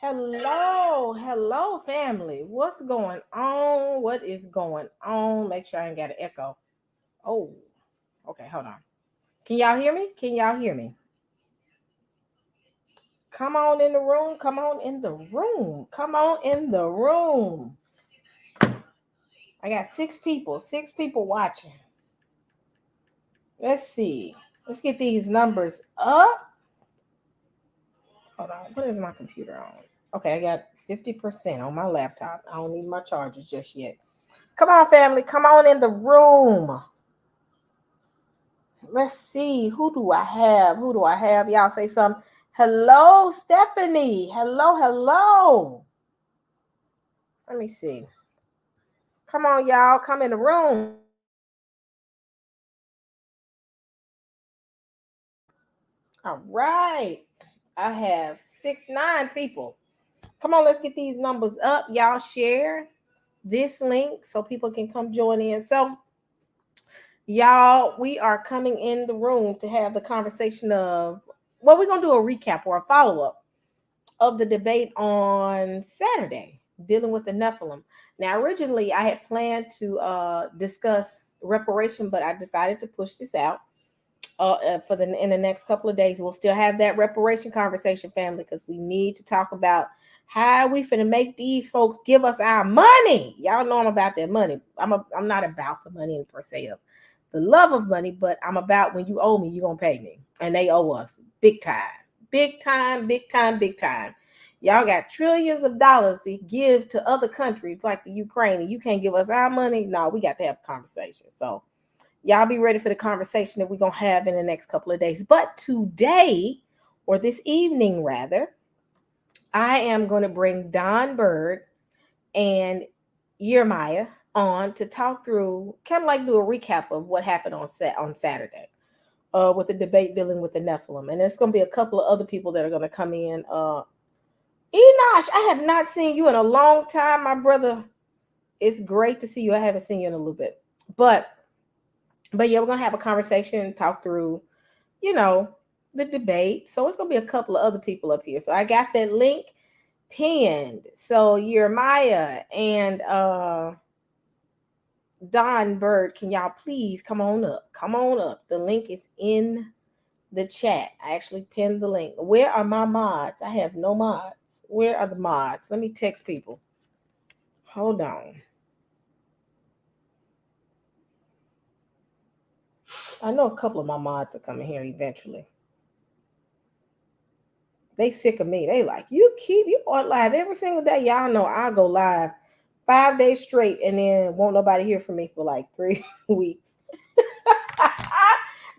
Hello, family. What's going on? What is going on? Make sure I ain't got an echo. Oh, okay, hold on. Can y'all hear me? Can y'all hear me? Come on in the room. Come on in the room. Come on in the room. I got six people watching. Let's see. Let's get these numbers up. Hold on. What is my computer on? Okay, I got 50% on my laptop. I don't need my charger just yet. Come on, family. Come on in the room. Let's see. Who do I have? Who do I have? Y'all say something. Hello, Stephanie. Hello. Let me see. Come on, y'all. Come in the room. All right. I have 9 people. Come on, let's get these numbers up. Y'all share this link so people can come join in. So, y'all, we are coming in the room to have the conversation of, well, we're going to do a recap or a follow-up of the debate on Saturday, dealing with the Nephilim. Now, originally, I had planned to discuss reparation, but I decided to push this out in the next couple of days. We'll still have that reparation conversation, family, because we need to talk about how we finna make these folks give us our money. Y'all know I'm about that money. I'm not about the money in per se of the love of money, but I'm about when you owe me, you're gonna pay me, and they owe us big time. Y'all got trillions of dollars to give to other countries like the Ukraine, and you can't give us our money. No, we got to have a conversation. So y'all be ready for the conversation that we're going to have in the next couple of days. But today, or this evening rather, I am going to bring Byrd and YirmeYah on to talk through, kind of like do a recap of what happened on Saturday. With the debate dealing with the Nephilim. And there's going to be a couple of other people that are going to come in. Enosh, I have not seen you in a long time, my brother. It's great to see you. I haven't seen you in a little bit. But yeah, we're going to have a conversation and talk through, the debate. So it's going to be a couple of other people up here. So I got that link pinned. So YirmeYah and Byrd, can y'all please come on up? Come on up. The link is in the chat. I actually pinned the link. Where are my mods? I have no mods. Where are the mods? Let me text people. Hold on. I know a couple of my mods are coming here eventually. They sick of me. They like, you on live every single day. Y'all know I'll go live 5 days straight and then won't nobody hear from me for like 3 weeks.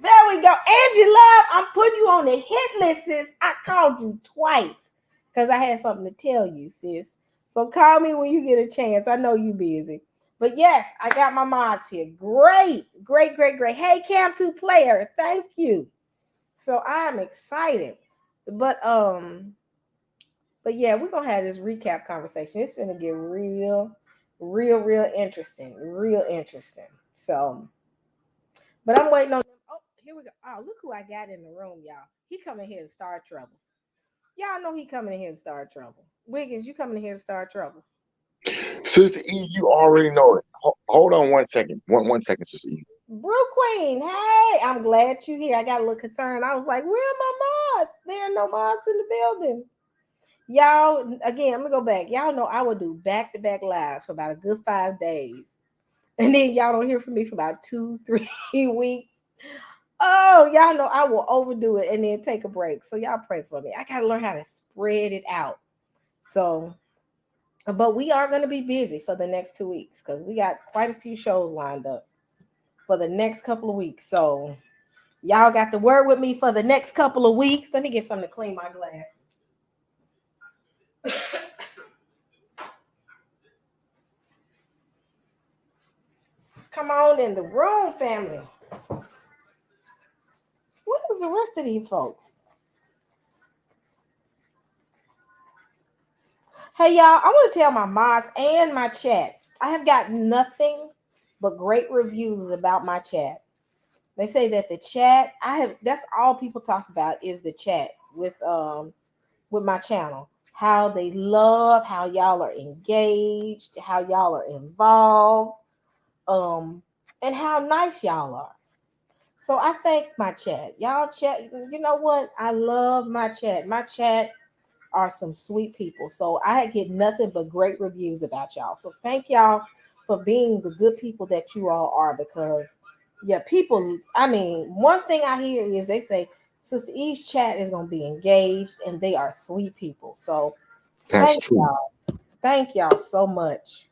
There we go. Angie Love, I'm putting you on the hit list, sis. I called you twice because I had something to tell you, sis. So call me when you get a chance. I know you busy. But yes, I got my mods here. Great. Hey, Cam2 player, thank you. So I'm excited. But yeah, we're gonna have this recap conversation. It's gonna get real interesting. Real interesting. So, but I'm waiting on them. Oh, here we go. Oh, look who I got in the room, y'all. He coming here to start trouble. Y'all know he coming in here to start trouble. Wiggins, you coming in here to start trouble. Sister E, you already know it. Hold on 1 second. One second, Sister E. Brew Queen, hey, I'm glad you're here. I got a little concerned. I was like, where are my mods? There are no mods in the building. Y'all, again, I'm gonna go back. Y'all know I would do back-to-back lives for about a good 5 days. And then y'all don't hear from me for about 2-3 weeks. Oh, y'all know I will overdo it and then take a break. So y'all pray for me. I gotta learn how to spread it out. So, but we are gonna be busy for the next 2 weeks because we got quite a few shows lined up for the next couple of weeks. So y'all got to work with me for the next couple of weeks. Let me get something to clean my glasses. Come on in the room, family. What is the rest of these folks? Hey, y'all, I want to tell my mods and my chat. I have got nothing but great reviews about my chat. They say that the chat, that's all people talk about is the chat with my channel. how they love, how y'all are engaged, how y'all are involved, and how nice y'all are. So I thank my chat. Y'all chat, you know what? I love my chat. My chat are some sweet people. So I get nothing but great reviews about y'all. So thank y'all for being the good people that you all are, because yeah, people, I mean, one thing I hear is they say Sister E's chat is gonna be engaged and they are sweet people. So That's thank true. y'all. Thank y'all so much.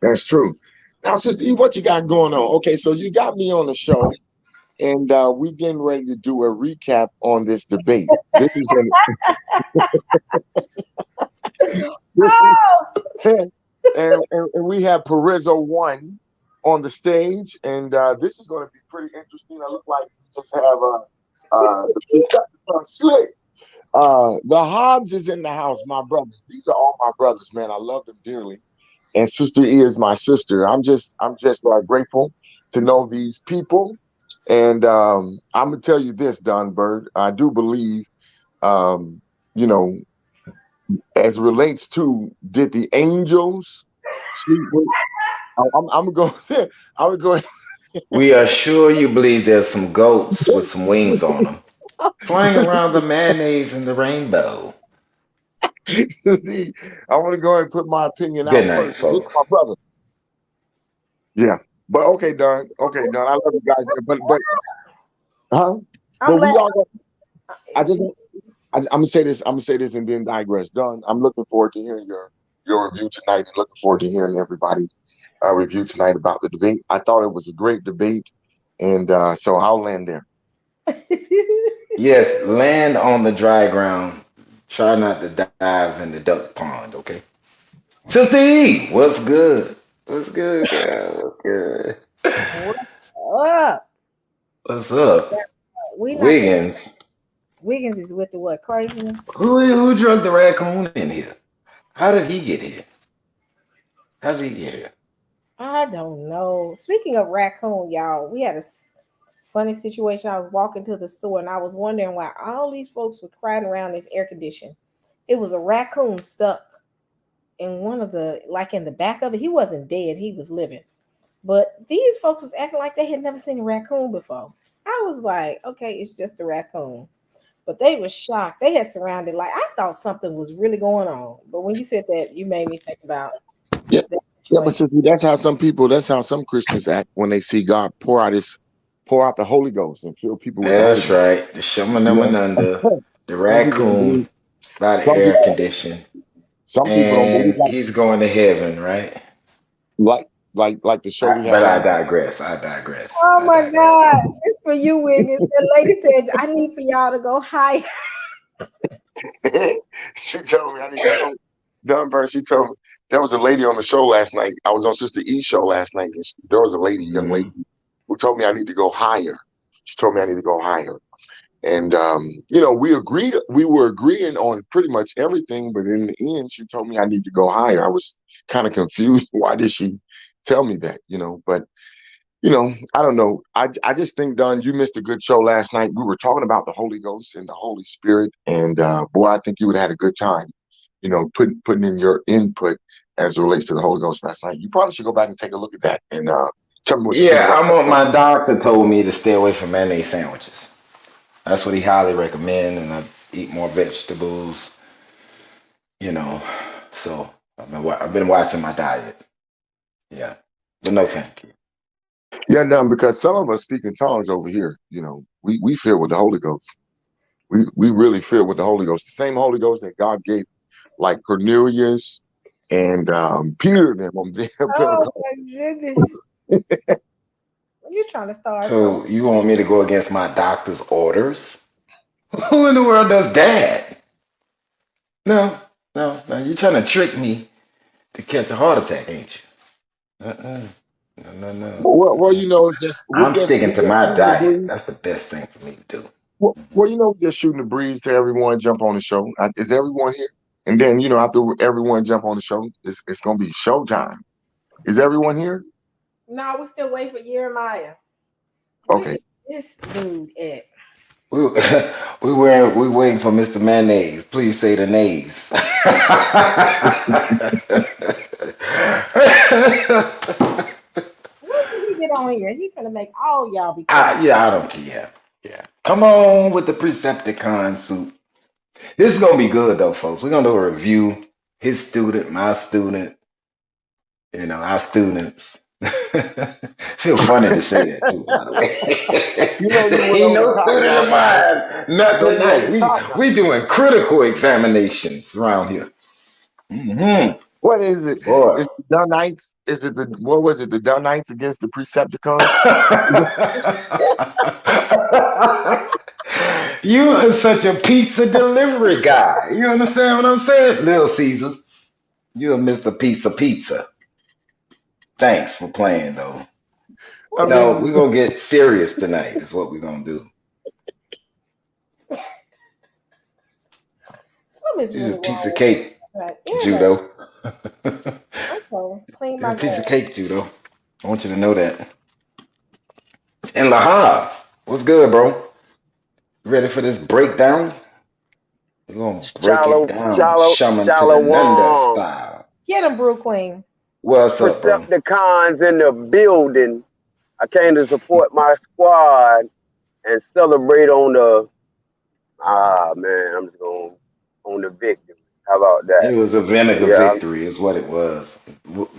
That's true. Now, Sister E, what you got going on? Okay, so you got me on the show, and we're getting ready to do a recap on this debate. This is gonna, this is, Oh, and we have Perizzo one on the stage, and this is going to be pretty interesting. I look like we just have the Percepticon slick. The Hobbs is in the house, my brothers. These are all my brothers, man. I love them dearly. And Sister E is my sister. I'm just like grateful to know these people. And I'm gonna tell you this, Don Byrd. I do believe, um, you know, as relates to did the angels sleep with? I'm gonna go. I would go. We are sure you believe there's some goats with some wings on them flying around the mayonnaise and the rainbow. See, I want to go ahead and put my opinion Good out night, first. This is my folks. brother. Yeah, but okay, Don. Okay, Don. I love you guys, but huh? I'm But glad. we all got. I just. I'm gonna say this. I'm gonna say this and then digress. Don, I'm looking forward to hearing your review tonight, and looking forward to hearing everybody review tonight about the debate. I thought it was a great debate, and so I'll land there. Yes, land on the dry ground. Try not to dive in the duck pond, okay? Sister E, what's good? What's good, girl? What's good? What's up? What's up? We not finna. Wiggins. Wiggins is with the what craziness? Who drugged the raccoon in here? How did he get here? How did he get here? I don't know. Speaking of raccoon, y'all, we had a funny situation. I was walking to the store and I was wondering why all these folks were crying around this air condition. It was a raccoon stuck in one of the, like in the back of it. He wasn't dead, he was living. But these folks was acting like they had never seen a raccoon before. I was like, okay, it's just a raccoon. But they were shocked. They had surrounded, like, I thought something was really going on. But when you said that, you made me think about Yeah, that yeah, but situation. sister, that's how some people. That's how some Christians act when they see God pour out the Holy Ghost and fill people with the Holy That's Ghost. right. The You Shamananda, know, the some people don't raccoon believe. by the Some air people, condition. some people don't believe And he's going to heaven, right? like the show we had But I last. digress. I digress. Oh I my digress. God. It's for you, Wiggins. The lady said, I need for y'all to go higher. She told me I need to go. Dunbar, she told me there was a lady on the show last night. I was on Sister E's show last night. And there was a lady, young lady, Hmm. who told me I need to go higher. She told me I need to go higher. And we were agreeing on pretty much everything, but in the end, she told me I need to go higher. I was kind of confused. Why did she tell me that? But I don't know. I just think, Don, you missed a good show last night. We were talking about the Holy Ghost and the Holy Spirit, and boy, I think you would have had a good time. Putting in your input as it relates to the Holy Ghost last night. You probably should go back and take a look at that and tell me what you think Yeah, about I'm that. on, my doctor told me to stay away from mayonnaise sandwiches. That's what he highly recommend, and I eat more vegetables, you know. So I've been watching my diet. Yeah. But no thank you. Yeah, no, because some of us speak in tongues over here. We filled with the Holy Ghost. We really filled with the Holy Ghost. The same Holy Ghost that God gave, like Cornelius and Peter and them on the day of Oh Pentecost. my goodness. You're trying to start something. So you want me to go against my doctor's orders? Who in the world does that? No, no, no. You're trying to trick me to catch a heart attack, ain't you? Uh-uh. No, no, no. Well, Uh-uh. just we're I'm just sticking we're to just my shooting the diet. breeze. That's the best thing for me to do. Well, just shooting the breeze to everyone jump on the show. Is everyone here? And then after everyone jump on the show, it's gonna be showtime. Is everyone here? No, we're still waiting for YirmeYah. Where Okay. is this dude at? We we waiting for Mr. Mayonnaise. Please say the nays. When did he get on here? He finna make all y'all be quiet. Yeah, I don't care. Yeah. Come on with the Precepticon soup. This is gonna be good though, folks. We're gonna do a review. His student, my student, our students. Feel funny to say that too, by the You know you way. went Ain't over the no top student now, of mine. Not You went over tonight. the top now. We doing critical examinations around here. What is it? Boy. It's the Dunites? Is it what was it? The Dunites against the Precepticons? You are such a pizza delivery guy. You understand what I'm saying? Little Caesars. You're Mr. Pizza. Thanks for playing though. I No, we're mean, gonna get serious tonight, is what we're gonna do. Something is You're really a piece wrong of with cake, that. judo. Okay, clean You're my a piece of glass. cake, judo. I want you to know that. And Lahab, what's good, bro? You ready for this breakdown? We're gonna break it down, Shaman to the Nanda Shalom. style. Get him, Brew Queen. What's up, bro? Percepticons in the building. I came to support my squad and celebrate on the I'm just going on the victory. How about that? It was a vinegar Yeah, victory, is what it was.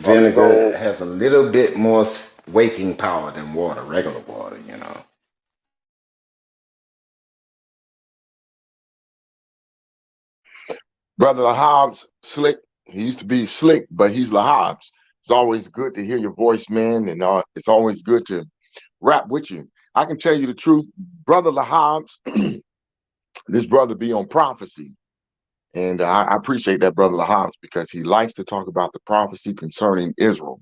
I'm just Vinegar going has a little bit more waking power than water, regular water. Brother Lahab's slick. He used to be slick, but he's Lahab's. It's always good to hear your voice, man, and it's always good to rap with you. I can tell you the truth, Brother Lahab's. This brother be on prophecy. And I appreciate that, Brother Lahabs, because he likes to talk about the prophecy concerning Israel.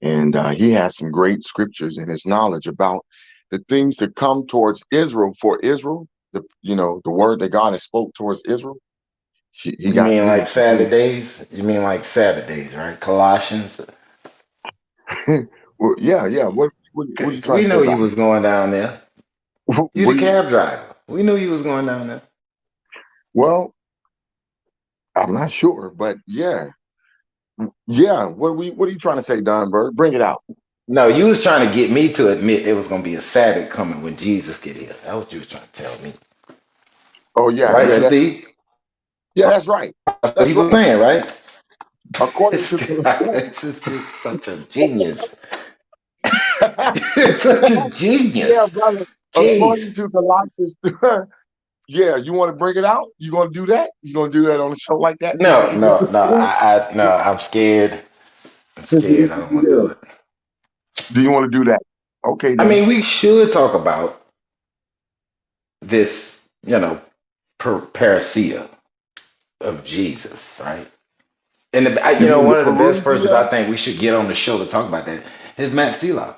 And he has some great scriptures in his knowledge about the things that come towards Israel for Israel, the word that God has spoke towards Israel. He You got mean he like got Saturdays? You mean like Saturdays, right? Colossians. well, yeah. What are you trying We to say know you about was going down there. it? You the cab driver. We knew you was going down there. Well, I'm not sure, but yeah. What are you trying to say, Don Bird? Bring it out. No, you was trying to get me to admit there was gonna be a Sabbath coming when Jesus get here. That's what you was trying to tell me, Oh yeah, right, yeah, Steve? that's right. That's what he That's was right. saying, right? According This to guy is such a genius. Such a yeah, genius. brother. According Jeez. to Colossians, yeah, you want to bring it out? You gonna do that? You gonna do that on a show like that so we No, can get no, this no. through? No. I'm scared. I'm scared. I don't want to do it. Do you want to do that? Okay I then. mean, we should talk about this, parousia of Jesus, right? And You mean the one of the best persons Perusia? I think we should get on the show to talk about that is Matt Seelock.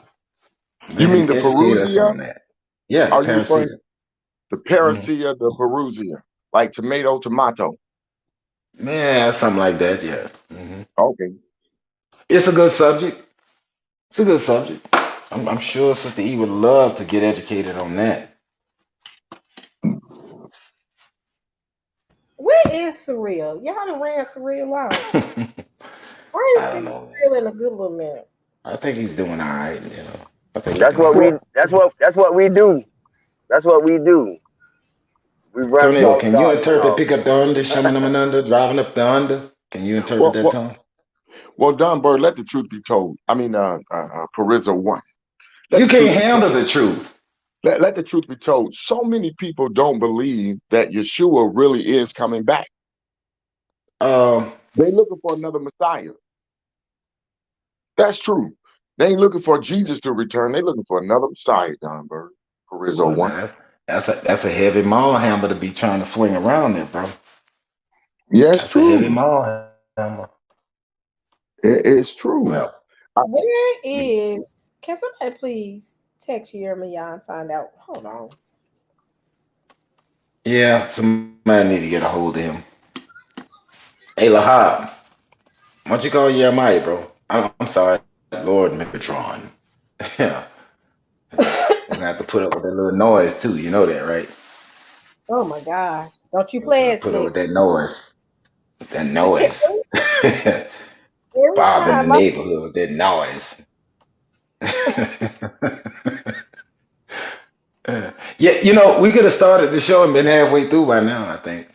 You Let him mean the educate us Perusia? on that. Yeah, the Are you referring parousia. the Mhm. Perusia, the Perusia, like tomato? Yeah, something like that. Yeah. Okay. It's a good subject. It's a good subject. I'm sure Sister E would love to get educated on that. Where is Surreal? Y'all done ran Surreal out. I ain't I don't seen know. Surreal in a good little minute. I think he's doing all right. I think he's that's doing what all we right. that's what we do. That's what we do. We run Tonio, false can you doctrine interpret off. pick up the under, shaman driving up the under? Can you interpret Well, that well, tongue? well, Don Bird, let the truth be told. I mean, Perizzo one. Let You the can't truth be handle told. the truth. Let the truth be told. So many people don't believe that Yeshua really is coming back. Um, They looking for another Messiah. That's true. They ain't looking for Jesus to return. They looking for another Messiah, Don Bird. Perizzo well, one. now that's a heavy maul hammer to be trying to swing around there, bro. Yeah, it's That's a heavy true. maul hammer. It's true. Well, I, Where is? Can somebody please text YirmeYah and find out? Hold on. yeah, somebody need to get a hold of him. Hey, Lahab, why don't you call YirmeYah, bro? I'm sorry, Lord Megatron. Yeah, we're gonna have to put up with that little noise too. You know that, right? Oh my gosh. Don't you play it Put up slick. with that noise. That noise. Every Bothering the time I neighborhood with that noise. Yeah, we could have started the show and been halfway through by now, I think.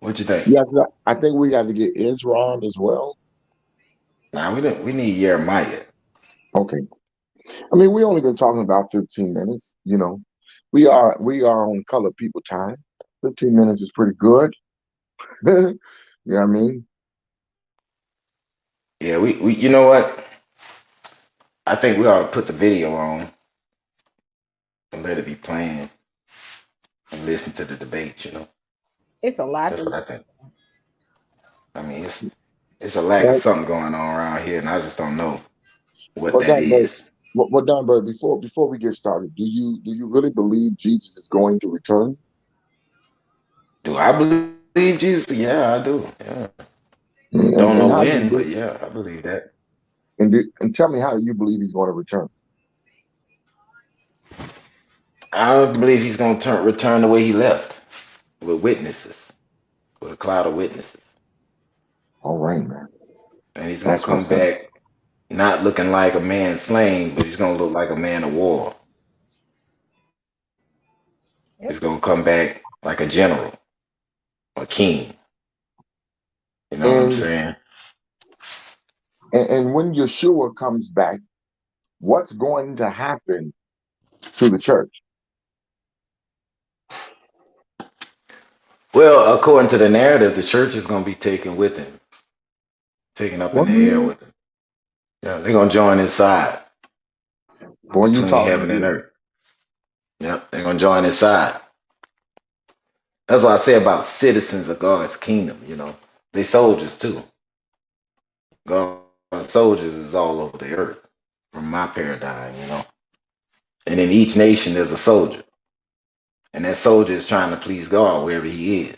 What you think? Yes, I think we got to get Israel as well. Nah, we need YirmeYah. Okay. I mean, we only been talking about 15 minutes. We are on color people time. 15 minutes is pretty good. You know what I mean? Yeah, we you know what? I think we ought to put the video on and let it be playing and listen to the debate. it's a lot to That's what I listen. think. I mean, it's a lack of Well, something going on around here, and I just don't know what well, that Don Bird, is. Don Bird, before we get started, do you really believe Jesus is going to return? Do I believe Jesus? Yeah, I do. Yeah. And Don't know and how do you when, be, but yeah, I believe that. and tell me, how do you believe he's going to return? I believe he's going to return the way he left, with witnesses, with a cloud of witnesses. All right, man. And he's going to That's come what's up. back not looking like a man slain, but he's going to look like a man of war. He's It's going to come back like a general, a king. You know what I'm And saying? and when Yeshua comes back, what's going to happen to the church? Well, according to the narrative, the church is going to be taken with him, taken up in What? the air with him. Yeah, they're going to join his side Boy, you between talking heaven and good. earth. Yep, they're going to join his side. That's what I say about citizens of God's kingdom. They soldiers too. God's soldiers is all over the earth from my paradigm. And in each nation there's a soldier. And that soldier is trying to please God wherever he is.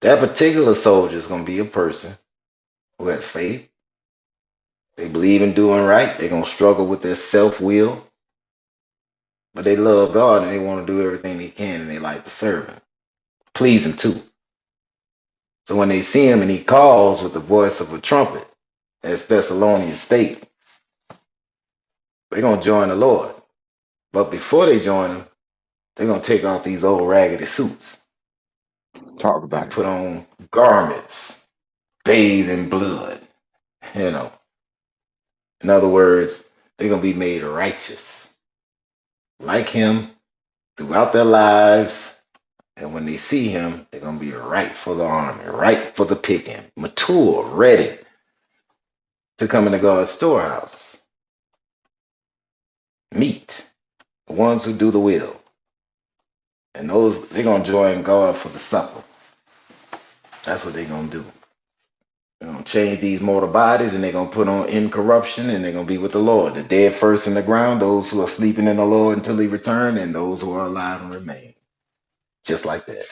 That particular soldier is going to be a person who has faith. They believe in doing right. They're going to struggle with their self-will, but they love God and they want to do everything they can and they like to serve him. Please him too. So when they see him and he calls with the voice of a trumpet, as Thessalonians state, they're going to join the Lord. But before they join him, they're going to take off these old raggedy suits Talk about and it. put on garments bathed in blood. You know, in other words, they're going to be made righteous like him throughout their lives. And when they see him, they're going to be right for the army, right for the picking, mature, ready to come into God's storehouse. Meet the ones who do the will. And those, they're going to join God for the supper. That's what they're going to do. They're going to change these mortal bodies and they're going to put on incorruption and they're going to be with the Lord. The dead first in the ground, those who are sleeping in the Lord until he return, and those who are alive and remain. Just like that.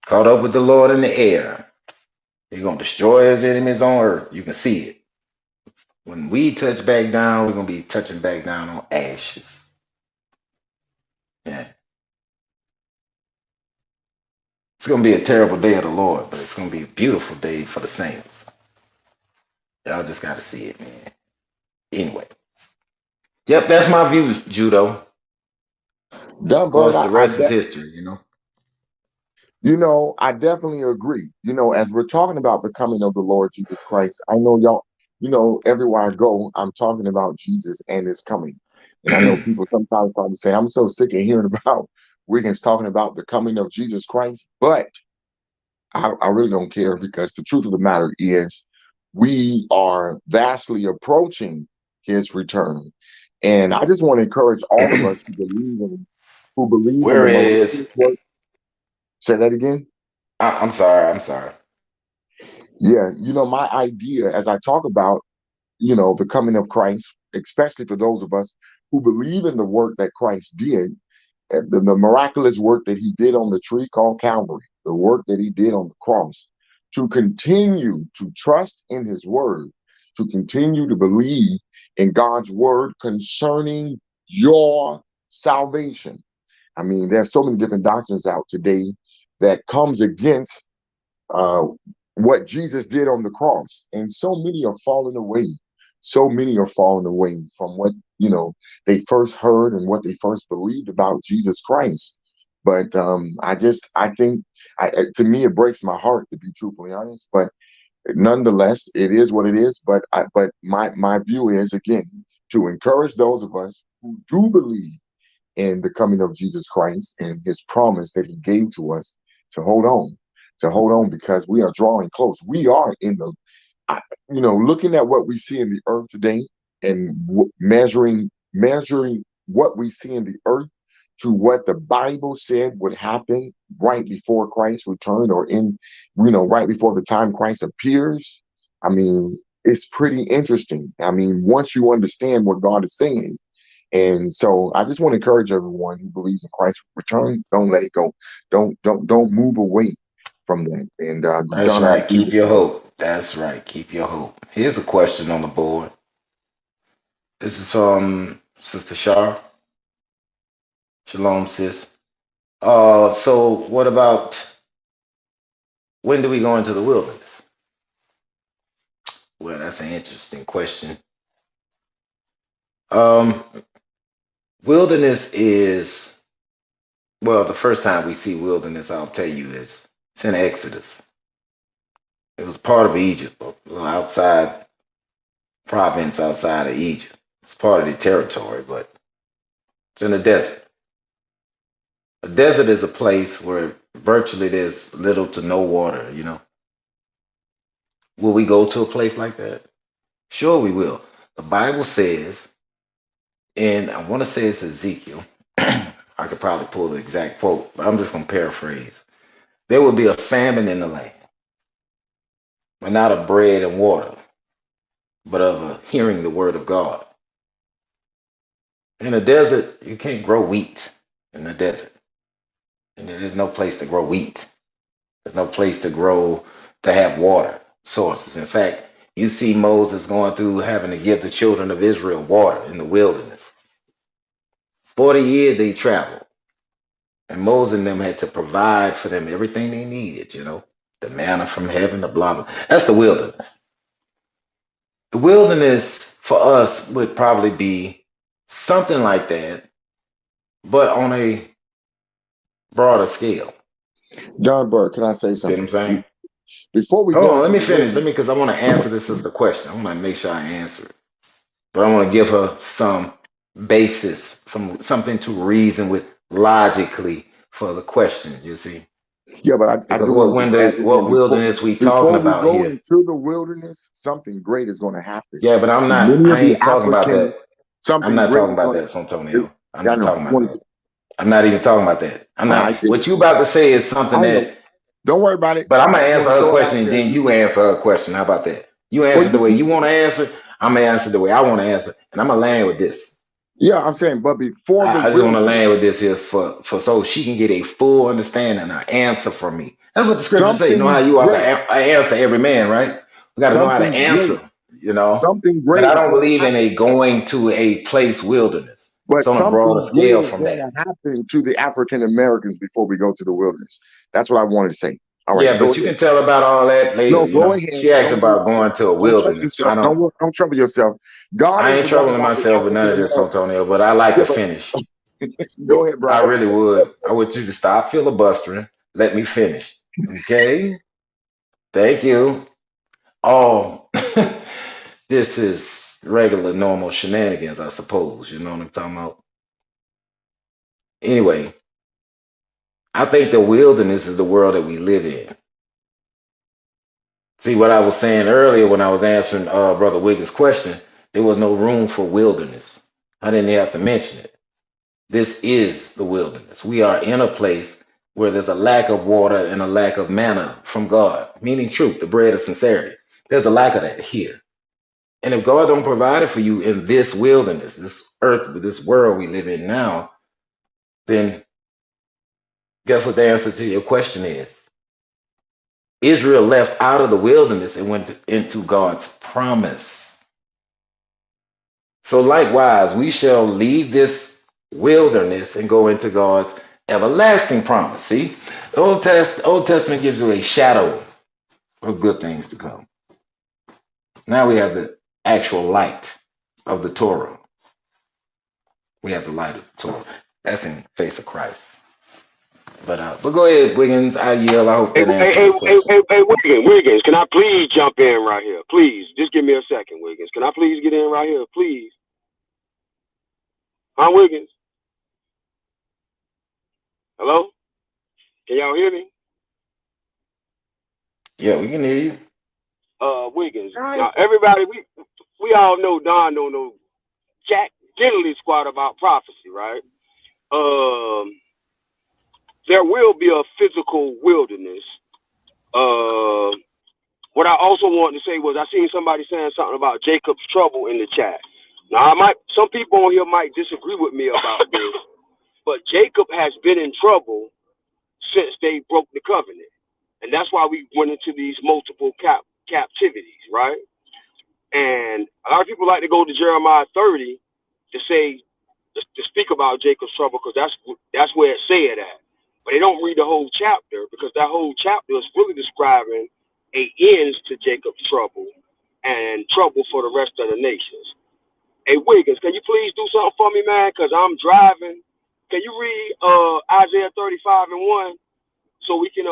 Caught up with the Lord in the air. He's going to destroy his enemies on earth. You can see it. When we touch back down, we're going to be touching back down on ashes. Yeah. It's going to be a terrible day of the Lord, but it's going to be a beautiful day for the saints. Y'all just got to see it, man. Anyway. Yep, that's my view, Judo. Of Don Bird, course, the rest is history. I definitely agree. As we're talking about the coming of the Lord Jesus Christ, I know y'all, everywhere I go, I'm talking about Jesus and his coming. And I know people sometimes probably say, I'm so sick of hearing about Wiggins talking about the coming of Jesus Christ. But I really don't care, because the truth of the matter is we are vastly approaching his return. And I just want to encourage all of us who believe in the Where miraculous is? work. Say that again. I'm sorry. I'm sorry. Yeah, my idea as I talk about, the coming of Christ, especially for those of us who believe in the work that Christ did, the miraculous work that he did on the tree called Calvary, the work that he did on the cross, to continue to trust in his word, to continue to believe in God's word concerning your salvation. I mean, there's so many different doctrines out today that comes against uh, what Jesus did on the cross. And so many are falling away. So many are falling away from what, they first heard and what they first believed about Jesus Christ. But I think, to me, it breaks my heart, to be truthfully honest. But nonetheless, it is what it is. But my view is, again, to encourage those of us who do believe in the coming of Jesus Christ and his promise that he gave to us, to hold on, because we are drawing close. We are in the, looking at what we see in the earth today, and measuring what we see in the earth to what the Bible said would happen right before Christ returned, or right before the time Christ appears. I mean, it's pretty interesting. I mean, once you understand what God is saying. And so I just want to encourage everyone who believes in Christ's return, don't let it go. Don't move away from that. And That's Don, I right. agree Keep with your you. hope. That's right. Keep your hope. Here's a question on the board. This is from Sister Shar. Shalom, sis. So what about, when do we go into the wilderness? Well, that's an interesting question. Um, Wilderness is, well, the first time we see wilderness, I'll tell you, is it's in Exodus. It was part of Egypt, a little outside province outside of Egypt. It's part of the territory, but it's in the desert. A desert is a place where virtually there's little to no water. Will we go to a place like that? Sure, we will. The Bible says, and I want to say it's Ezekiel. I could probably pull the exact quote, but I'm just going to paraphrase. There will be a famine in the land, but not of bread and water, but of hearing the word of God. In a desert, you can't grow wheat in the desert. And there's no place to grow wheat. There's no place to have water sources. In fact, you see Moses going through having to give the children of Israel water in the wilderness. 40 years they traveled. And Moses and them had to provide for them everything they needed, the manna from heaven, the blah, blah. That's the wilderness. The wilderness for us would probably be something like that, but on a broader scale. John Burke, can I say See what I'm something? saying? Before we Hold go on, let into me the finish. wilderness, Because I want to answer this as the question. I want to make sure I answer it. But I want to give her some basis, something to reason with logically for the question, you see. yeah, but I Because do want to just add this in what wilderness we talking before we about go here? into the wilderness, something great is going to happen. Yeah, but Many of I the ain't talking about African, that. I'm something not great talking is about going that, to. Santonio. I'm I not know. talking Just about wanted that. to. I'm not even talking about that. I get it. What you about to say is something I know. that, Don't worry about it. but I'm I gonna just want answer to her throw it question out and there. then you answer her question. How about that? You Well, answer the way you want to answer. I'm gonna answer the way I want to answer, and I'm gonna land with this. yeah, I'm saying, but before the I just want to land with wilderness, this here for so she can get a full understanding, an answer from me. That's what the scriptures say. You know how something you are to great, answer every man, right? We got to know how to something great, answer, you know. something But great I is don't going to believe in a happen. going to a place wilderness. It's But on a broader something scale great is from going that. to happen to the African Americans before we go to the wilderness. That's what I wanted to say. All right, Yeah, go but you ahead. can tell about all that later. No, go ahead. She asked Don't do about yourself. going to a Don't trouble wilderness. yourself. Don't trouble yourself. God I is ain't the one troubling about the myself with none African of this, American. Antonio, but I like Yeah, to finish. but go ahead, I brother. really would. I want you to stop filibustering. Let me finish. Okay? Thank you. Oh, this is regular, normal shenanigans, I suppose. You know what I'm talking about? Anyway, I think the wilderness is the world that we live in. See, what I was saying earlier when I was answering Brother Wiggins' question, there was no room for wilderness. I didn't have to mention it. This is the wilderness. We are in a place where there's a lack of water and a lack of manna from God, meaning truth, the bread of sincerity. There's a lack of that here. And if God don't provide it for you in this wilderness, this earth, this world we live in now, then guess what the answer to your question is? Israel left out of the wilderness and went into God's promise. So likewise, we shall leave this wilderness and go into God's everlasting promise. See, the Old Testament gives you a shadow of good things to come. Now we have the actual light of the Torah. We have the light of the Torah. That's in the face of Christ. But go ahead, Wiggins. I yield. I hope that answers your question. Hey, Wiggins, can I please jump in right here? Please, just give me a second, Wiggins. Can I please get in right here, please? Huh, Wiggins? Hello? Can y'all hear me? Yeah, we can hear you. Wiggins. Now, everybody, we all know Don don't know jack diddly squat about prophecy, right? There will be a physical wilderness. What I also wanted to say was I seen somebody saying something about Jacob's trouble in the chat. Now, some people on here might disagree with me about this, but Jacob has been in trouble since they broke the covenant. And that's why we went into these multiple captivities, right? And a lot of people like to go to Jeremiah 30 to say, to speak about Jacob's trouble, because that's where it said at. But they don't read the whole chapter, because that whole chapter is really describing a ends to Jacob's trouble and trouble for the rest of the nations. Hey, Wiggins, can you please do something for me, man? Because I'm driving. Can you read Isaiah 35 and 1 so we can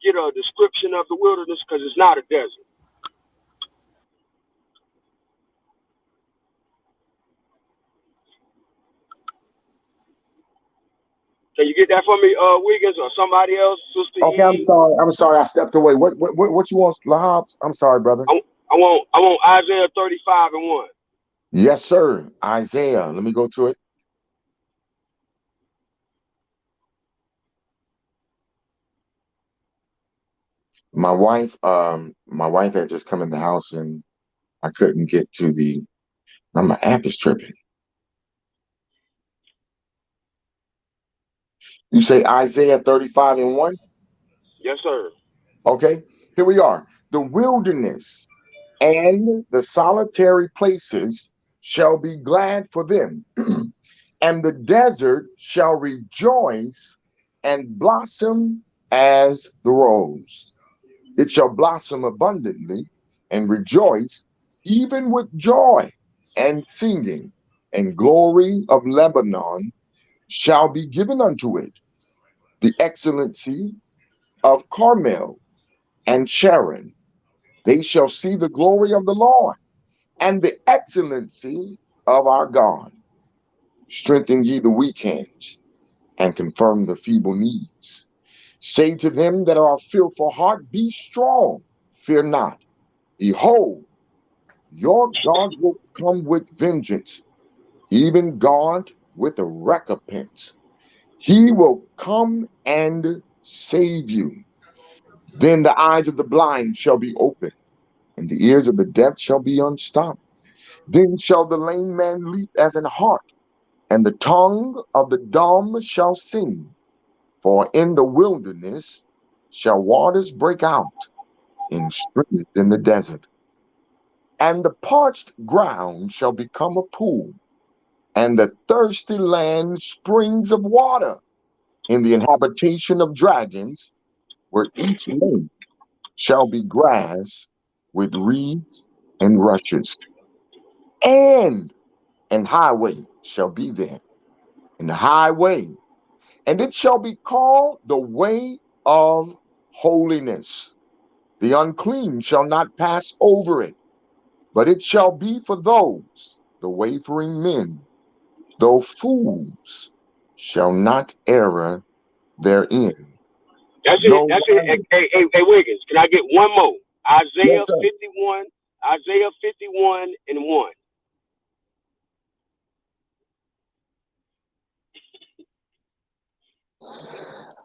get a description of the wilderness? Because it's not a desert. Can you get that for me, Wiggins, or somebody else, Sister Okay, E? I'm sorry. I stepped away. What you want, Lahabs? I'm sorry, brother. I want Isaiah 35 and 1. Yes, sir. Isaiah. Let me go to it. My wife had just come in the house and I couldn't get to now my app is tripping. You say Isaiah 35 and 1? Yes, sir. Okay, here we are. The wilderness and the solitary places shall be glad for them, and the desert shall rejoice and blossom as the rose. It shall blossom abundantly and rejoice, even with joy and singing, and glory of Lebanon shall be given unto it. The excellency of Carmel and Sharon, they shall see the glory of the Lord and the excellency of our God. Strengthen ye the weak hands and confirm the feeble knees. Say to them that are fearful heart, be strong, fear not. Behold, your God will come with vengeance, even God with a recompense. He will come and save you. Then the eyes of the blind shall be opened, and the ears of the deaf shall be unstopped. Then shall the lame man leap as an hart, and the tongue of the dumb shall sing. For in the wilderness shall waters break out in streams in the desert. And the parched ground shall become a pool, and the thirsty land springs of water. In the habitation of dragons, where each lane shall be grass with reeds and rushes. And an highway shall be there, and the highway, and it shall be called the way of holiness. The unclean shall not pass over it, but it shall be for those, the wavering men, though fools shall not err therein. That's it. That's it. Hey, Wiggins, can I get one more? Isaiah 51. Isaiah 51 and 1.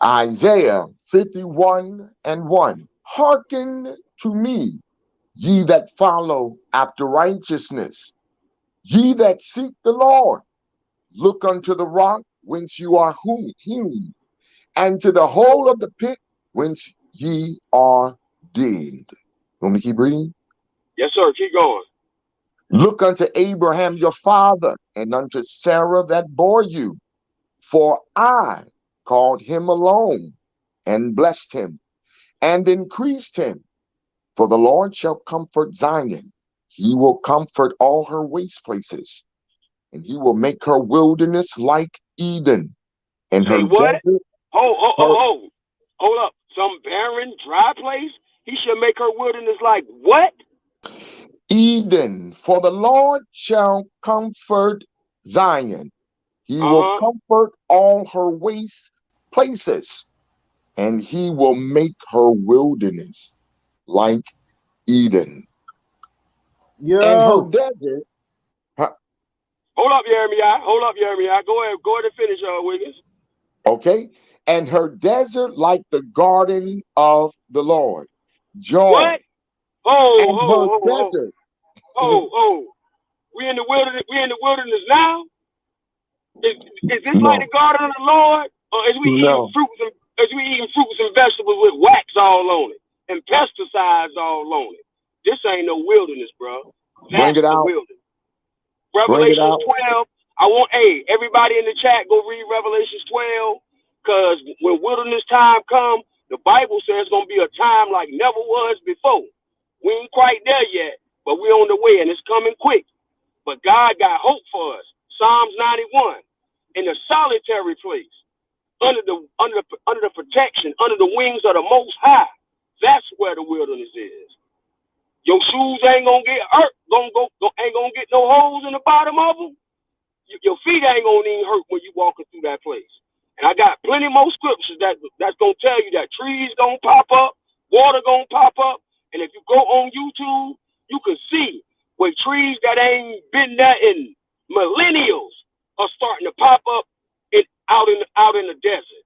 Isaiah 51 and 1. Hearken to me, ye that follow after righteousness, ye that seek the Lord. Look unto the rock whence you are hewn, and to the hole of the pit whence ye are digged. Want me to keep reading? Yes, sir. Keep going. Look unto Abraham your father, and unto Sarah that bore you, For I called him alone and blessed him and increased him. For the Lord shall comfort Zion. He will comfort all her waste places, and he will make her wilderness like Eden, and her desert. Hold up. Some barren, dry place? He shall make her wilderness like what? Eden. For the Lord shall comfort Zion. He will comfort all her waste places, and he will make her wilderness like Eden. And her desert. Hold up, YirmeYah. Go ahead and finish, Wiggins. Okay. And her desert like the garden of the Lord. Joy. What? Desert. We in the wilderness now? Is this like the garden of the Lord? Or is we eating fruits and vegetables with wax all on it and pesticides all on it? This ain't no wilderness, bro. Bring it out. Wilderness. Revelation 12. I want everybody in the chat go read Revelations 12, because when wilderness time comes, the Bible says it's gonna be a time like never was before. We ain't quite there yet, but we're on the way, and it's coming quick. But God got hope for us. Psalms 91. In a solitary place, under the protection, under the wings of the Most High. That's where the wilderness is. Your shoes ain't gonna get hurt. Ain't gonna get no holes in the bottom of them. Your feet ain't gonna even hurt when you walking through that place. And I got plenty more scriptures that's gonna tell you that trees gonna pop up, water gonna pop up, and if you go on YouTube, you can see where trees that ain't been there in millennials are starting to pop up out in the desert.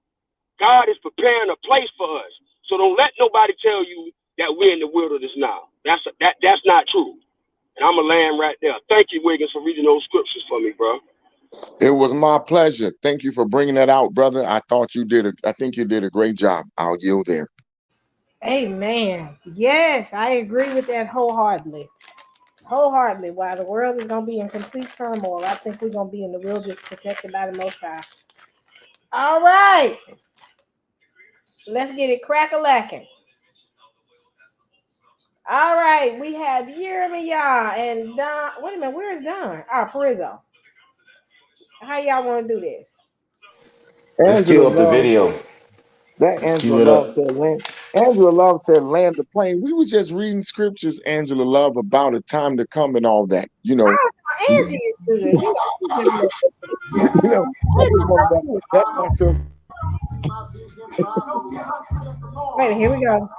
God is preparing a place for us. So don't let nobody tell you that we're in the wilderness now. That's not true. And I'm going to land right there. Thank you, Wiggins, for reading those scriptures for me, bro. It was my pleasure. Thank you for bringing that out, brother. I think you did a great job. I'll yield there. Amen. Yes, I agree with that wholeheartedly. While the world is going to be in complete turmoil, I think we're going to be in the wilderness protected by the Most High. All right. Let's get it crack-a-lacking. All right. We have YirmeYah and Don. Wait a minute. Where is Don? Perizzo. How y'all want to do this? Let's cue up the video. Angela Love said land the plane. We was just reading scriptures, Angela Love, about a time to come and all that. You know. Angie is good. That's my show. Wait, here we go.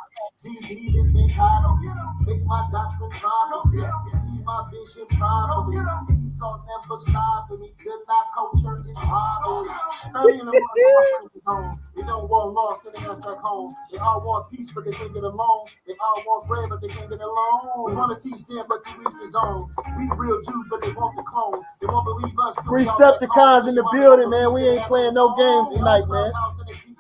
These heathens ain't hard on you. Make my doctrine problem. See my vision problem. Peace on never stop. And good not culture is problem. 30 in the home. They don't want law, sending us back home. They all want peace, but they can't get along. They all want bread, but they can't get along. We want to teach them, but to each his own. We the real Jews, but they want the clone. They won't believe us. Precepticons in the building, man. We ain't playing no games tonight, man.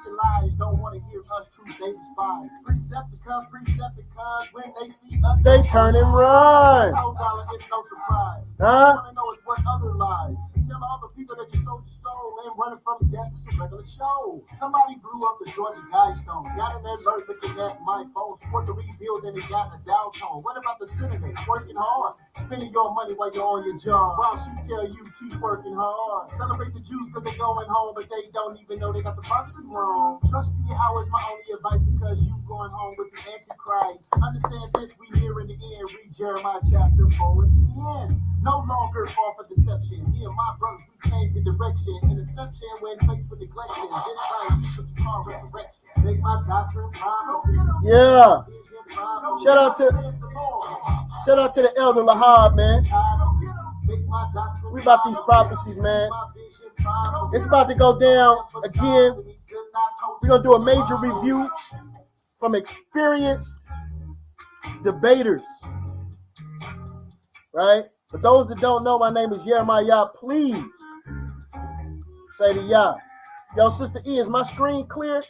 Lies, don't want to hear us truth, they despise. Precepticons, when they see us, they turn and run. It's no surprise. Huh? Want to know is what other lies. Tell all the people that you sold your soul and running from death is a regular show. Somebody blew up the Georgia Guidestone. Got an alert looking at my phone. Support the rebuild and it got a Dow tone. What about the senator working hard, spending your money while you're on your job? While she tell you keep working hard. Celebrate the Jews because they're going home, but they don't even know they got the prophecy wrong. Trust me, how is my only advice because you going home with the Antichrist. Understand this, we here in the end. Read Jeremiah chapter 4 and 10. No longer fall for deception. Me and my brothers, we change the direction. In deception, when faced with neglection. This right, we put you on resurrection. Make my doctrine prophecy. Yeah. Shout out to the Elder Lahab, man. We about these prophecies, man. It's about to go down again. We're going to do a major review from experienced debaters. Right? For those that don't know, my name is YirmeYah. Please say the Yah. Yo, Sister E, is my screen clear?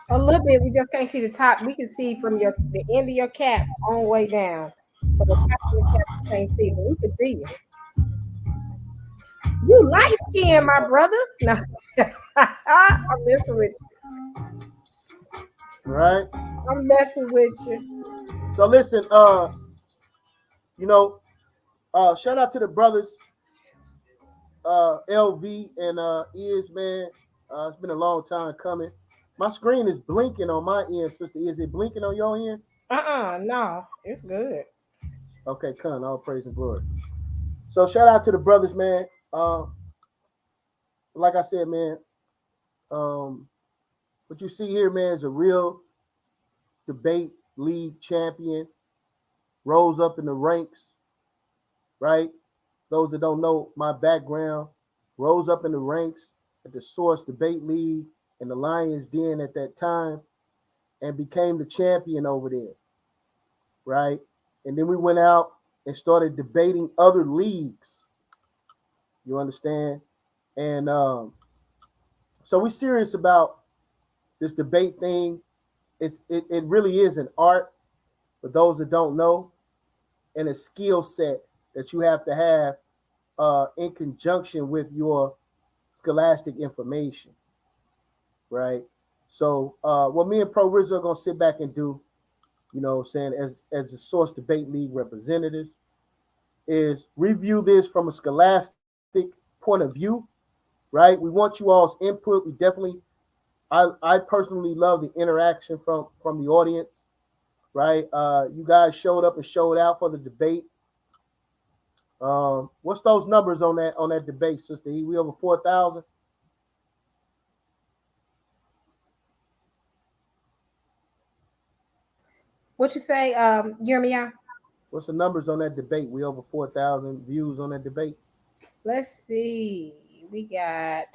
A little bit. We just can't see the top. We can see from the end of your cap all the way down. So the top of your cap, you can't see, but we can see you. You light skinned, my brother. No, I'm messing with you. Right? I'm messing with you. So listen, shout out to the brothers, LV and Is, man. It's been a long time coming. My screen is blinking on my end, sister. Is it blinking on your end? No, it's good. Okay, come, all praise and glory. So shout out to the brothers, man. Like I said, man, what you see here, man, is a real debate league champion. Rose up in the ranks, right? Those that don't know my background, rose up in the ranks at the Source Debate League and the Lions Den at that time and became the champion over there, right? And then we went out and started debating other leagues. You understand? And so we're serious about this debate thing. It really is an art for those that don't know, and a skill set that you have to have in conjunction with your scholastic information, right? So what me and Pro Rizzo are going to sit back and do, you know what I'm saying, as the Source Debate League representatives, is review this from a scholastic point of view, right? We want you all's input. We definitely, I personally love the interaction from the audience, right? You guys showed up and showed out for the debate. What's those numbers on that debate, Sister E? We over 4,000? What you say, YirmeYah? What's the numbers on that debate? We over 4,000 views on that debate. Let's see. We got.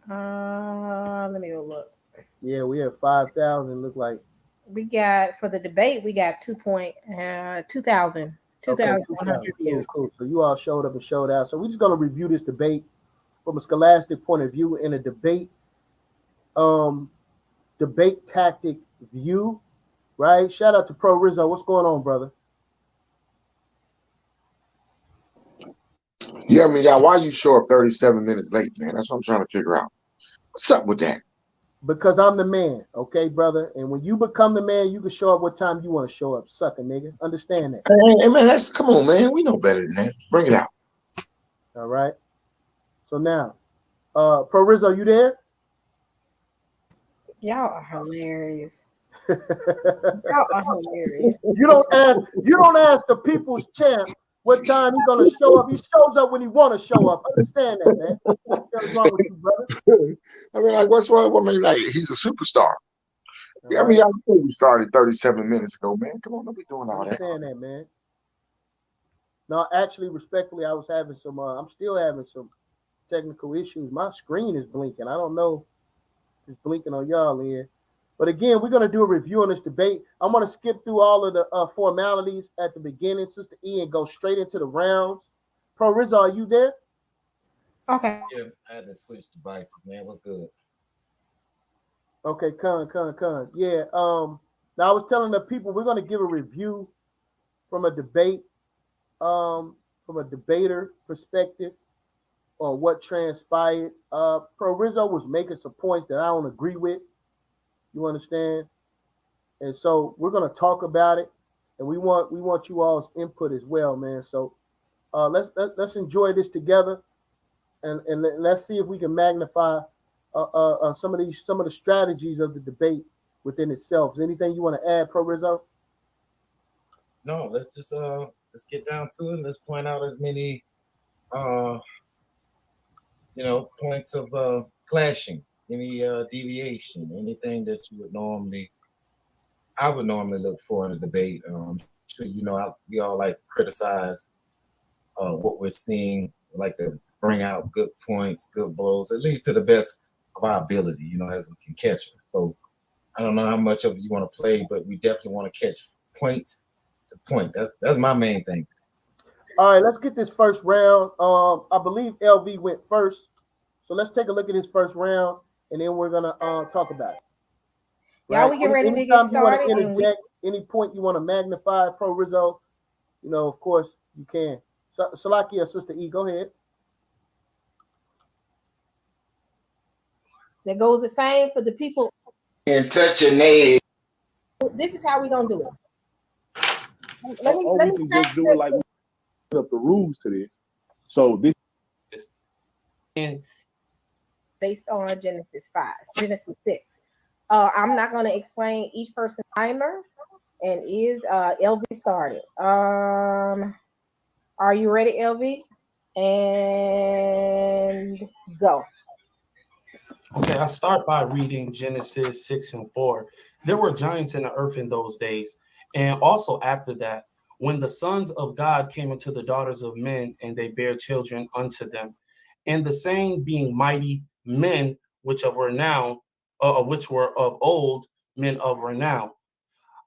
Let me go look. Yeah, we have 5,000. Look like We got for the debate. We got 2,000. 2,100 views. Cool. So you all showed up and showed out. So we're just gonna review this debate from a scholastic point of view in a debate tactic view, right? Shout out to Pro Rizzo. What's going on, brother? Yeah, why you show up 37 minutes late, man? That's what I'm trying to figure out. What's up with that? Because I'm the man, okay, brother? And when you become the man, you can show up what time you want to show up, sucker nigga. Understand that. Hey, man, come on, man. We know better than that. Bring it out. All right. So now, Pro Rizzo, you there? Y'all are hilarious. Y'all are hilarious. You don't ask the people's champ what time he's gonna show up. He shows up when he want to show up. Understand that, man. What's wrong with you, brother? I mean, like, what's wrong? I mean, like, he's a superstar. Yeah, I mean, I think we started 37 minutes ago, man. Come on, don't be doing all that. Understand that, man. No, actually, respectfully, I was having some. I'm still having some technical issues. My screen is blinking. I don't know if it's blinking on y'all end. But again, we're going to do a review on this debate. I'm going to skip through all of the formalities at the beginning, Sister E, and go straight into the rounds. Pro Rizzo, are you there? Okay. Yeah, I had to switch devices, man. What's good? Okay, con. Yeah. Now I was telling the people we're going to give a review from a debate, from a debater perspective, on what transpired. Pro Rizzo was making some points that I don't agree with. You understand? And so we're going to talk about it, and we want you all's input as well, man. So let's enjoy this together, and let's see if we can magnify some of the strategies of the debate within itself. Is anything you want to add, Pro Rizzo? No, let's just let's get down to it. Let's point out as many points of clashing, any deviation, anything that I would normally look for in a debate. I'm sure we all like to criticize what we're seeing, like to bring out good points, good blows, at least to the best of our ability, as we can catch them. So I don't know how much of it you want to play, but we definitely want to catch point to point. That's my main thing. All right, let's get this first round. I believe LV went first. So let's take a look at his first round, and then we're gonna talk about it. Right? Y'all, we get ready to get started. You want to interject any point you want to magnify, Pro Rizzo, of course you can. Salakia, Sister E, go ahead. That goes the same for the people. And touch your native. This is how we're gonna do it. Let me just do it like we put up the rules to this. So this And based on Genesis 6. I'm not going to explain each person's timer, and is LV started. Are you ready, LV? And go. okay, I start by reading Genesis 6 and 4. There were giants in the earth in those days, and also after that, when the sons of God came into the daughters of men, and they bare children unto them, and the same being mighty men, which of renown, which were of old, men of renown.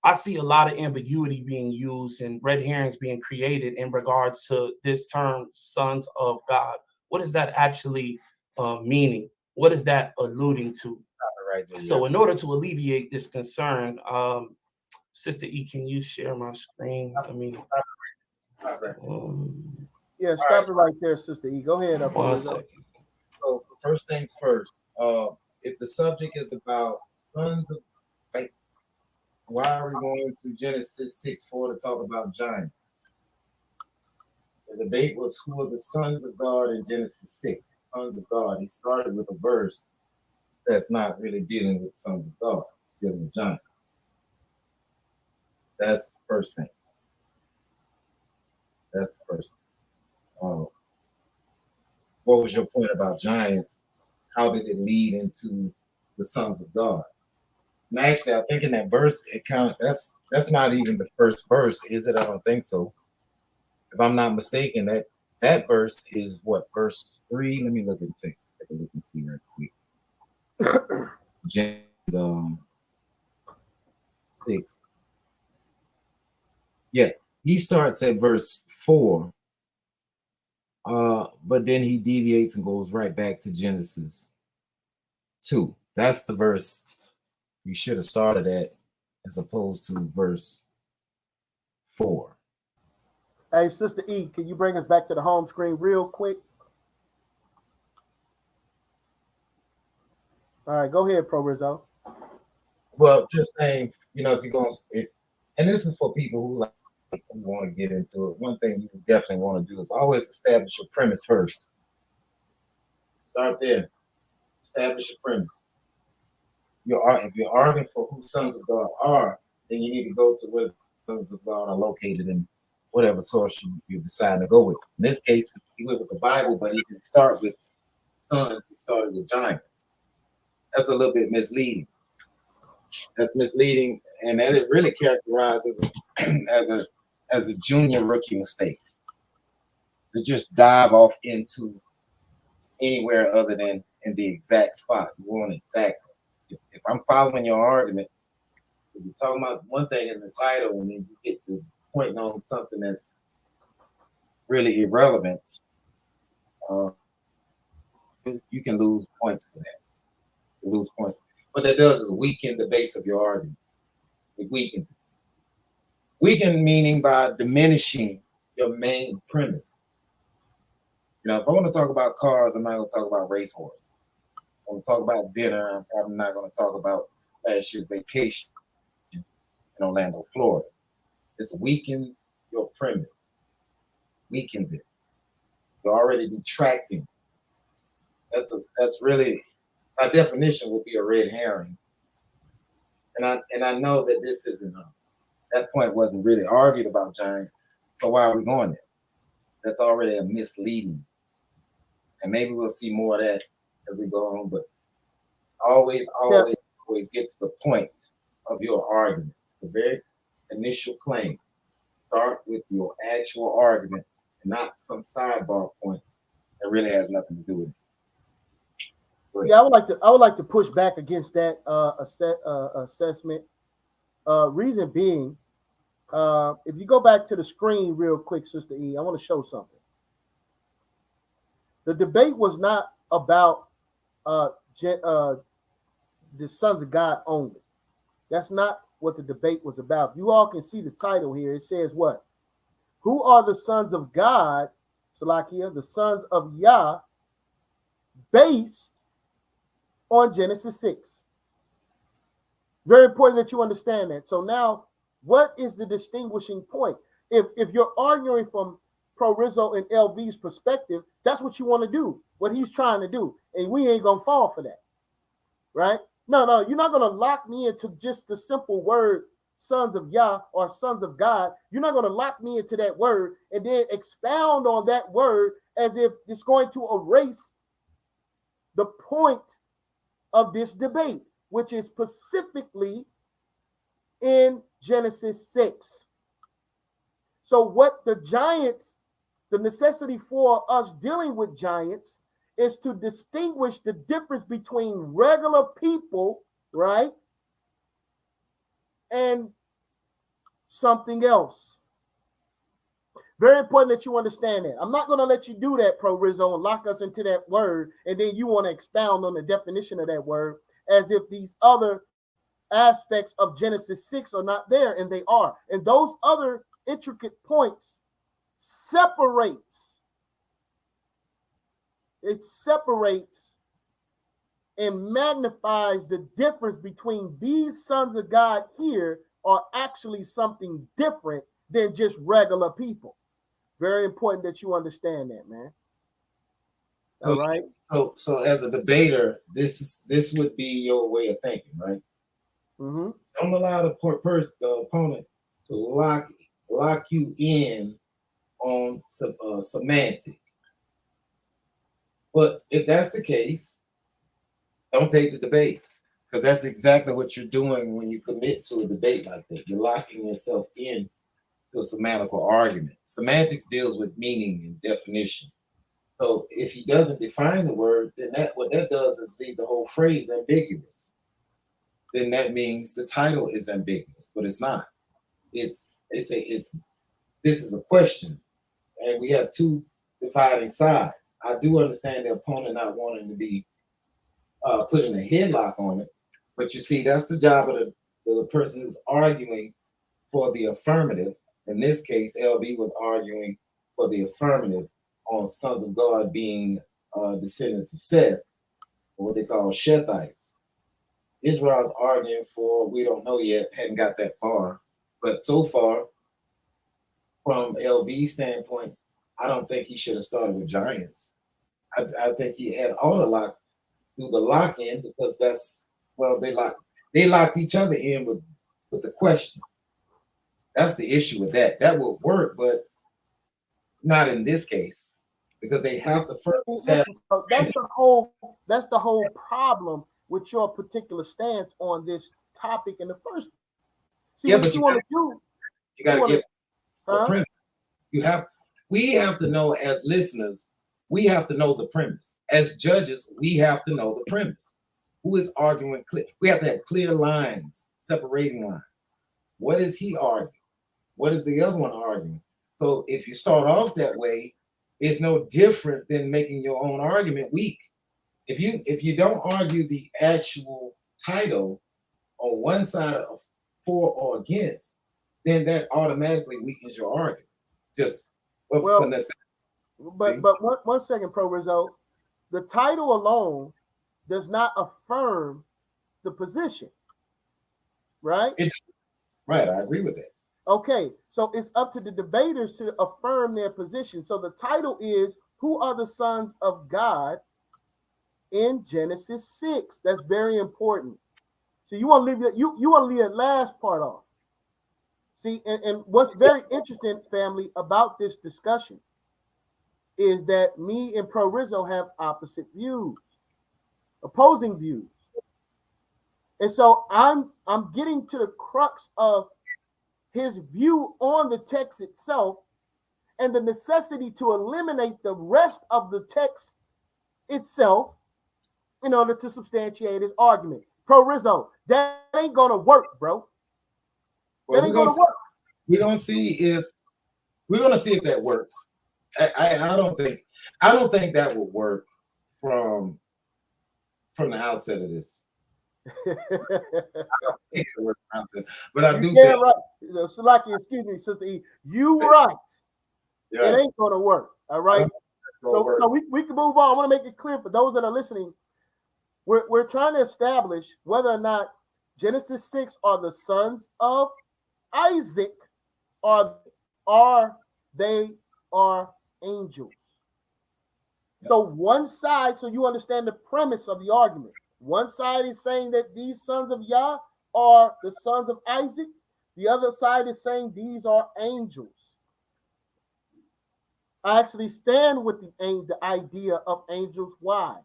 I see a lot of ambiguity being used and red herrings being created in regards to this term, sons of God. What is that actually meaning? What is that alluding to? Right there, So in order to alleviate this concern, Sister E, can you share my screen? Yeah, stop it right there, Sister E. Go ahead. One second. So first things first, if the subject is about sons of, like, why are we going to Genesis 6:4 to talk about giants? The debate was who are the sons of God in Genesis 6, sons of God. He started with a verse that's not really dealing with sons of God, it's dealing with giants. That's the first thing. That's the first thing. What was your point about giants? How did it lead into the sons of God? And actually, I think in that verse, that's not even the first verse, is it? I don't think so. If I'm not mistaken, that verse is what, verse 3? Let me look and take a look and see right quick. Genesis 6. Yeah, he starts at verse 4. But then he deviates and goes right back to Genesis 2. That's the verse you should have started at, as opposed to verse 4. Hey, Sister E, can you bring us back to the home screen real quick? All right, go ahead, Pro Rizzo. Well, just saying, if you're going to, and this is for people who want to get into it. One thing you definitely want to do is always establish your premise first. Start there. Establish your premise. If you're arguing for who sons of God are, then you need to go to where the sons of God are located in whatever source you decide to go with. In this case, he went with the Bible, but he didn't start with sons. He started with giants. That's a little bit misleading. That's misleading, and that it really characterizes as a junior rookie mistake to just dive off into anywhere other than in the exact spot. You want exactness. If I'm following your argument, if you're talking about one thing in the title and then you get to pointing on something that's really irrelevant, you can lose points for that. You lose points. What that does is weaken the base of your argument. It weakens it. Weaken meaning by diminishing your main premise. If I want to talk about cars, I'm not going to talk about racehorses. I want to talk about dinner. I'm probably not going to talk about last year's vacation in Orlando, Florida. This weakens your premise. Weakens it. You're already detracting. That's really, by definition, would be a red herring. And I know that this isn't that point wasn't really argued about giants. So why are we going there? That's already a misleading. And maybe we'll see more of that as we go on. But always get to the point of your argument. The very initial claim. Start with your actual argument, and not some sidebar point that really has nothing to do with it. Yeah, I would like to push back against that assessment. Reason being, if you go back to the screen real quick, Sister E, I want to show something. The debate was not about the sons of God only. That's not what the debate was about. You all can see the title here. It says what? Who are the sons of God Salakia, the sons of Yah, based on Genesis 6. Very important that you understand that. So now, what is the distinguishing point? If you're arguing from Pro Rizzo and LV's perspective, that's what you want to do, what he's trying to do. And we ain't going to fall for that, right? No, you're not going to lock me into just the simple word sons of Yah or sons of God. You're not going to lock me into that word and then expound on that word as if it's going to erase the point of this debate, which is specifically in Genesis 6. So what the giants, the necessity for us dealing with giants is to distinguish the difference between regular people, right, and something else. Very important that you understand that. I'm not going to let you do that, Pro Rizzo, and lock us into that word, and then you want to expound on the definition of that word as if these other aspects of Genesis 6 are not there, and they are. And those other intricate points separates and magnifies the difference between these sons of God here are actually something different than just regular people. Very important that you understand that, man. So, all right. So as a debater, this would be your way of thinking, right? Mm-hmm. Don't allow the opponent to lock you in on semantic. But if that's the case, don't take the debate, because that's exactly what you're doing when you commit to a debate like that. You're locking yourself in to a semantical argument. Semantics deals with meaning and definition. So if he doesn't define the word, then what that does is leave the whole phrase ambiguous. Then that means the title is ambiguous, but it's not. This is a question, and we have two dividing sides. I do understand the opponent not wanting to be put in a headlock on it, but you see, that's the job of the person who's arguing for the affirmative. In this case, LB was arguing for the affirmative on sons of God being descendants of Seth, or what they call Shethites. Israel's arguing for, we don't know yet, hadn't got that far, but so far, from LB's standpoint, I don't think he should have started with giants. I think he had all to do the lock in, because they locked each other in with the question. That's the issue with that. That would work, but not in this case, because they have to first. That's the whole problem with your particular stance on this topic in the first. See, what you want to do. You got to get a premise. We have to know, as listeners, we have to know the premise. As judges, we have to know the premise. Who is arguing clear? We have to have clear lines, separating lines. What is he arguing? What is the other one arguing? So if you start off that way, it's no different than making your own argument weak. If you don't argue the actual title on one side of for or against, then that automatically weakens your argument. But one second, Pro Rizzo. The title alone does not affirm the position, right? Right, I agree with that. Okay, so it's up to the debaters to affirm their position. So the title is, who are the sons of God in Genesis 6? That's very important. So you want to leave that last part off. See, and what's very interesting, family, about this discussion is that me and Pro Rizzo have opposite views, opposing views. And so I'm getting to the crux of his view on the text itself and the necessity to eliminate the rest of the text itself in order to substantiate his argument. Pro Rizzo, that ain't gonna work, bro. Well, that ain't gonna work. We're gonna see if that works. I don't think that will work from the outset of this. I don't think it works from the outset, but I do think. Right. Salaki, excuse me, Sister E. You right. Yeah. It ain't gonna work. All right. So we can move on. I want to make it clear for those that are listening. We're trying to establish whether or not Genesis 6 are the sons of Isaac, or they are angels. So one side, so you understand the premise of the argument. One side is saying that these sons of Yah are the sons of Isaac. The other side is saying these are angels. I actually stand with the idea of angels. Why?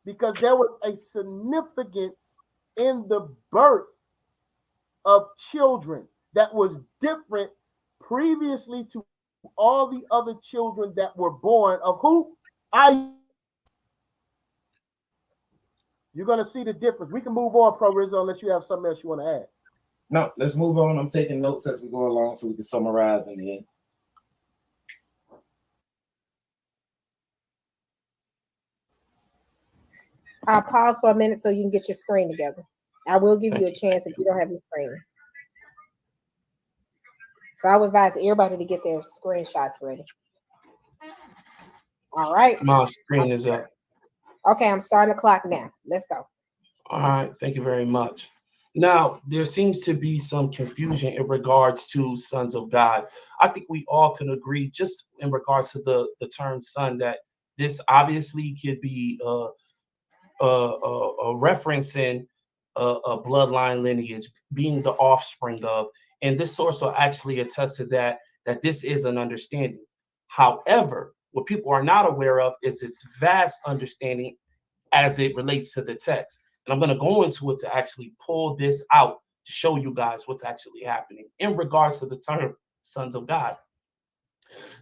Because there was a significance in the birth of children that was different previously to all the other children that were born of who? You're going to see the difference. We can move on, Pro Rizzo, unless you have something else you want to add. No, let's move on. I'm taking notes as we go along so we can summarize in the end. I'll pause for a minute so you can get your screen together. I will give you a chance if you don't have your screen. So I would advise everybody to get their screenshots ready. All right. My screen is up. Okay, I'm starting the clock now. Let's go. All right, thank you very much. Now, there seems to be some confusion in regards to sons of God. I think we all can agree, just in regards to the term son, that this obviously could be referencing a bloodline lineage, being the offspring of, and this source will actually attest to that this is an understanding. However, what people are not aware of is its vast understanding as it relates to the text. And I'm going to go into it to actually pull this out to show you guys what's actually happening in regards to the term sons of God.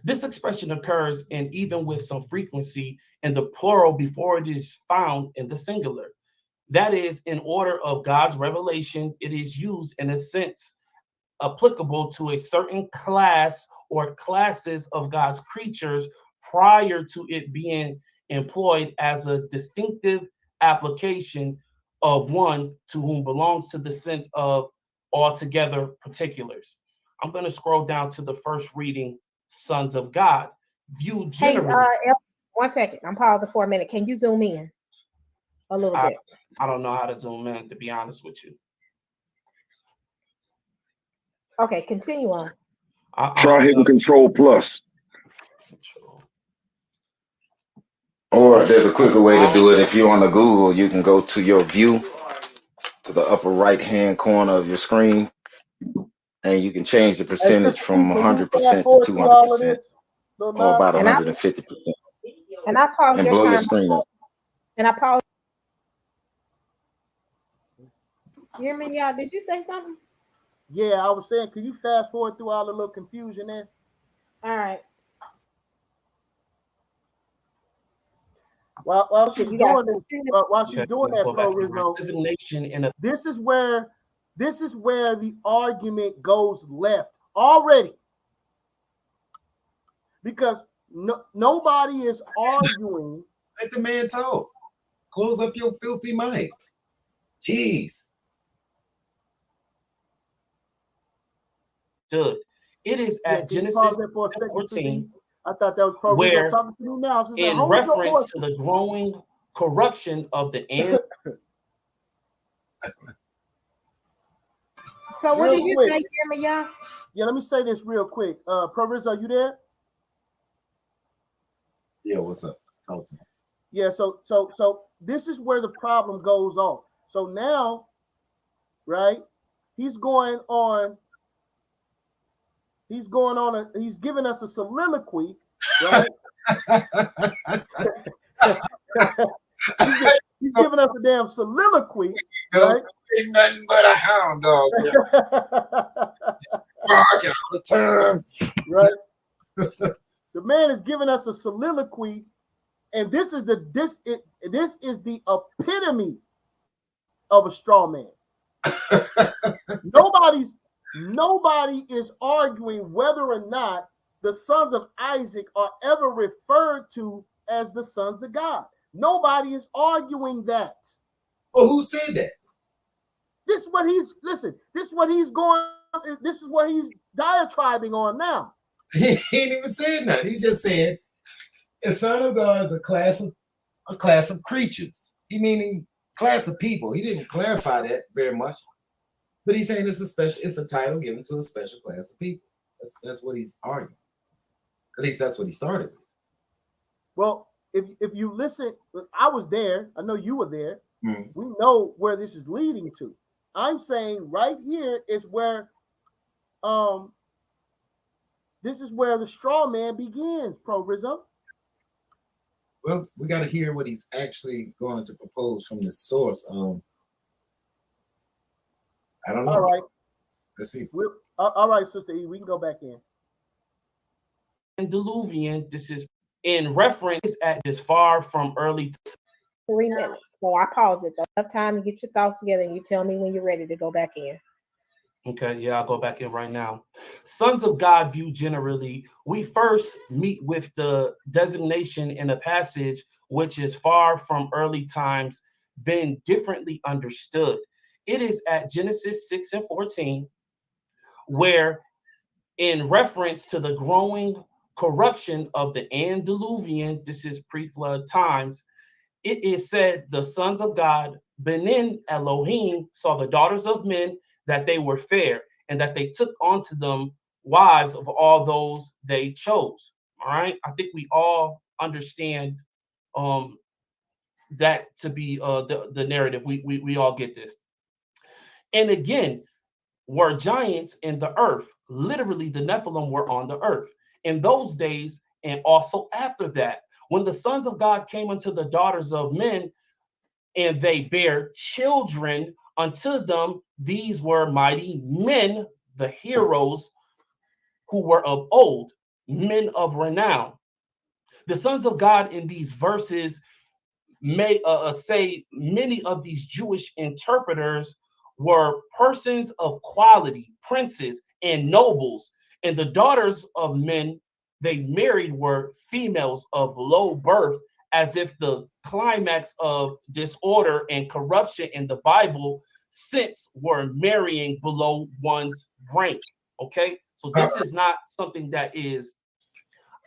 This expression occurs, and even with some frequency, in the plural before it is found in the singular. That is, in order of God's revelation, it is used in a sense applicable to a certain class or classes of God's creatures prior to it being employed as a distinctive application of one to whom belongs to the sense of altogether particulars. I'm going to scroll down to the first reading, sons of God. View generally. Hey, 1 second. I'm pausing for a minute. Can you zoom in a little bit? I don't know how to zoom in, to be honest with you. Okay, continue on. Try hitting Control Plus. Or there's a quicker way to do it. If you're on the Google, you can go to your view to the upper right-hand corner of your screen, and you can change the percentage from 100% to 200%, or about 150%. And I pause and your blow time. your screen up. And I pause. YirmeYah, did you say something? Yeah, I was saying, could you fast forward through all the little confusion there? All right. While she's doing that, Pro Rizzo, this is where the argument goes left already, because nobody is arguing. Let the man talk. Close up your filthy mic. Jeez. Dude, it is at Genesis 14. I thought that was Pro Rizzo talking to me now. In reference to the growing corruption of the end. So what did you say, YirmeYah? Yeah, let me say this real quick. Pro Rizzo, you there? Yeah, what's up? Talk to me. Yeah, so this is where the problem goes off. So now, right? He's giving us a soliloquy, right? he's giving us a damn soliloquy, right? Ain't nothing but a hound dog. Barking all the time. Right? The man is giving us a soliloquy, and this is the epitome of a straw man. Nobody is arguing whether or not the sons of Isaac are ever referred to as the sons of God. Nobody is arguing that. Well, who said that? This is what he's diatribing on now. He ain't even said nothing. He just said A son of God is a class of creatures. He meaning class of people. He didn't clarify that very much, but he's saying it's a title given to a special class of people. That's what he's arguing. At least that's what he started with. Well, if you listen, I was there. I know you were there. Mm-hmm. We know where this is leading to. I'm saying right here is where this is where the straw man begins, Pro-Rizzo. Well, we got to hear what he's actually going to propose from this source. I don't know. All right. Let's see. All right, Sister E, we can go back in. Diluvian, this is in reference at this far from early 3 minutes. So I pause it. Enough time to get your thoughts together, and you tell me when you're ready to go back in. Okay, yeah, I'll go back in right now. Sons of God view generally, we first meet with the designation in a passage which is far from early times been differently understood. It is at Genesis 6:14, where in reference to the growing corruption of the antediluvian, this is pre-flood times, it is said the sons of God, Benin Elohim, saw the daughters of men, that they were fair, and that they took unto them wives of all those they chose. All right. I think we all understand that to be the narrative. We all get this. And again, were giants in the earth. Literally, the Nephilim were on the earth. In those days, and also after that, when the sons of God came unto the daughters of men, and they bare children unto them, these were mighty men, the heroes who were of old, men of renown. The sons of God in these verses may say many of these Jewish interpreters were persons of quality, princes and nobles, and the daughters of men they married were females of low birth, as if the climax of disorder and corruption in the Bible since were marrying below one's rank. Okay, so this is not something that is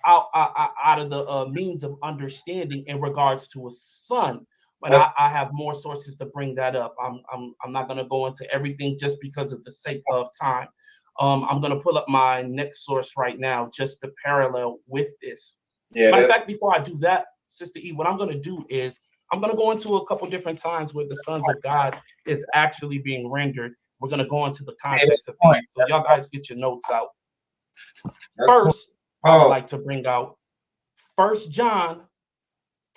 out of the means of understanding in regards to a son. But I have more sources to bring that up. I'm not going to go into everything just because of the sake of time. I'm going to pull up my next source right now just to parallel with this. Yeah, Matter of fact, before I do that, Sister E, what I'm going to do is I'm going to go into a couple different times where the sons of God is actually being rendered. We're going to go into the context of things. So y'all guys get your notes out. First, I would like to bring out 1 John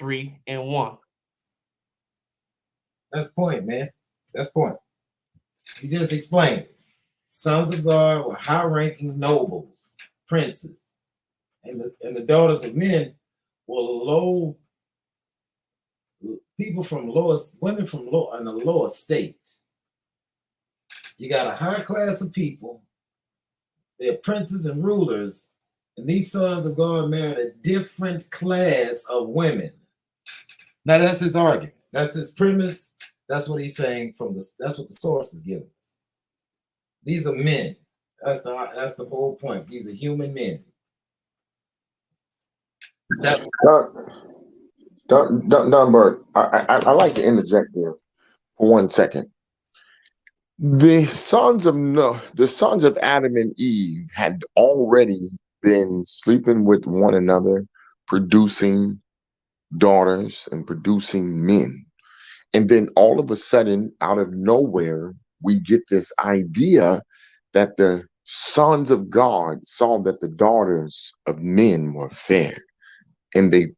3:1. That's point, man. That's point. You just explained it. Sons of God were high-ranking nobles, princes, and the daughters of men were low people from women from in a lower state. You got a high class of people. They're princes and rulers, and these sons of God married a different class of women. Now that's his argument. That's his premise. That's what he's saying that's what the source is giving us. These are men. That's the whole point. These are human men. Byrd, I like to interject there for 1 second. The sons of Adam and Eve had already been sleeping with one another, producing daughters and producing men. And then all of a sudden, out of nowhere, we get this idea that the sons of God saw that the daughters of men were fair, and they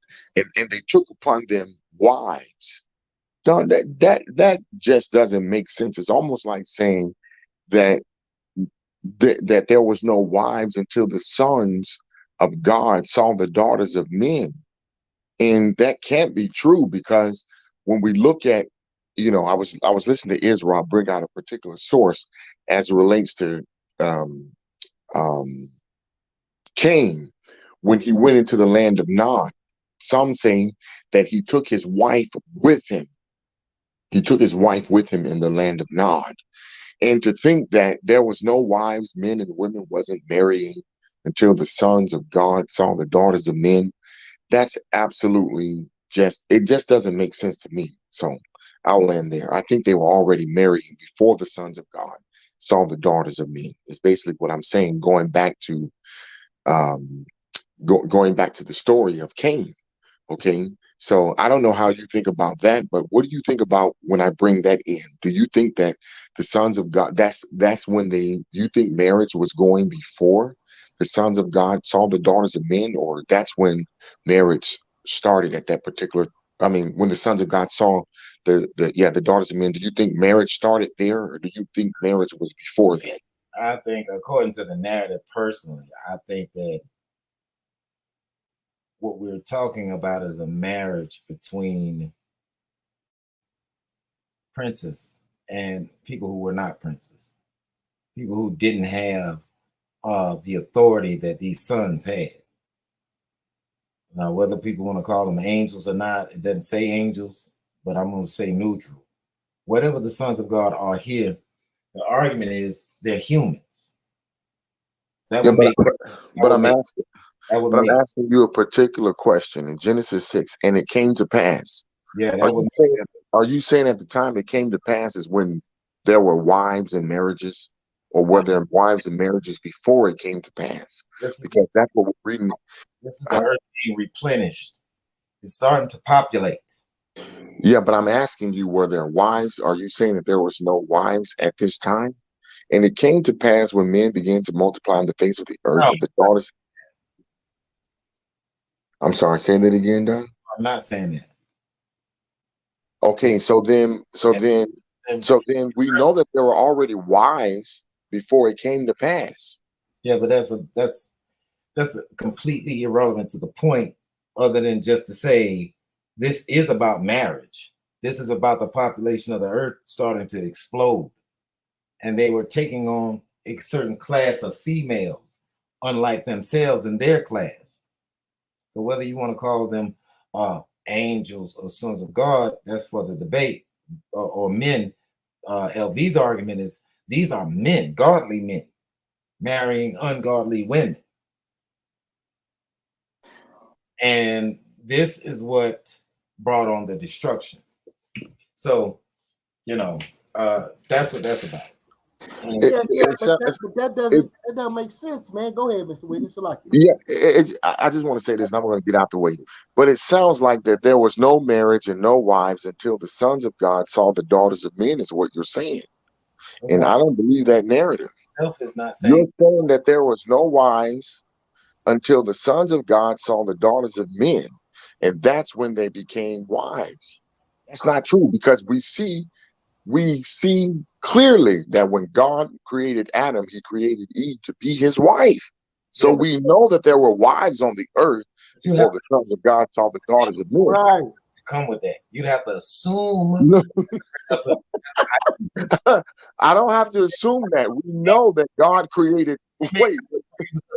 took upon them wives. That just doesn't make sense. It's almost like saying that that there was no wives until the sons of God saw the daughters of men. And that can't be true, because when we look at, I was listening to Israel bring out a particular source as it relates to Cain when he went into the land of Nod. Some saying that he took his wife with him. He took his wife with him in the land of Nod. And to think that there was no wives, men and women wasn't marrying until the sons of God saw the daughters of men, that's absolutely it just doesn't make sense to me. So I'll land there. I think they were already marrying before the sons of God saw the daughters of men. Is basically what I'm saying, going back to um going back to the story of Cain. Okay. So I don't know how you think about that, but what do you think about when I bring that in? Do you think that the sons of God, that's when you think marriage was going before the sons of God saw the daughters of men, or that's when marriage started at that particular, I mean, when the sons of God saw the daughters of men, do you think marriage started there, or do you think marriage was before that? I think, according to the narrative, personally, I think that what we're talking about is a marriage between princes and people who were not princes, people who didn't have the authority that these sons had. Now, whether people want to call them angels or not, it doesn't say angels, but I'm going to say neutral. Whatever the sons of God are here, the argument is they're humans. That Yeah, would make. but I'm asking. That would But I'm make. asking you a particular question in Genesis 6, and it came to pass. Yeah, Are that you would. saying, are you saying at the time it came to pass is when there were wives and marriages, or were there wives and marriages before it came to pass? This is Because that's what we're reading. the earth being replenished. It's starting to populate. Yeah, but I'm asking you, were there wives? Are you saying that there was no wives at this time? And it came to pass when men began to multiply on the face of the earth, No, that the daughters. I'm sorry, say that again, Don. I'm not saying that. Okay, so then, we know that there were already wives before it came to pass. Yeah, but that's completely irrelevant to the point, other than just to say this is about marriage. This is about the population of the earth starting to explode, and they were taking on a certain class of females, unlike themselves in their class. So whether you want to call them angels or sons of God, that's for the debate, or men. LV's argument is these are men, godly men, marrying ungodly women. And this is what brought on the destruction. So, that's what that's about. But that doesn't make sense, man. Go ahead, Mr. Witness. I just want to say this, and I'm going to get out the way. But it sounds like that there was no marriage and no wives until the sons of God saw the daughters of men, is what you're saying. And I don't believe that narrative. Is not You're saying saying that there was no wives until the sons of God saw the daughters of men, and that's when they became wives. That's not true, because we see clearly that when God created Adam, he created Eve to be his wife. So we know that there were wives on the earth before the sons of God saw the daughters of men. Right. Come with that. You'd have to assume. No. I don't have to assume that. We know that God created. Wait.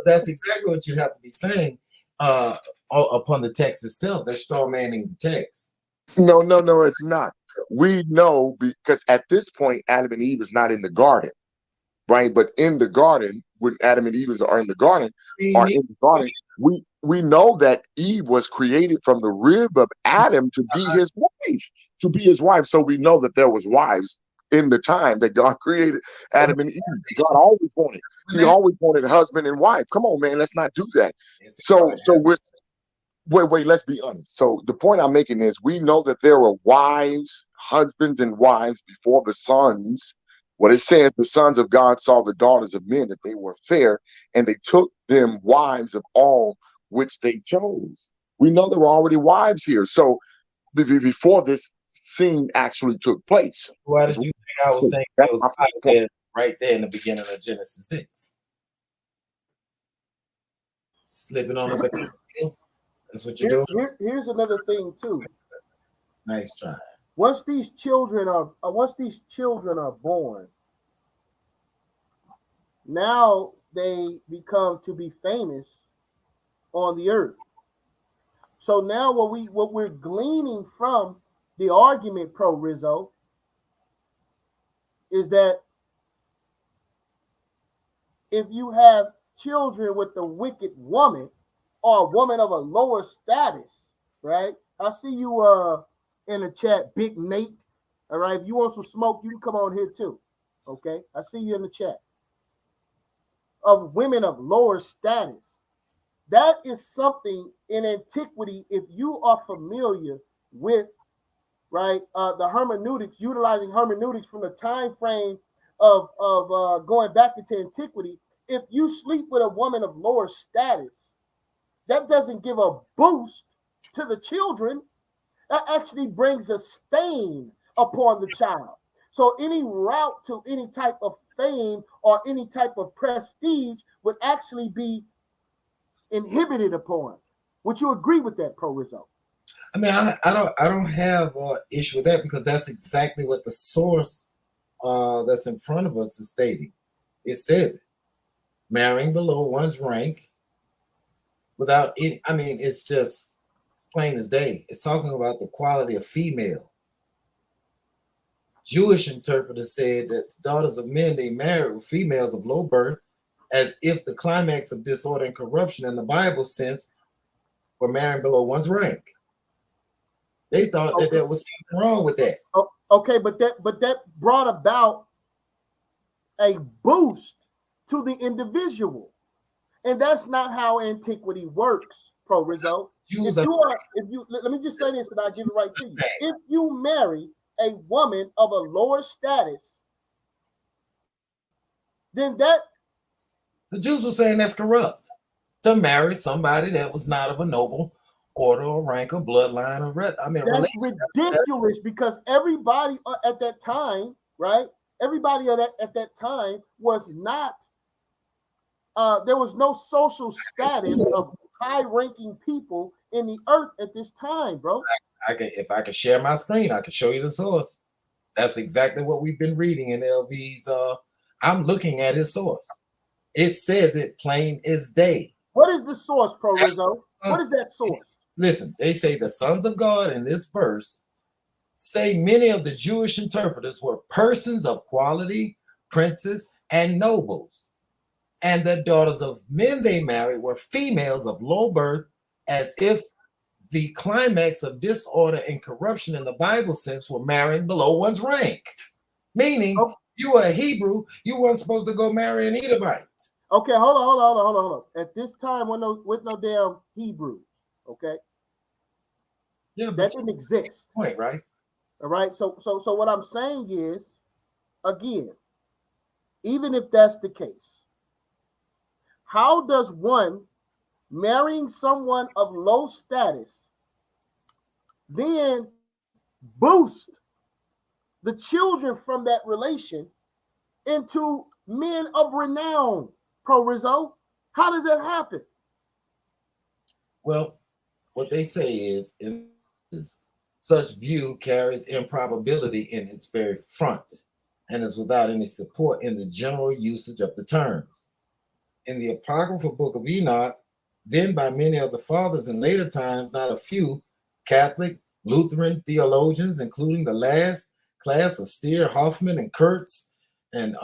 That's exactly what you have to be saying upon the text itself. They're straw manning the text. No, it's not. We know, because at this point, Adam and Eve is not in the garden, right? But in the garden, when Adam and Eve are in the garden, we know that Eve was created from the rib of Adam to be his wife. So we know that there was wives in the time that God created Adam and Eve. God always wanted husband and wife. Come on, man, let's not do that. So wait, let's be honest. So the point I'm making is, we know that there were husbands and wives before the sons. What it says, the sons of God saw the daughters of men, that they were fair, and they took them wives of all which they chose. We know there were already wives here. So before this scene actually took place. Why did you think I was saying that was right there in the beginning of Genesis 6? Slipping on the back. That's what you're doing. Here's another thing too. Nice try. Once these children are born, now they become to be famous on the earth. So now what we're gleaning from the argument, pro Rizzo, is that if you have children with the wicked woman, or a woman of a lower status, right? I see you in the chat, Big Nate. All right, if you want some smoke, you can come on here too. Okay, I see you in the chat. Of women of lower status. That is something in antiquity, if you are familiar with, right, the hermeneutics, utilizing hermeneutics from the time frame of going back into antiquity, if you sleep with a woman of lower status, that doesn't give a boost to the children. That actually brings a stain upon the child. So any route to any type of fame or any type of prestige would actually be inhibited upon. Would you agree with that, Pro Rizzo? I mean, I don't have an issue with that, because that's exactly what the source that's in front of us is stating. It says it. Marrying below one's rank without any, I mean, it's plain as day. It's talking about the quality of female. Jewish interpreters said that the daughters of men they married were females of low birth, as if the climax of disorder and corruption in the Bible sense were marrying below one's rank. They thought that there was something wrong with that. Okay, but that brought about a boost to the individual, and that's not how antiquity works, Pro Rizzo. Let me just say this, and I'll give it right to you. If you marry a woman of a lower status, then that the Jews were saying that's corrupt, to marry somebody that was not of a noble order or rank or bloodline or that's ridiculous, because everybody at that time, right? Everybody at that time was not. There was no social status of high-ranking people in the earth at this time, bro. If I could share my screen, I could show you the source. That's exactly what we've been reading in LV's. I'm looking at his source. It says it plain as day. What is the source, Pro Rizzo? What is that source? Listen, they say the sons of God in this verse say many of the Jewish interpreters were persons of quality, princes, and nobles. And the daughters of men they married were females of low birth, as if the climax of disorder and corruption in the Bible sense were marrying below one's rank. Meaning, you were a Hebrew, you weren't supposed to go marry an Edomite. Okay, hold on. At this time, with no damn Hebrews, okay? Yeah, that didn't exist. Point, right? All right. So what I'm saying is, again, even if that's the case, how does one marrying someone of low status then boost the children from that relation into men of renown, Pro Rizzo? How does that happen? Well, what they say is such view carries improbability in its very front and is without any support in the general usage of the terms. In the apocryphal book of Enoch, then by many of the fathers in later times, not a few Catholic, Lutheran theologians, including the last class of Stier, Hoffman, and Kurtz, and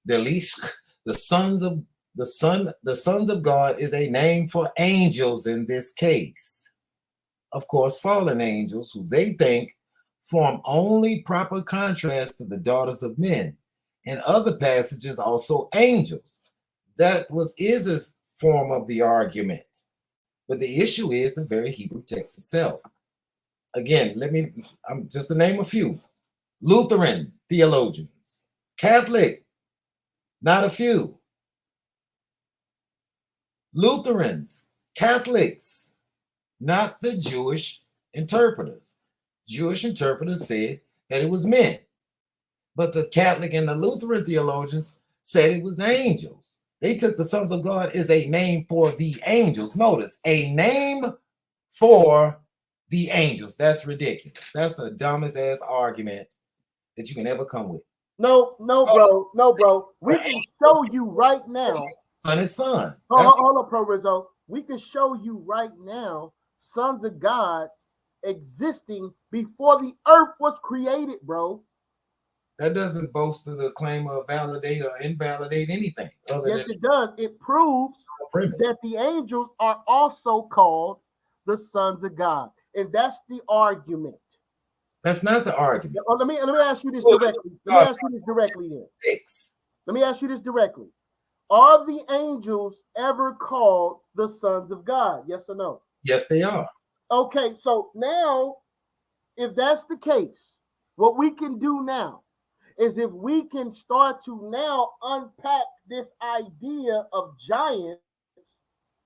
Delitzsch, the sons of God is a name for angels in this case. Of course, fallen angels, who they think form only proper contrast to the daughters of men. In other passages, also angels. That is a form of the argument. But the issue is the very Hebrew text itself. Again, I'm just to name a few. Lutheran theologians, Catholic, not a few. Lutherans, Catholics, not the Jewish interpreters. Jewish interpreters said that it was men, but the Catholic and the Lutheran theologians said it was angels. They took the sons of God as a name for the angels. Notice, a name for the angels. That's ridiculous. That's the dumbest ass argument that you can ever come with. No, bro. We can show you right now. Son is son. Hold up, Pro Rizzo. We can show you right now sons of God existing before the earth was created, bro. That doesn't boast of the claim of validate or invalidate anything. Yes, it does. It proves that the angels are also called the sons of God, and that's the argument. That's not the argument. Well, let me ask you this directly. Let me ask you this directly then. 6. Let me ask you this directly. Are the angels ever called the sons of God? Yes or no? Yes, they are. Okay, so now, if that's the case, what we can do now is if we can start to now unpack this idea of giants,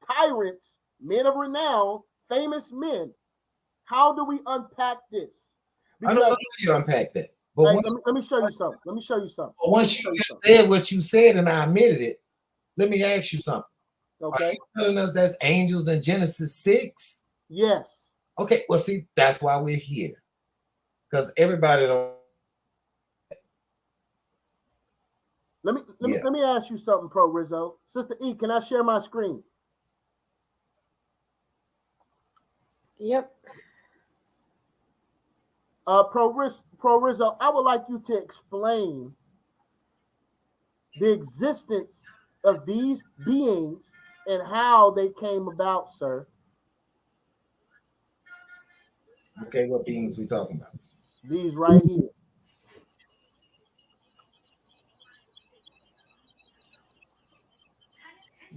tyrants, men of renown, famous men. How do we unpack this? Because, I don't know how you unpack that. But hey, let me show you something. Let me show you something. But once you just said what you said and I admitted it, let me ask you something. Okay. Are you telling us that's angels in Genesis 6? Yes. Okay, well, see, that's why we're here. Because everybody don't. Let me ask you something, Pro Rizzo. Sister E, can I share my screen? Yep. Pro Rizzo, I would like you to explain the existence of these beings and how they came about, sir. Okay, what beings we talking about? These right here.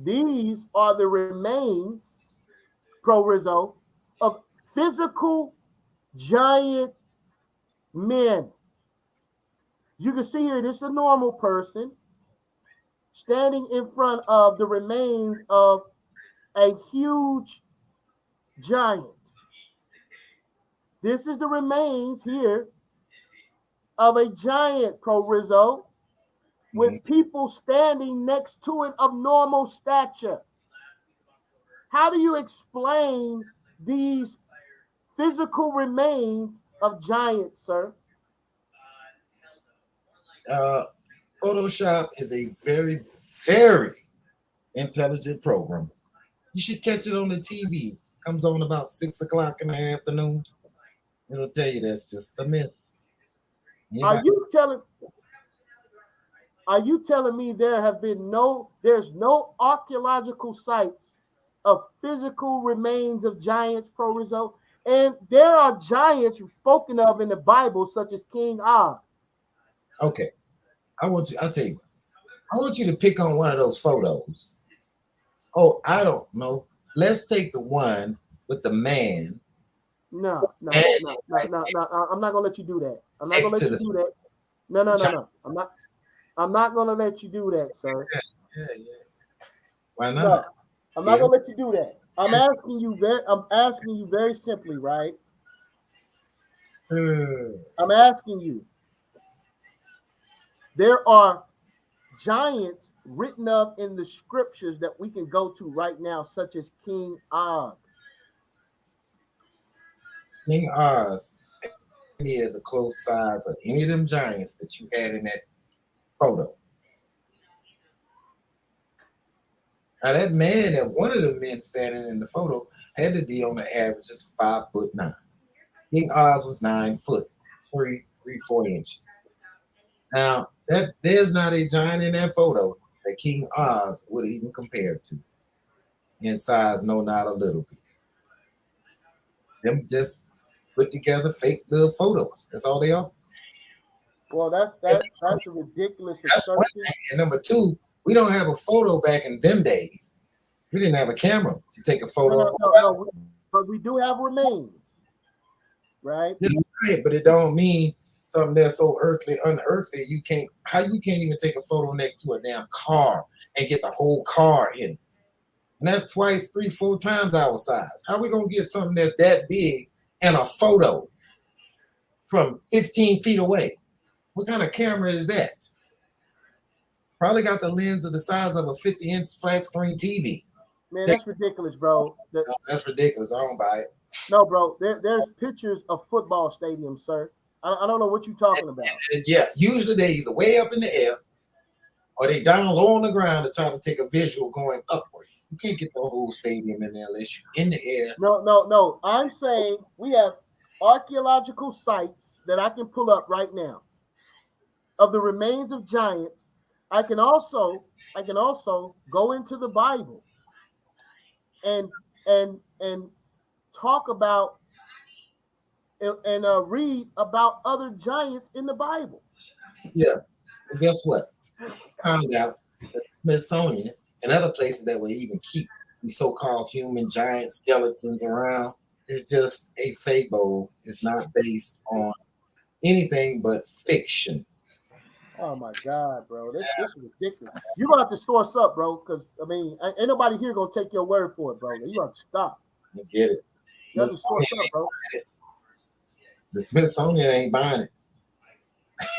These are the remains, Pro Rizzo, of physical giant men. You can see here, this is a normal person standing in front of the remains of a huge giant. This is the remains here of a giant, Pro Rizzo, with people standing next to it of normal stature. How do you explain these physical remains of giants, sir? Photoshop is a very, very intelligent program. You should catch it on the TV. Comes on about 6 o'clock in the afternoon. It'll tell you that's just a myth. Are you telling me there's no archaeological sites of physical remains of giants, Pro Rizzo? And there are giants spoken of in the Bible, such as King Og. Okay. I'll tell you. I want you to pick on one of those photos. Oh, I don't know. Let's take the one with the man. No. I'm not gonna let you do that. I'm not gonna let you do that. No. I'm not gonna let you do that, sir. Yeah. Why not? No, I'm not gonna let you do that. I'm asking you very simply, right? I'm asking you. There are giants written up in the scriptures that we can go to right now, such as King Og. King Og, near the close size of any of them giants that you had in that photo. Now that man, that one of the men standing in the photo, had to be on the average just 5'9". King Og was 9 foot, 4 inches. Now that there's not a giant in that photo that King Og would even compare to in size, no, not a little bit. Them just put together fake little photos. That's all they are. Well, that's a ridiculous assertion. And number two, we don't have a photo back in them days. We didn't have a camera to take a photo. No, but we do have remains, right? That's right, but it don't mean something that's so unearthly. You can't even take a photo next to a damn car and get the whole car in it. And that's twice, 3, 4 times our size. How are we gonna get something that's that big and a photo from 15 feet away? What kind of camera is that? Probably got the lens of the size of a 50-inch flat screen TV. Man, that's ridiculous, bro. No, that's ridiculous. I don't buy it. No, bro. There's pictures of football stadiums, sir. I don't know what you're talking about. Yeah, usually they either way up in the air or they down low on the ground to try to take a visual going upwards. You can't get the whole stadium in there unless you're in the air. No. I'm saying we have archaeological sites that I can pull up right now. of the remains of giants, I can also go into the Bible and talk about and read about other giants in the Bible. Yeah. And guess what? Found out that the Smithsonian and other places that will even keep these so-called human giant skeletons around is just a fable. It's not based on anything but fiction. Oh my God, bro. This is ridiculous. You're gonna have to source up, bro, because I mean, ain't nobody here gonna take your word for it, bro. You gotta stop. You get it. You have to source up, bro. The Smithsonian ain't buying it.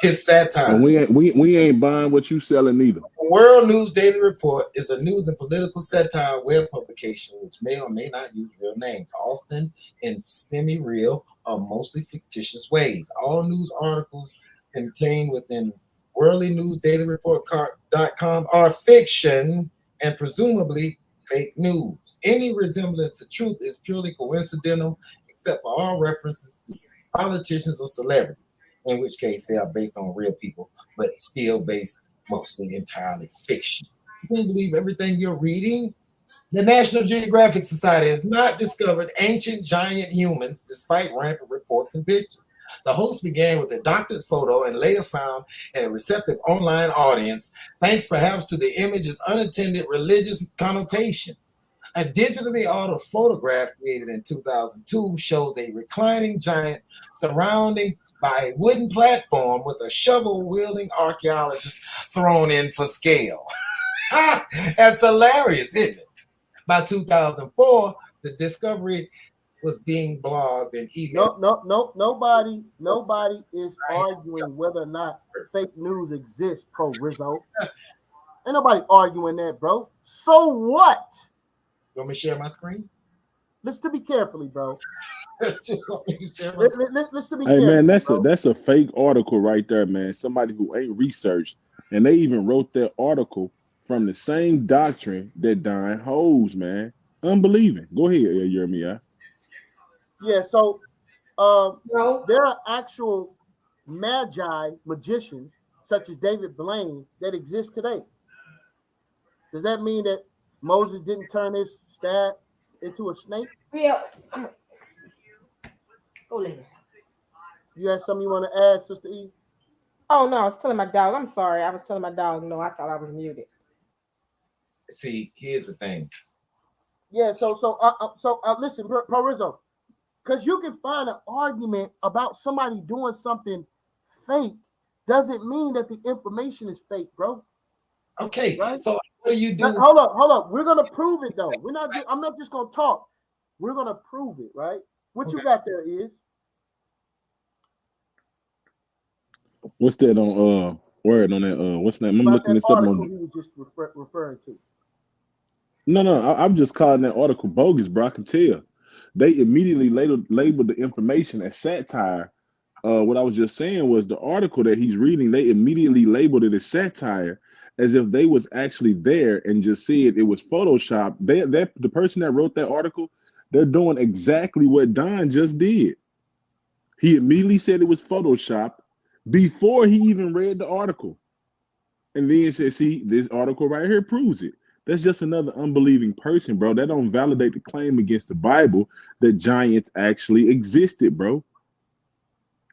It's satire. And we ain't buying what you selling either. World News Daily Report is a news and political satire web publication which may or may not use real names, often in semi-real or mostly fictitious ways. All news articles contained within worldlynewsdailyreport.com are fiction and presumably fake news. Any resemblance to truth is purely coincidental, except for all references to politicians or celebrities, in which case they are based on real people, but still based mostly entirely fiction. You can believe everything you're reading? The National Geographic Society has not discovered ancient giant humans despite rampant reports and pictures. The host began with a doctored photo and later found a receptive online audience, thanks perhaps to the image's unintended religious connotations. A digitally altered photograph created in 2002 shows a reclining giant surrounding by a wooden platform with a shovel-wielding archaeologist thrown in for scale. That's hilarious, isn't it? By 2004, the discovery was being blogged and emailed. Nobody is arguing whether or not fake news exists, Pro Rizzo. Ain't nobody arguing that, bro. So what? You want me to share my screen? Listen to me carefully, bro. Just let me share my screen. Listen to me Hey carefully, man, bro. that's a fake article right there, man. Somebody who ain't researched, and they even wrote that article from the same doctrine that Don holds, man. Unbelieving. Go ahead, YirmeYah. Yeah, so Bro, there are actual magi magicians such as David Blaine that exist today. Does that mean that Moses didn't turn his staff into a snake? yeah. Go later. You have something you want to add, Sister E? Oh no, I was telling my dog. I'm sorry. I was telling my dog. No, I thought I was muted. See, here's the thing. Yeah, so listen, Pro Rizzo, because you can find an argument about somebody doing something fake doesn't mean that the information is fake, bro. Okay, right? So what do you do? Hold up. We're gonna prove it though. I'm not just gonna talk. We're gonna prove it, right? What you got there is What's that on word on that what's that? I'm about looking that this up article on. he was just referring to. No, I'm just calling that article bogus, bro. I can tell. They immediately labeled the information as satire. What I was just saying was the article that he's reading, they immediately labeled it as satire, as if they was actually there and just said it was Photoshop. The person that wrote that article, they're doing exactly what Don just did. He immediately said it was Photoshop before he even read the article. And then said, see, this article right here proves it. That's just another unbelieving person, bro. That don't validate the claim against the Bible that giants actually existed, bro.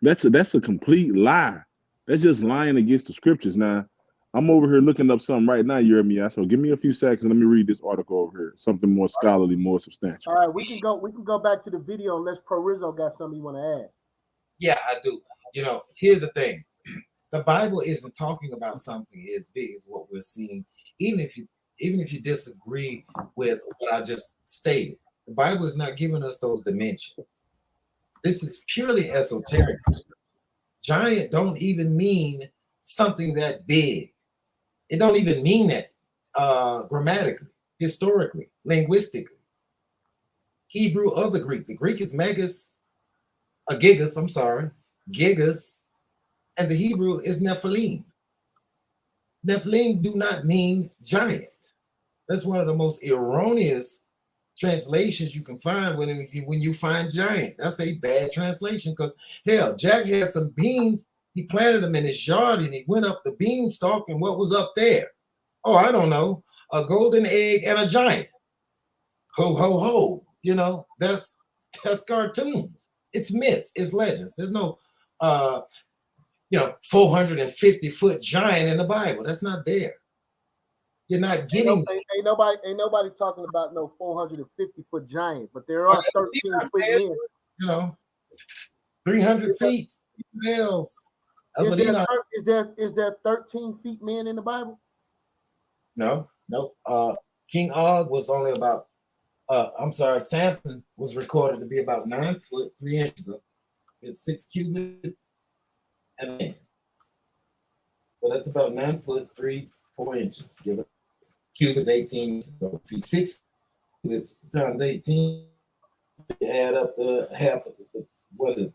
That's a complete lie. That's just lying against the scriptures. Now, I'm over here looking up something right now, YirmeYah. So give me a few seconds and let me read this article over here. Something more scholarly, more substantial. All right, we can go back to the video unless Pro Rizzo got something you want to add. Yeah, I do. Here's the thing. The Bible isn't talking about something as big as what we're seeing, even if you disagree with what I just stated. The Bible is not giving us those dimensions. This is purely esoteric. Giant don't even mean something that big. It don't even mean that grammatically, historically, linguistically. Hebrew or the Greek. The Greek is gigas, gigas, and the Hebrew is Nephilim. Nephilim do not mean giant. That's one of the most erroneous translations you can find when you find giant. That's a bad translation because hell, Jack had some beans He planted them in his yard and he went up the beanstalk, and what was up there? Oh, I don't know. A golden egg and a giant. Ho, ho, ho. You know, that's cartoons. It's myths, it's legends. There's no 450-foot giant in the Bible. That's not there. You're not getting ain't nobody talking about no 450-foot giant, but there are 13-foot men. 300 feet. That's is there 13 feet men in the Bible? No. King Og was only about Samson was recorded to be about 9 foot 3 inches. It's 6 cubits and a man. So that's about 9 foot 4 inches. Give it cubits 18. So if he's 6 cubits times 18, you add up the half of the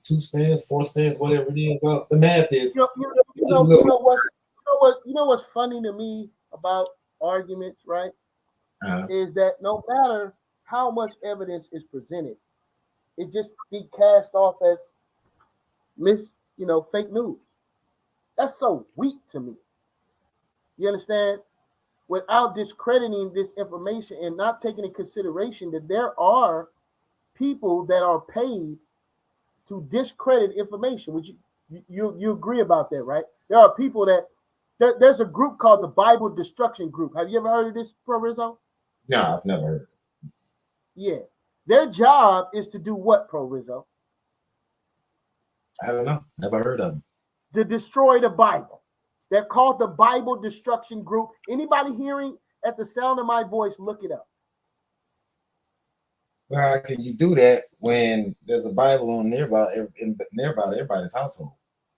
2 spans, 4 spans, whatever it is. Well, the math is. You know what's funny to me about arguments, right? Is that no matter how much evidence is presented, it just be cast off as fake news. That's so weak to me. You understand? Without discrediting this information and not taking into consideration that there are people that are paid to discredit information. Would you agree about that, right? There are people there's a group called the Bible Destruction Group. Have you ever heard of this, Pro Rizzo? No, I've never heard. Yeah. Their job is to do what, Pro Rizzo? I don't know. Never heard of them. To destroy the Bible. They're called the Bible Destruction Group. Anybody hearing at the sound of my voice, look it up. Well, how can you do that when there's a Bible on nearby everybody's household?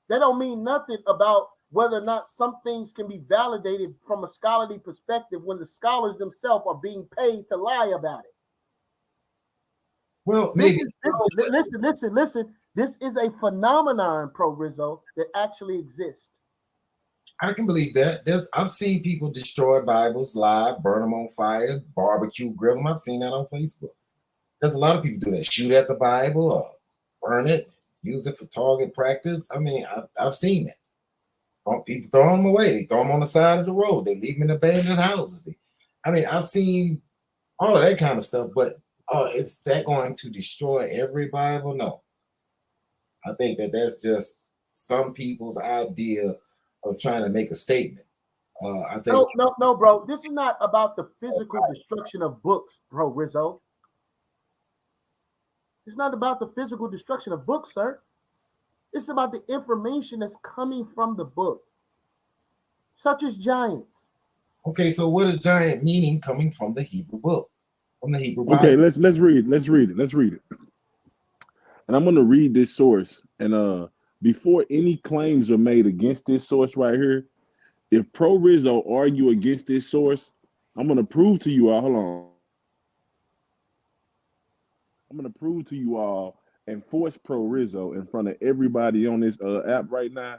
That don't mean nothing about whether or not some things can be validated from a scholarly perspective when the scholars themselves are being paid to lie about it. Well, maybe. Listen. This is a phenomenon, Pro Rizzo, that actually exists. I can believe that. I've seen people destroy Bibles live, burn them on fire, barbecue, grill them. I've seen that on Facebook. There's a lot of people do that. Shoot at the Bible or burn it, use it for target practice. I mean, I've seen that. People throw them away. They throw them on the side of the road. They leave them in abandoned houses. I've seen all of that kind of stuff, but is that going to destroy every Bible? No. I think that's just some people's idea of trying to make a statement. I think no, bro. This is not about the physical destruction of books, bro, Rizzo. It's not about the physical destruction of books, sir. It's about the information that's coming from the book, such as giants. Okay, so what is giant meaning coming from the Hebrew book? From the Hebrew Bible? Okay, let's read it. And I'm going to read this source. And before any claims are made against this source right here, if Pro Rizzo argue against this source, I'm going to prove to you all. Hold on. I'm going to prove to you all and force Pro Rizzo in front of everybody on this app right now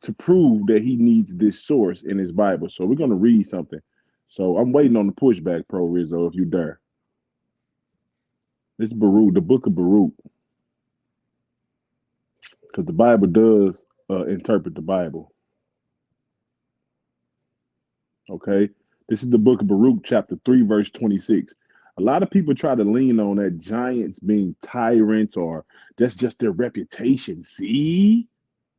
to prove that he needs this source in his Bible. So we're going to read something. So I'm waiting on the pushback, Pro Rizzo, if you dare. This is Baruch, the book of Baruch. Because the Bible does interpret the Bible. Okay, this is the book of Baruch, chapter 3, verse 26. A lot of people try to lean on that giants being tyrants or that's just their reputation. See,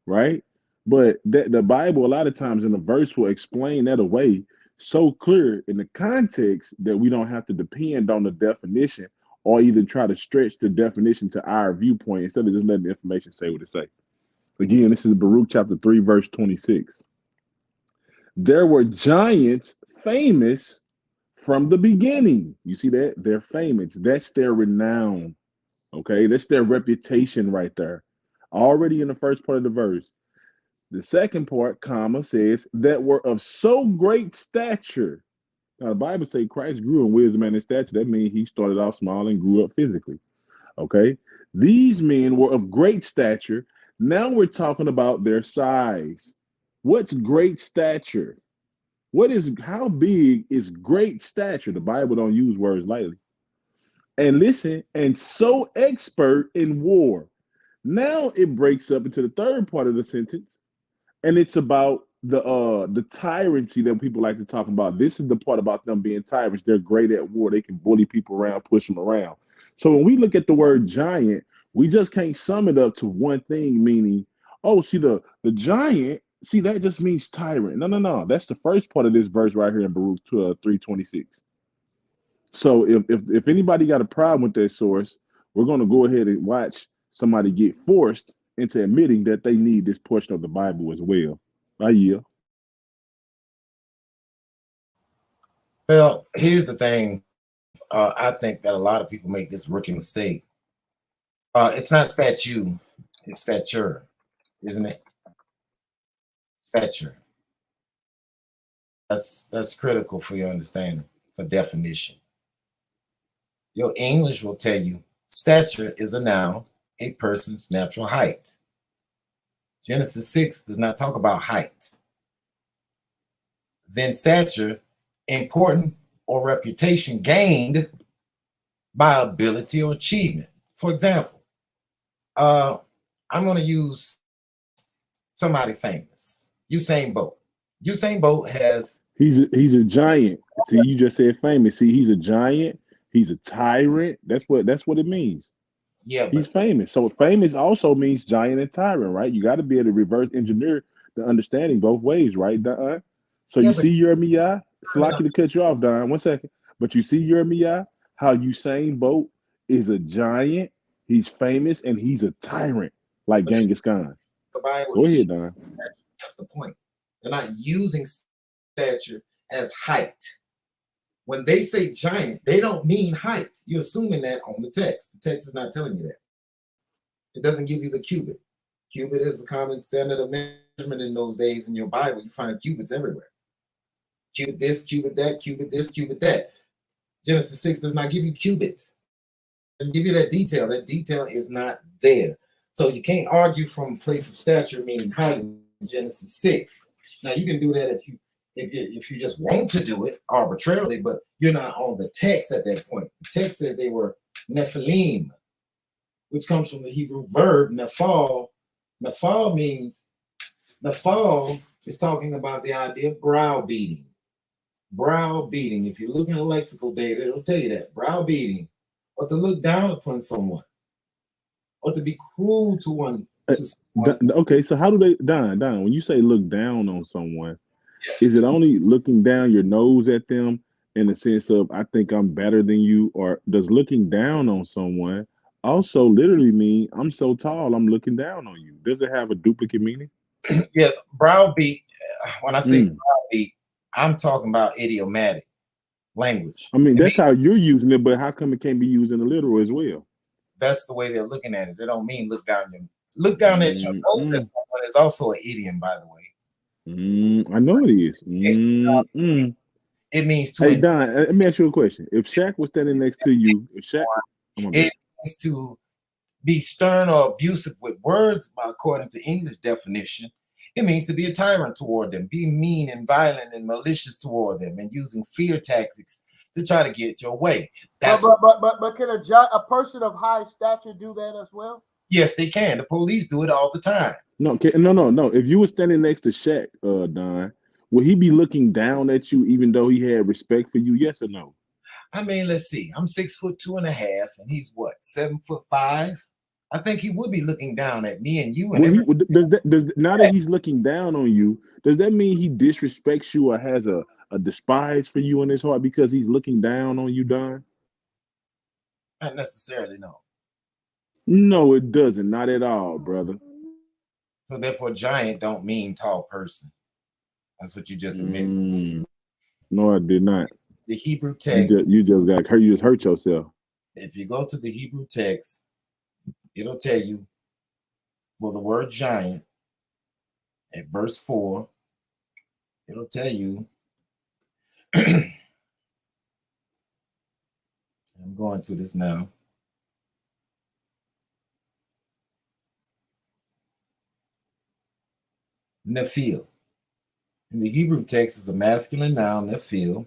right? But the Bible, a lot of times in the verse, will explain that away so clear in the context that we don't have to depend on the definition or either try to stretch the definition to our viewpoint instead of just letting the information say what it say. Again, this is Baruch chapter 3, verse 26. There were giants famous from the beginning. You see that? They're famous. That's their renown. Okay, that's their reputation right there. Already in the first part of the verse. The second part, comma, says that were of so great stature. Now, the Bible says Christ grew in wisdom and in stature. That means he started off small and grew up physically. Okay, these men were of great stature. Now we're talking about their size. What's great stature? How big is great stature? The Bible don't use words lightly. And listen, and so expert in war. Now it breaks up into the third part of the sentence. and it's about the tyranny that people like to talk about. This is the part about them being tyrants. They're great at war. They can bully people around, push them around. So when we look at the word giant, we just can't sum it up to one thing, meaning, oh, see the giant, see that just means tyrant. No. That's the first part of this verse right here in Baruch 3:26. So if anybody got a problem with that source, we're going to go ahead and watch somebody get forced into admitting that they need this portion of the Bible as well. I yield. Well, here's the thing. I think that a lot of people make this rookie mistake. It's not statue, it's stature, isn't it? Stature. That's critical for your understanding, for definition. Your English will tell you stature is a noun, a person's natural height. Genesis 6 does not talk about height. Then stature, important or reputation gained by ability or achievement. For example, I'm going to use somebody famous, Usain Bolt. Usain Bolt has... He's a giant. See, you just said famous. See, he's a giant. He's a tyrant. That's what it means. Yeah, he's famous. So famous also means giant and tyrant, right? You got to be able to reverse engineer the understanding both ways, right, Don? So you see YirmeYah, it's lucky to cut you off, Don. 1 second. But you see YirmeYah, how Usain Bolt is a giant, he's famous, and he's a tyrant, like Genghis Khan. The Bible. Go ahead, Don. That's the point. They're not using stature as height. When they say giant, they don't mean height. You're assuming that on the text. The text is not telling you that. It doesn't give you the cubit. Cubit is the common standard of measurement in those days. In your Bible, you find cubits everywhere. Cubit this, cubit that, cubit this, cubit that. Genesis 6 does not give you cubits. It doesn't give you that detail. That detail is not there. So you can't argue from a place of stature, meaning height, in Genesis 6. Now, you can do that if you just want to do it arbitrarily, but you're not on the text at that point. The text says they were Nephilim, which comes from the Hebrew verb nephal. Nephal is talking about the idea of browbeating. Browbeating. If you look in the lexical data, it'll tell you that. Browbeating, or to look down upon someone, or to be cruel to one. Okay, so how do they, Don, when you say look down on someone, is it only looking down your nose at them in the sense of I think I'm better than you, or does looking down on someone also literally mean I'm so tall I'm looking down on you? Does it have a duplicate meaning? Yes, browbeat. When I say browbeat, I'm talking about idiomatic language. I mean, that's how you're using it, but how come it can't be used in the literal as well? That's the way they're looking at it. They don't mean look down at your nose at someone is also an idiom, by the way. I know it is. It means to. Hey, Don, let me ask you a question. If Shaq was standing next to you, it means to be stern or abusive with words, according to English definition. It means to be a tyrant toward them, be mean and violent and malicious toward them, and using fear tactics to try to get your way. That's but can a person of high stature do that as well? Yes, they can. The police do it all the time. No. If you were standing next to Shaq, Don, would he be looking down at you even though he had respect for you? Yes or no? I mean, let's see. I'm 6'2.5", and he's what, 7'5"? I think he would be looking down at me and you. And now that he's looking down on you, does that mean he disrespects you or has a despise for you in his heart because he's looking down on you, Don? Not necessarily, no. No, it doesn't. Not at all, brother. So therefore, giant don't mean tall person. That's what you just admitted. No, I did not. The Hebrew text. You just got hurt. You just hurt yourself. If you go to the Hebrew text, it'll tell you, well, the word giant at verse 4, it'll tell you, I'm going to this now. Nephil. In the Hebrew text is a masculine noun, Nephil.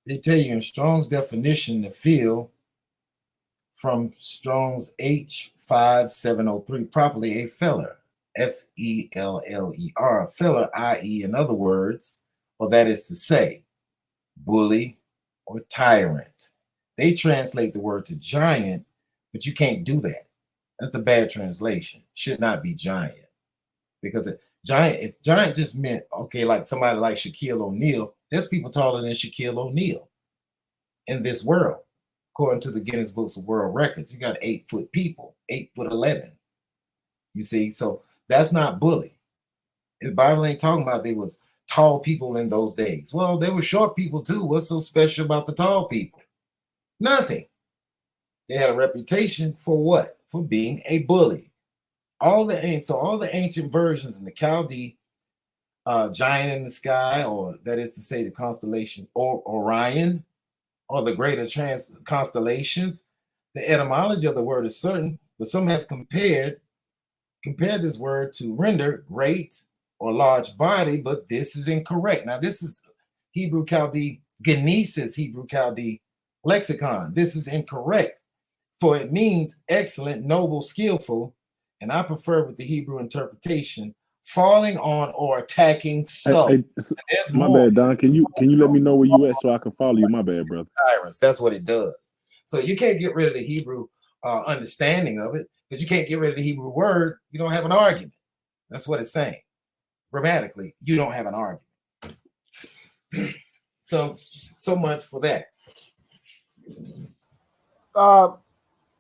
They tell you in Strong's definition, Nephil, from Strong's H5703, properly a feller. F-E-L-L-E-R, feller, i.e., in other words, or that is to say, bully or tyrant. They translate the word to giant, but you can't do that. That's a bad translation. Should not be giant. Because if giant just meant, okay, like somebody like Shaquille O'Neal, there's people taller than Shaquille O'Neal in this world. According to the Guinness Books of World Records, you got 8-foot people, 8'11". You see, so that's not bully. The Bible ain't talking about there was tall people in those days. Well, there were short people too. What's so special about the tall people? Nothing. They had a reputation for what? For being a bully. All the ancient versions in the Chaldee, giant in the sky, or that is to say the constellation or Orion, or the greater constellations. The etymology of the word is certain, but some have compared this word to render great or large body, but this is incorrect. Now, this is Hebrew Chaldee, Genesis Hebrew Chaldee lexicon. This is incorrect, for it means excellent, noble, skillful, and I prefer with the Hebrew interpretation, falling on or attacking. So my bad, Don. Can you let me know where you at so I can follow you? My bad, brother. Tyrants. That's what it does. So you can't get rid of the Hebrew understanding of it, because you can't get rid of the Hebrew word. You don't have an argument. That's what it's saying. Grammatically, you don't have an argument. So much for that.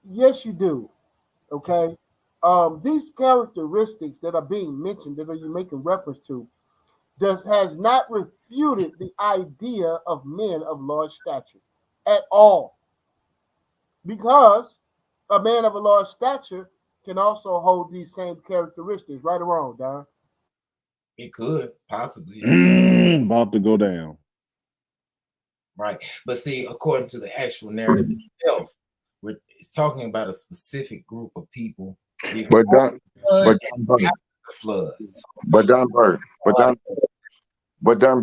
Yes, you do. Okay. These characteristics that are being mentioned, that are you making reference to, has not refuted the idea of men of large stature at all. Because a man of a large stature can also hold these same characteristics, right or wrong, Don? It could possibly. About to go down. Right. But see, according to the actual narrative itself, it's talking about a specific group of people. But Don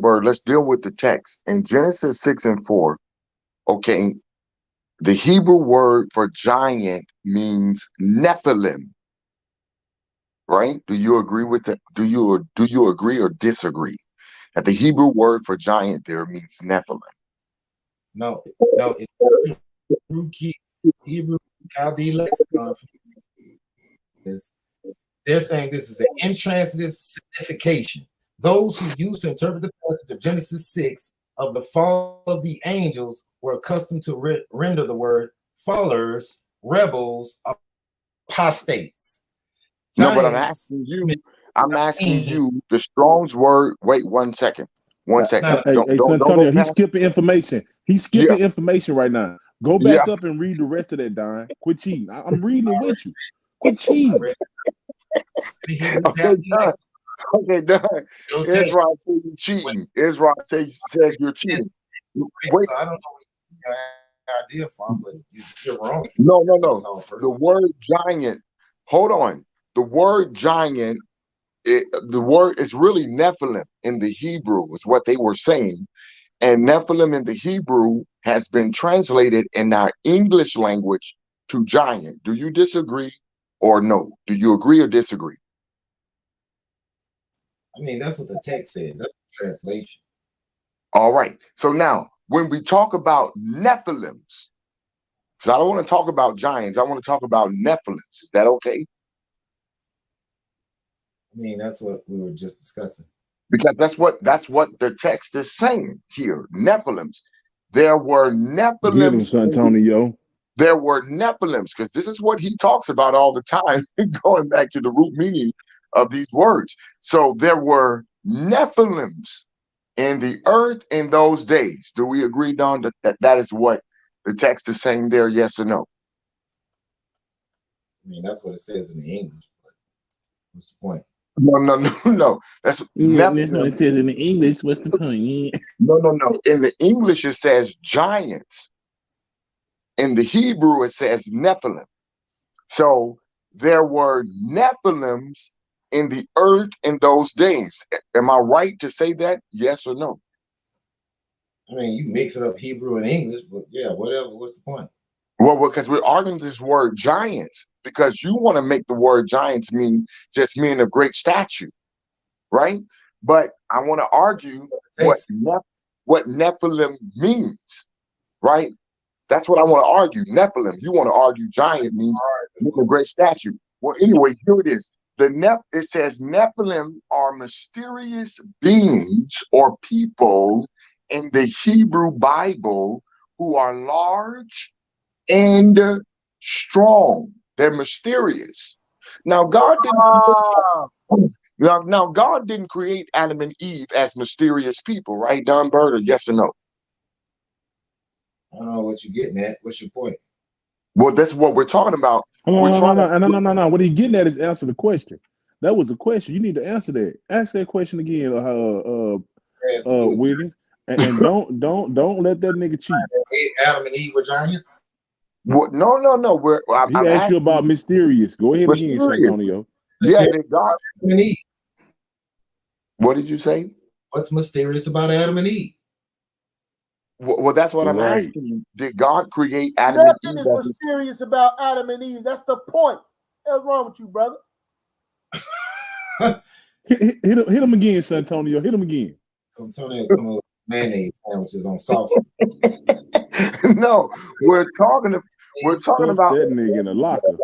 Byrd, let's deal with the text. In Genesis 6:4, okay, the Hebrew word for giant means Nephilim. Right? Do you agree with that? Do you agree or disagree that the Hebrew word for giant there means Nephilim? No, Hebrew Chaldee lexicon they're saying this is an intransitive signification. Those who used to interpret the passage of Genesis 6 of the fall of the angels were accustomed to render the word fallers, rebels, apostates. No, but I'm asking you the Strong's word. Wait 1 second. 1 second. Hey, San Antonio, he's skipping information. He's skipping information right now. Go back up and read the rest of that, Don. Quit cheating. I'm reading it with you. Quit cheating. Okay, Don. Israel says you're cheating. Israel says you're cheating. Wait. So I don't know what your idea from, but you're wrong. No. The word giant. Hold on. The word giant. The word is really Nephilim in the Hebrew, is what they were saying. And Nephilim in the Hebrew has been translated in our English language to giant. Do you disagree or no? Do you agree or disagree? I mean, that's what the text says. That's the translation. All right. So now, when we talk about Nephilims, because I don't want to talk about giants, I want to talk about Nephilims. Is that okay? I mean, that's what we were just discussing. Because that's what the text is saying here. Nephilims. There were Nephilims. San Antonio. There were Nephilims, because this is what he talks about all the time, going back to the root meaning of these words. So there were Nephilims in the earth in those days. Do we agree, Don, that is what the text is saying there? Yes or no? I mean, that's what it says in the English. But what's the point? No. That's what it says in the English. What's the point? No. In the English, it says giants. In the Hebrew, it says Nephilim. So there were Nephilims in the earth in those days. Am I right to say that? Yes or no? I mean, you mix it up Hebrew and English, but yeah, whatever. What's the point? Well, because we're arguing this word giants, because you want to make the word giants mean just mean a great statue, right? But I want to argue what Nephilim means, right? That's what I want to argue. Nephilim. You want to argue giant means a great statue. Well, anyway, here it is. It says Nephilim are mysterious beings or people in the Hebrew Bible who are large and strong. They're mysterious. Now God didn't create Adam and Eve as mysterious people, right? Don Byrd, or yes or no? I don't know what you're getting at. What's your point? Well, that's what we're talking about. No. What he's getting at is answer the question. That was the question. You need to answer that. Ask that question again, Wiggins. And don't let that nigga cheat. Adam and Eve were giants? What? No. He asked you about mysterious. Go ahead again, Santonio. Yeah, God. Adam and Eve. What did you say? What's mysterious about Adam and Eve? Well, that's what I'm asking you. Did God create Adam Nothing and Eve? Nothing is mysterious about Adam and Eve. That's the point. What's wrong with you, brother? hit him again, Santonio. Hit him again. Santonio, come on. Mayonnaise sandwiches on sauce. No, we're talking about that nigga in a locker.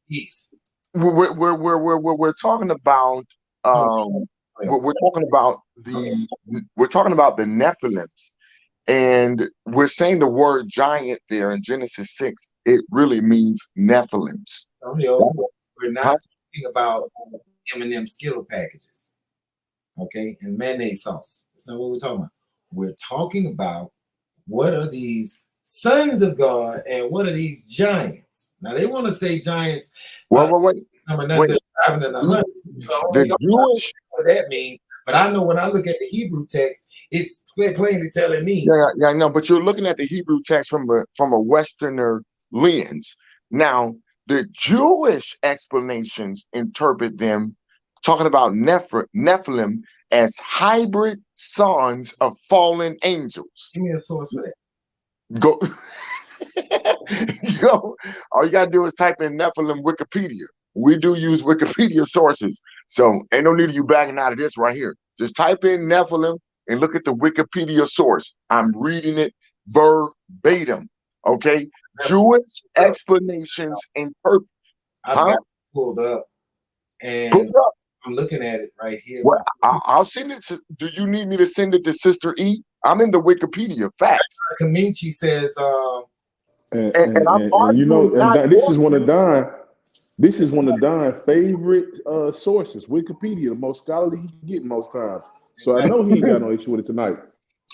Yes. We're talking about we're talking about the Nephilims, and we're saying the word giant there in Genesis 6. It really means Nephilims. We're not talking about M&M Skittle packages, okay, and mayonnaise sauce. That's not what we're talking about. We're talking about what are these sons of God and what are these giants? Now they want to say giants. Wait. The Jewish. What that means, but I know when I look at the Hebrew text, it's plainly telling me. Yeah, I know. But you're looking at the Hebrew text from a Westerner lens. Now, the Jewish explanations interpret them talking about Nephilim as hybrid sons of fallen angels. Give me a source for that. Go. All you gotta do is type in Nephilim Wikipedia. We do use Wikipedia sources, so ain't no need of you backing out of this right here. Just type in Nephilim and look at the Wikipedia source. I'm reading it verbatim. Okay, Jewish explanations interpret. I've got it pulled up, and I'm looking at it right here. Well, I'll send it to. Do you need me to send it to Sister E? I'm in the Wikipedia facts. Kamichi says, and you know, this is one of Don. This is one of Don's favorite sources. Wikipedia, the most scholarly he can get most times. So I know he ain't got no issue with it tonight.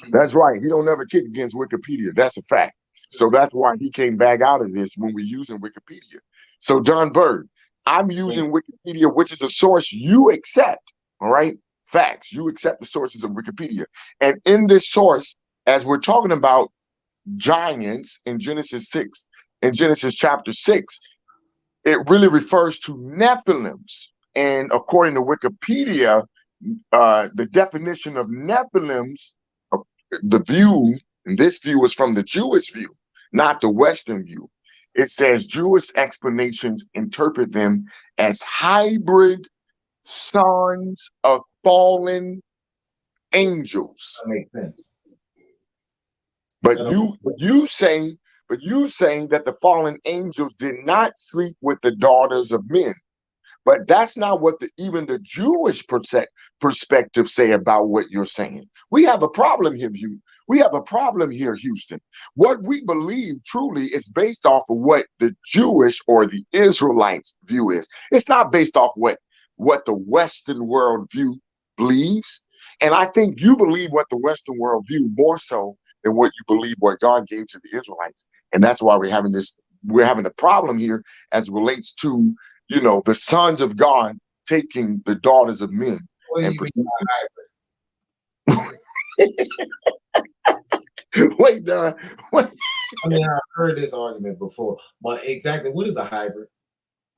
That's right. He don't never kick against Wikipedia. That's a fact. So that's why he came back out of this when we're using Wikipedia. So John Byrd, I'm using Wikipedia, which is a source you accept. All right. Facts. You accept the sources of Wikipedia. And in this source, as we're talking about giants in Genesis 6, in Genesis chapter 6, it really refers to Nephilims. And according to Wikipedia, the definition of Nephilims, the view, and this view is from the Jewish view, not the Western view. It says Jewish explanations interpret them as hybrid sons of fallen angels. That makes sense. But you saying that the fallen angels did not sleep with the daughters of men. But that's not what even the Jewish perspective say about what you're saying. We have a problem here, We have a problem here, Houston. What we believe truly is based off of what the Jewish or the Israelites view is. It's not based off what the Western world view believes. And I think you believe what the Western world view more so than what you believe what God gave to the Israelites. And that's why we're having a problem here as it relates to, the sons of God taking the daughters of men. What do you mean by hybrid? Wait, Don. What? I mean, I've heard this argument before, but exactly what is a hybrid?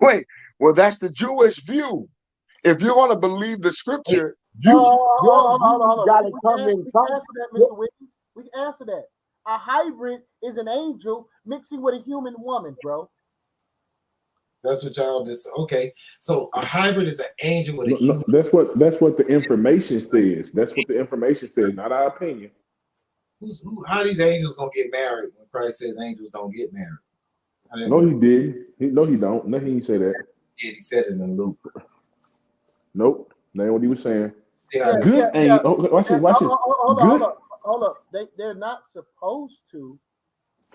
Wait, well, that's the Jewish view. If you're going to believe the scripture, hold on. got to come in. We can answer that, Mr. Wiggins. We can answer that. A hybrid is an angel mixing with a human woman, bro. That's what y'all just okay. So a hybrid is an angel with a No, human. that's what the information says. That's what the information says, not our opinion. How are these angels gonna get married when Christ says angels don't get married? No, he didn't. No, he don't. No, he didn't say that. He said it in Luke. Nope. That ain't what he was saying. Yeah, Good yeah. angel. Watch this. Watch this. Hold up. They're not supposed to.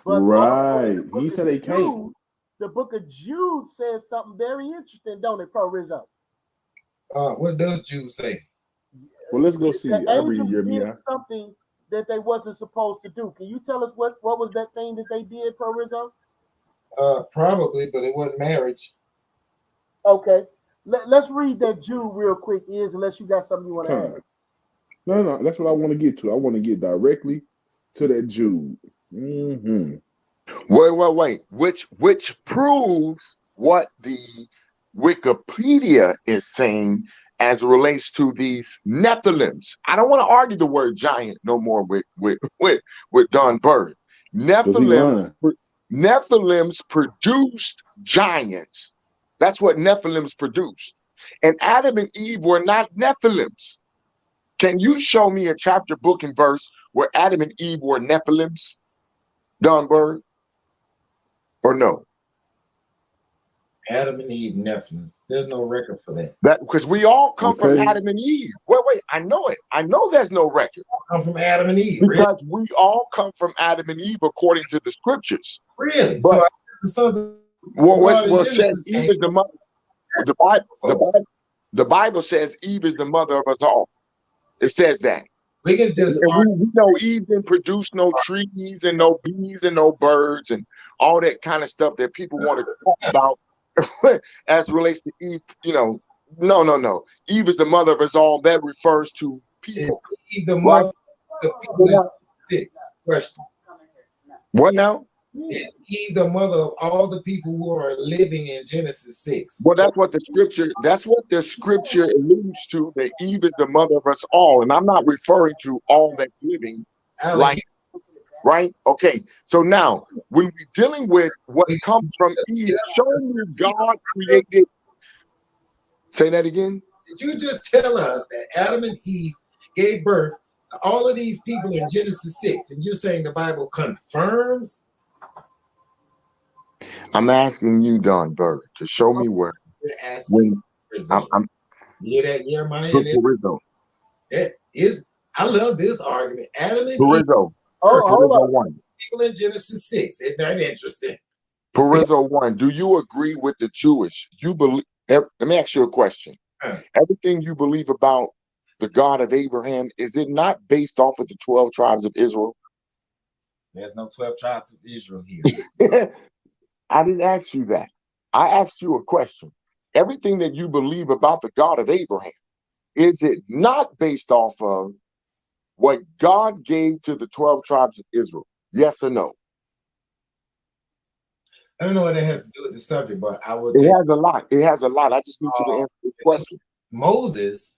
But Right. He said they can't. The book of Jude says something very interesting, don't it, Pro Rizzo? What does Jude say? Well, let's go see. The I read angels YirmeYah. did something that they wasn't supposed to do. Can you tell us what was that thing that they did, Pro Rizzo? Probably, but it wasn't marriage. Okay. Let's read that Jude real quick, unless you got something you want to add. No, that's what I want to get to. I want to get directly to that Jude. Mm-hmm. Wait. Which proves what the Wikipedia is saying as it relates to these Nephilims. I don't want to argue the word giant no more with Don Byrd. Nephilims produced giants. That's what Nephilims produced. And Adam and Eve were not Nephilims. Can you show me a chapter, book, and verse where Adam and Eve were Nephilims, Don Byrd? Or no? Adam and Eve, Nephilim. There's no record for that. That because we all come from Adam and Eve. Wait, I know it. I know there's no record. Come from Adam and Eve. Because we all come from Adam and Eve according to the scriptures. Really? But so the sons of well says Eve is the mother. The Bible says Eve is the mother of us all. It says that. We know Eve didn't produce no trees and no bees and no birds and all that kind of stuff that people want to talk about as it relates to Eve. No. Eve is the mother of us all. That refers to people. Is Eve the mother of people? 6 question. What now? Is Eve the mother of all the people who are living in Genesis 6? Well, that's what the scripture alludes to, that Eve is the mother of us all. And I'm not referring to all that's living, right? Okay. So now, when we're dealing with what comes from Eve, show me God created. Say that again. Did you just tell us that Adam and Eve gave birth to all of these people in Genesis 6? And you're saying the Bible confirms? I'm asking you, Don Byrd, to show me where. I'm hear that, YirmeYah? That is, I love this argument. Adam and Eve. Perizzo 1. People in Genesis 6. Isn't that interesting? Perizzo 1. Do you agree with the Jewish? You believe? Let me ask you a question. Everything you believe about the God of Abraham, is it not based off of the 12 tribes of Israel? There's no 12 tribes of Israel here. I didn't ask you that. I asked you a question. Everything that you believe about the God of Abraham, is it not based off of what God gave to the 12 tribes of Israel? Yes or no? I don't know what that has to do with the subject, but I will. It has a lot. It has a lot. I just need you to answer this question. Moses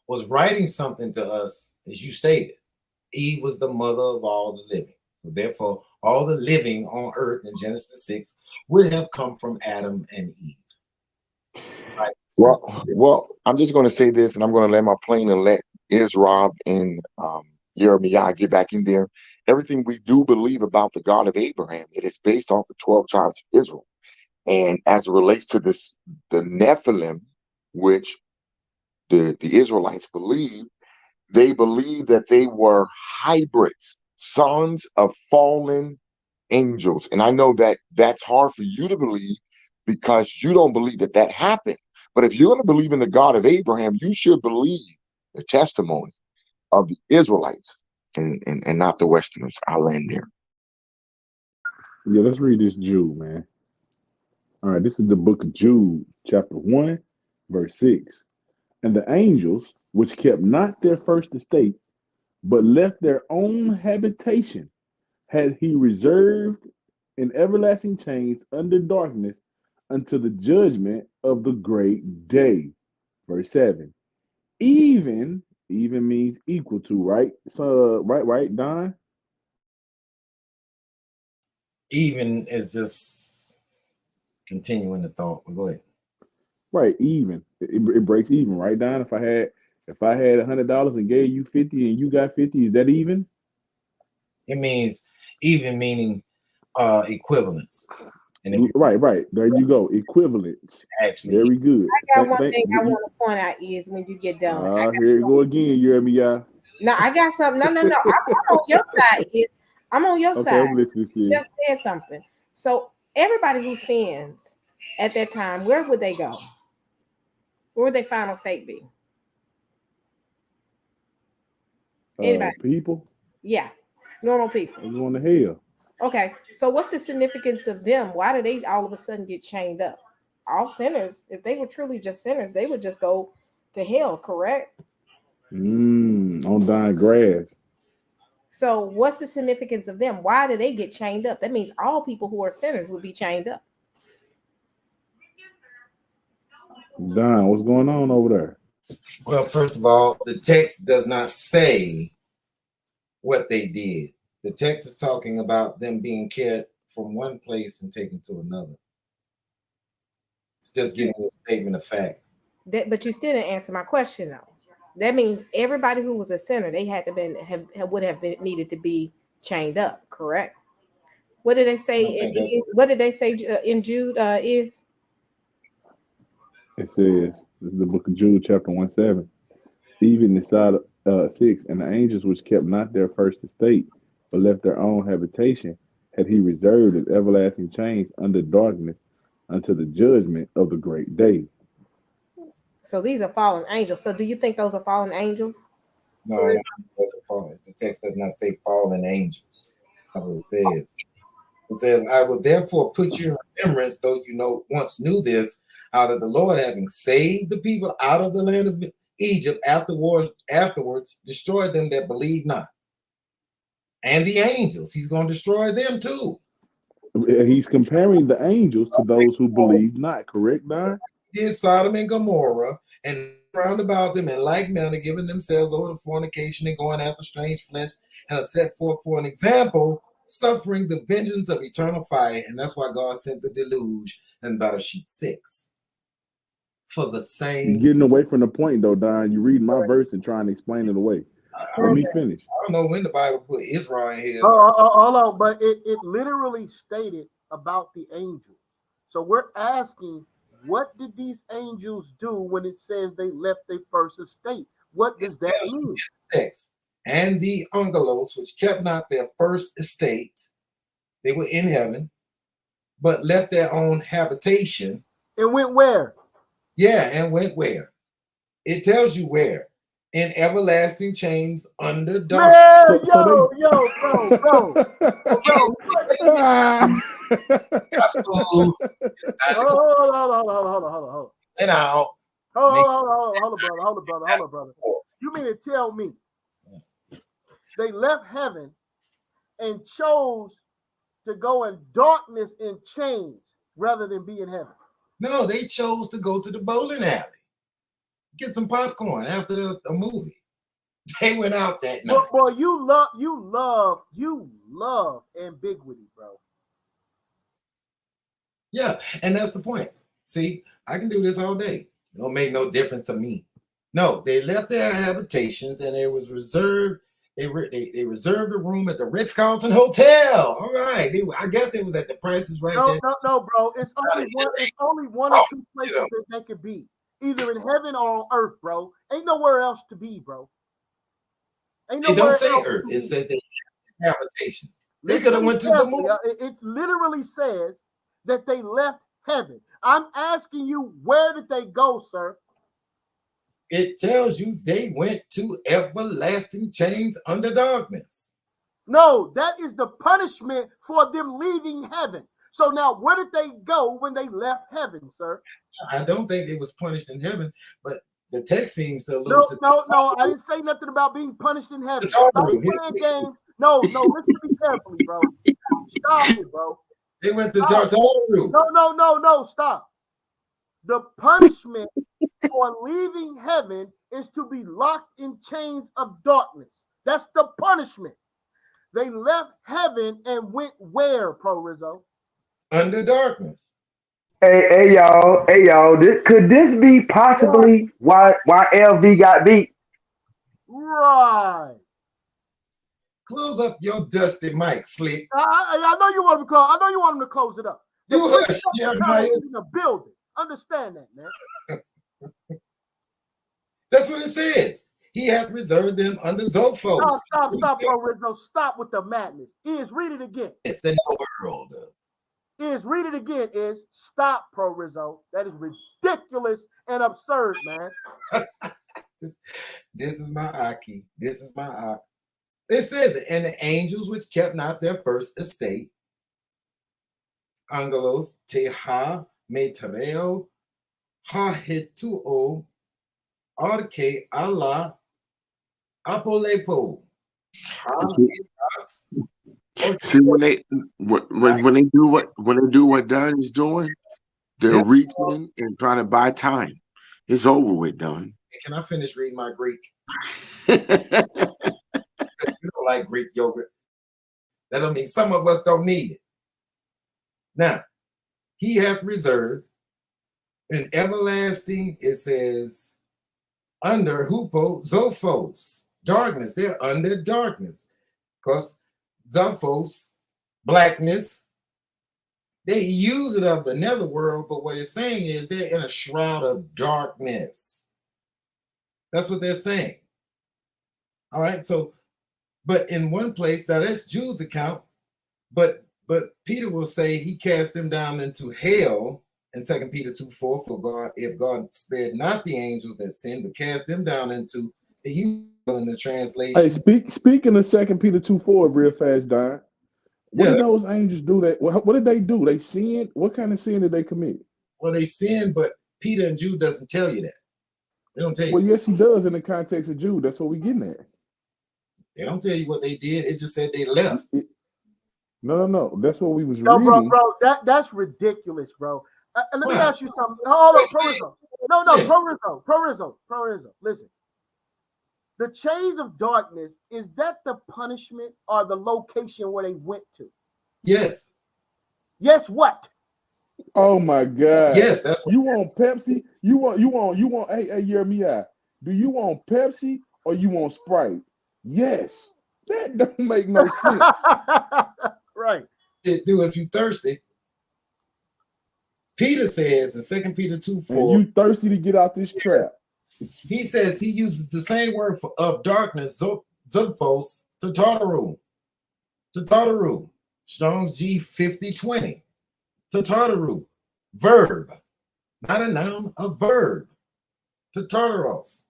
was writing something to us, as you stated. Eve was the mother of all the living. So therefore, all the living on earth in Genesis 6 would have come from Adam and Eve. Right? Well, I'm just going to say this, and I'm going to land my plane and let Israel and YirmeYah get back in there. Everything we do believe about the God of Abraham, it is based off the 12 tribes of Israel. And as it relates to this, the Nephilim, which the Israelites believe, they believe that they were hybrids, sons of fallen angels. And I know that that's hard for you to believe because you don't believe that that happened. But if you're going to believe in the God of Abraham, you should believe the testimony of the Israelites and not the Westerners. I'll end there. Yeah, let's read this Jude, man. All right, this is the book of Jude, chapter 1, verse 6. And the angels, which kept not their first estate, but left their own habitation, had he reserved in everlasting chains under darkness until the judgment of the great day. Verse 7. Even means equal to, right? So right, Don? even is just continuing the thought. But go ahead. Right, even. It breaks even, right, Don? If I had $100 and gave you 50 and you got 50, is that even? It means even, meaning equivalence. And if Right. There you go. Equivalence. actually, Very good. I got one thing I want to point out is when you get done. Here you go again, YirmeYah. No, I got something. No. I'm on your side. I'm on your Okay, side. I'm listening to you. Just said something. So everybody who sins at that time, where would they go? Where would their final fate be? Anybody? People? Yeah, normal people. I'm going to hell. Okay, so what's the significance of them? Why do they all of a sudden get chained up? All sinners, if they were truly just sinners, they would just go to hell, correct? On dying grass. So what's the significance of them? Why do they get chained up? That means all people who are sinners would be chained up. Don, what's going on over there? well, first of all, the text does not say what they did. The text is talking about them being carried from one place and taken to another. It's just giving you a statement of fact. But you still didn't answer my question, though. That means everybody who was a sinner, they had to would have been needed to be chained up, correct? What did they say? What did they say in Jude is? It says, this is the book of Jude, chapter 1:7. Even inside 6, and the angels which kept not their first estate, but left their own habitation, had he reserved in everlasting chains under darkness unto the judgment of the great day. So these are fallen angels. So do you think those are fallen angels? No, it doesn't fall. The text does not say fallen angels. That's what it says. It says, I will therefore put you in remembrance, though you once knew this, how that the Lord, having saved the people out of the land of Egypt, afterwards destroyed them that believed not. And the angels, he's going to destroy them too. He's comparing the angels to those who believe not, correct, Don? Did Sodom and Gomorrah, and round about them in like manner, giving themselves over to fornication and going after strange flesh, and are set forth for an example, suffering the vengeance of eternal fire. And that's why God sent the deluge in Bereshit 6. For the same. You're getting away from the point, though, Don. You read my verse and trying to explain it away. Let me finish. I don't know when the Bible put Israel in here. Hold on, but it literally stated about the angels. So we're asking, what did these angels do when it says they left their first estate? What does that mean? Text. And the angelos, which kept not their first estate, they were in heaven, but left their own habitation. And went where? Yeah, and went where? It tells you where. In everlasting chains under darkness. Bro. Hold on. And out. Hold on, brother. You mean to tell me they left heaven and chose to go in darkness and chains rather than be in heaven? No, they chose to go to the bowling alley, get some popcorn after the movie. They went out that night. Boy, you love ambiguity, bro. Yeah, and that's the point. See, I can do this all day. It don't make no difference to me. No, they left their habitations and it was reserved. They reserved a room at the Ritz-Carlton Hotel. All right, I guess it was at the prices right there. No, bro. It's only one or two places that they could be, either in heaven or on earth, bro. Ain't nowhere else to be, bro. It don't say earth. It says they have habitations. They could have went to some more. It literally says that they left heaven. I'm asking you, where did they go, sir? It tells you they went to everlasting chains under darkness. No, that is the punishment for them leaving heaven. So now, where did they go when they left heaven, sir? I don't think it was punished in heaven, but the text seems to allude to. No. I didn't say nothing about being punished in heaven. Stop playing games. No. Listen to me carefully, bro. Stop it, bro. They went to Tartaru. No. Stop. The punishment for leaving heaven is to be locked in chains of darkness. That's the punishment. They left heaven and went where, Pro Rizzo? Under darkness. Hey y'all, could this be possibly why LV got beat? Right. Close up your dusty mic, Slick. I know you want him to close. I know you want him to close it up. You The hush, YirmeYah in the building. Understand that, man. That's what it says. He hath reserved them under Zophos. Stop, Pro Rizzo. Stop with the madness. Read it again. It's the world. Read it again. Stop, Pro Rizzo. That is ridiculous and absurd, man. This is my Aki. This is my Aki. It says it. And the angels which kept not their first estate, Angelos, Teha, Metereo, Hahituo, Arke, Allah, Apolepo. See, when they do what Dunn is doing, they're reaching and trying to buy time. It's over with, Dunn. Can I finish reading my Greek? You don't like Greek yogurt. That don't mean some of us don't need it. Now, he hath reserved an everlasting, it says, under Hupo, Zophos, darkness. They're under darkness. Because Zophos, blackness, they use it of the netherworld, but what it's saying is they're in a shroud of darkness. That's what they're saying. All right, so, but in one place, now that's Jude's account, but Peter will say he cast them down into hell in 2 Peter 2:4, for God, if God spared not the angels that sinned, but cast them down into the evil in the translation. Hey, speaking of 2 Peter 2:4 real fast, Don. What did those angels do? What did they do? They sinned? What kind of sin did they commit? Well, they sinned, but Peter and Jude doesn't tell you that. They don't tell you. Well, yes, he does in the context of Jude. That's what we're getting at. They don't tell you what they did. It just said they left. No. That's what we was reading. Bro, that's ridiculous, bro. Let me ask you something. Hold on, Pro Rizzo. No, Pro Rizzo. Listen. The chains of darkness, is that the punishment or the location where they went to? Yes. Yes, what? Oh my God. Yes, that's what you want Pepsi? You want hey YirmeYah. Do you want Pepsi or you want Sprite? Yes. That don't make no sense. Right. It do if you thirsty. Peter says in 2 Peter 2:4. And you thirsty to get out this trap. He says he uses the same word of darkness, Zophos, to Tartaru. Strong's G 5020. To Tartaru. Verb. Not a noun, a verb. To Tartaros.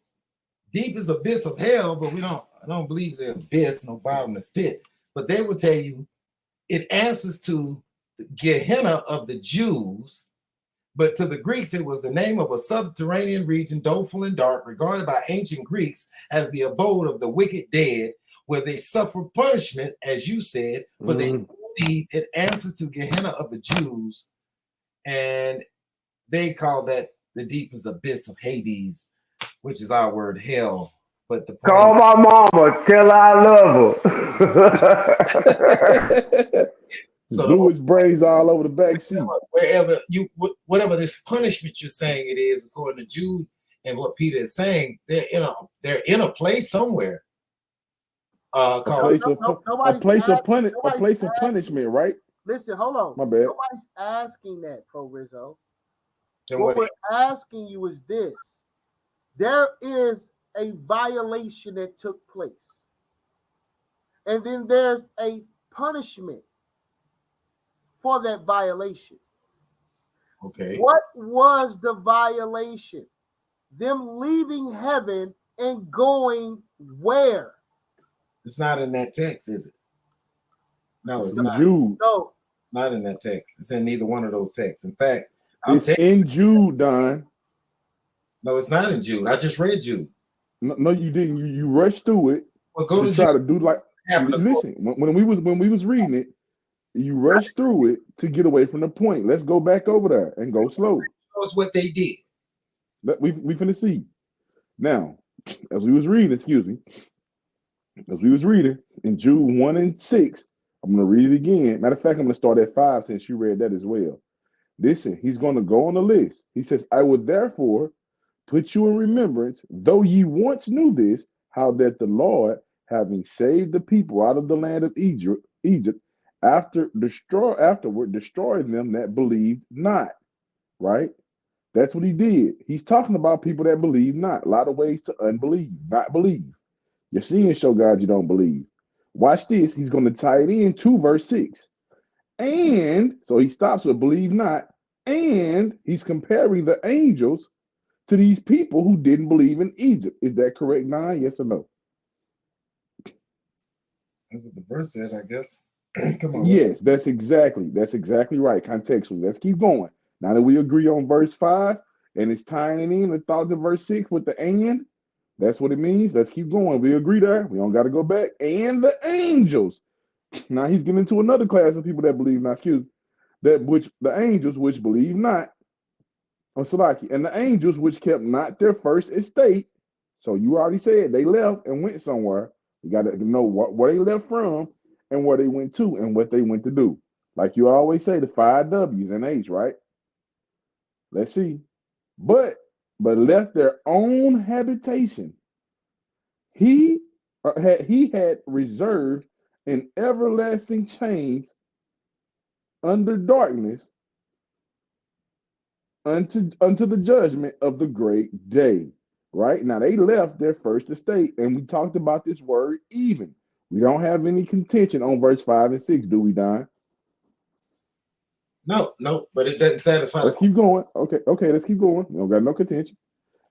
Deep is abyss of hell, but I don't believe the abyss, no bottomless pit. But they will tell you it answers to the Gehenna of the Jews. But to the Greeks, it was the name of a subterranean region, doleful and dark, regarded by ancient Greeks as the abode of the wicked dead, where they suffer punishment, as you said, for their deeds. It answers to Gehenna of the Jews, and they call that the deepest abyss of Hades, which is our word hell. But the call my mama, tell her I love her. So Louis brains all over the back seat. Whatever this punishment you're saying it is, according to Jude and what Peter is saying, they're in a place somewhere. A place of punishment, right? Listen, hold on. My bad. Nobody's asking that, Pro Rizzo. What we're asking you is this: there is a violation that took place, and then there's a punishment for that violation. Okay. What was the violation? Them leaving heaven and going where? It's not in that text, is it? No, it's not. Jude. No, it's not in that text. It's in neither one of those texts. In fact, it's in Jude, Don. No, it's not in Jude. I just read Jude. No, you didn't. You rushed through it. Well, go to try Jude. to do like. Listen, when we was reading it, you rushed through it to get away from the point. Let's go back over there and go slow. That's what they did. We finna see. Now, as we was reading, excuse me, as we was reading in Jude 1 and 6, I'm going to read it again. Matter of fact, I'm going to start at 5 since you read that as well. Listen, he's going to go on the list. He says, I would therefore put you in remembrance, though ye once knew this, how that the Lord, having saved the people out of the land of Egypt, afterward destroyed them that believed not. Right? That's what he did. He's talking about people that believe not. A lot of ways to unbelieve, not believe. You're seeing show God you don't believe. Watch this. He's going to tie it in to verse 6. And so he stops with believe not. And he's comparing the angels to these people who didn't believe in Egypt. Is that correct, Nine? Yes or no? That's what the verse said, I guess. Come on. Yes, that's exactly right. Contextually. Let's keep going. Now that we agree on verse 5 and it's tying it in the thought to verse 6 with the and, that's what it means. Let's keep going. We agree there. We don't got to go back. And the angels. Now he's getting into another class of people that believe not, the angels which believe not, and the angels which kept not their first estate. So you already said they left and went somewhere. You got to know where they left from and where they went to and what they went to do. Like you always say, the 5 W's and H, right? Let's see. But left their own habitation. He had reserved in everlasting chains under darkness unto the judgment of the great day. Right? Now they left their first estate, and we talked about this word even. We don't have any contention on verse 5 and 6, do we, Don? No, but it doesn't satisfy. Let's keep going. Okay, let's keep going. We don't got no contention.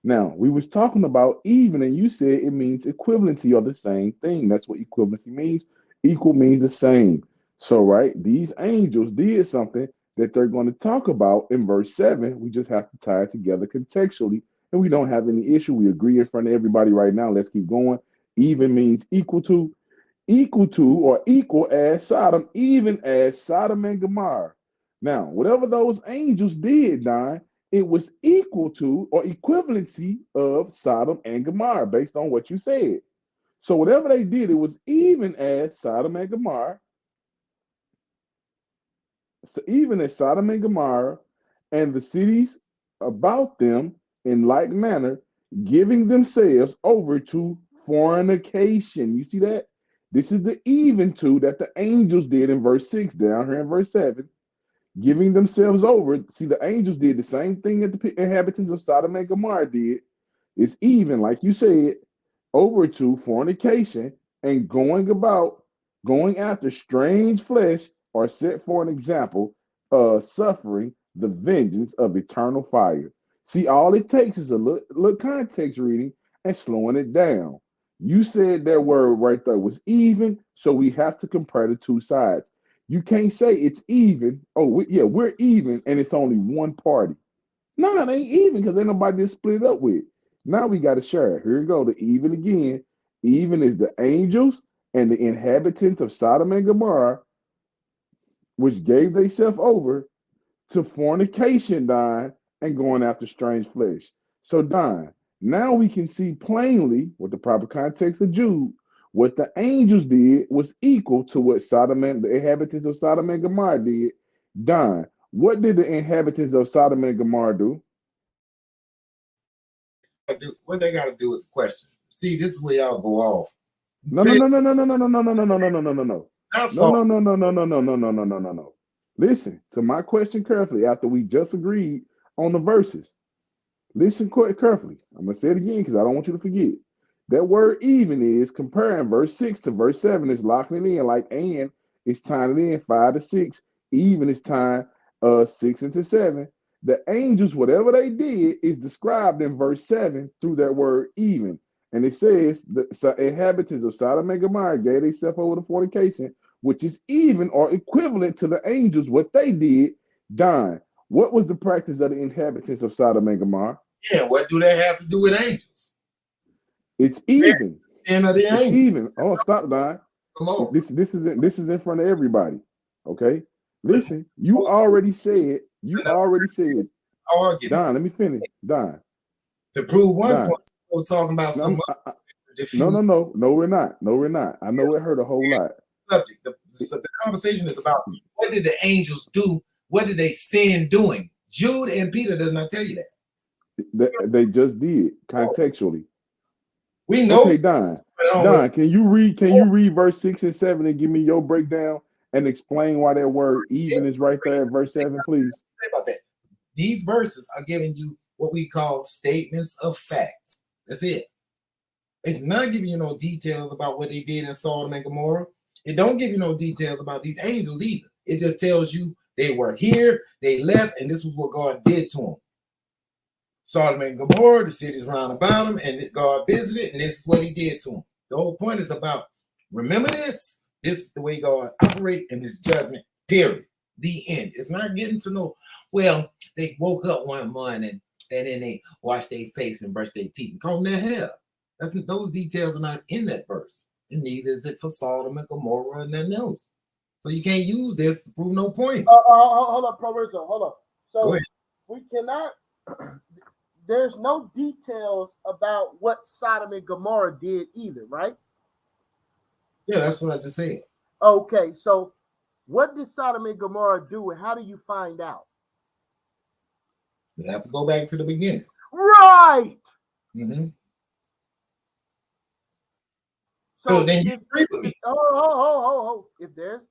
Now, we was talking about even, and you said it means equivalency or the same thing. That's what equivalency means. Equal means the same. So, right, these angels did something that they're going to talk about in verse 7. We just have to tie it together contextually, and we don't have any issue. We agree in front of everybody right now. Let's keep going. Even means equal to or equal as Sodom, even as Sodom and Gomorrah. Now, whatever those angels did, Don, it was equal to or equivalency of Sodom and Gomorrah based on what you said. So whatever they did, it was even as Sodom and Gomorrah. So even as Sodom and Gomorrah and the cities about them in like manner, giving themselves over to fornication. You see that? This is the even to that the angels did in verse 6 down here in verse 7. Giving themselves over. See, the angels did the same thing that the inhabitants of Sodom and Gomorrah did. It's even, like you said, over to fornication and going after strange flesh, or set for an example, suffering the vengeance of eternal fire. See, all it takes is a little context reading and slowing it down. You said that word right there was even, so we have to compare the two sides. You can't say it's even. Oh, we're even, and it's only one party. No, it ain't even because ain't nobody to split up with. Now we got to share. Here we go. The even again. Even is the angels and the inhabitants of Sodom and Gomorrah, which gave themselves over to fornication, Don, and going after strange flesh. So, Don, now we can see plainly, with the proper context of Jude, what the angels did was equal to what the inhabitants of Sodom and Gomorrah did. Don, what did the inhabitants of Sodom and Gomorrah do? What they got to do with the question? See, this is where y'all go off. No. Listen to my question carefully after we just agreed on the verses. Listen carefully. I'm going to say it again because I don't want you to forget. That word even is comparing verse 6 to verse 7. It's locking it in like and it's tying it in 5 to 6. Even is tying 6 into 7. The angels, whatever they did, is described in verse 7 through that word even. And it says the inhabitants of Sodom and Gomorrah gave themselves over to fornication, which is even or equivalent to the angels, what they did. Don, what was the practice of the inhabitants of Sodom and Gomorrah? Yeah, what do they have to do with angels? It's even. And the it's angels. even. Oh, stop, Don. Come on. This is in front of everybody. Okay? Listen, you already said. Argument. Don, let me finish. Don. To prove one point, we're talking about some If No, you we're not. No, we're not. I know it hurt a whole lot. subject, the conversation is about what did the angels do? What did they sin doing? Jude and Peter does not tell you that. They just did contextually. We know. Okay, Don, can you read verse 6 and 7 and give me your breakdown and explain why that word even is right there at verse 7, please? Say about that. These verses are giving you what we call statements of fact. That's it. It's not giving you no details about what they did in Sodom and Gomorrah. It don't give you no details about these angels either. It just tells you they were here, they left, and this was what God did to them. Sodom and Gomorrah, the cities round about them, and God visited, and this is what he did to them. The whole point is about, remember this? This is the way God operates in his judgment, period. The end. It's not getting to know, well, they woke up one morning, and then they washed their face and brushed their teeth and combed their hair. Those details are not in that verse. And neither is it for Sodom and Gomorrah and nothing else. So you can't use this to prove no point. Hold up, Pro Rizzo, hold up. So ahead. we cannot, there's no details about what Sodom and Gomorrah did either, right? Yeah, that's what I just said. Okay, so what did Sodom and Gomorrah do, and how do you find out? You have to go back to the beginning. Right. Mm-hmm. So then you agree with me.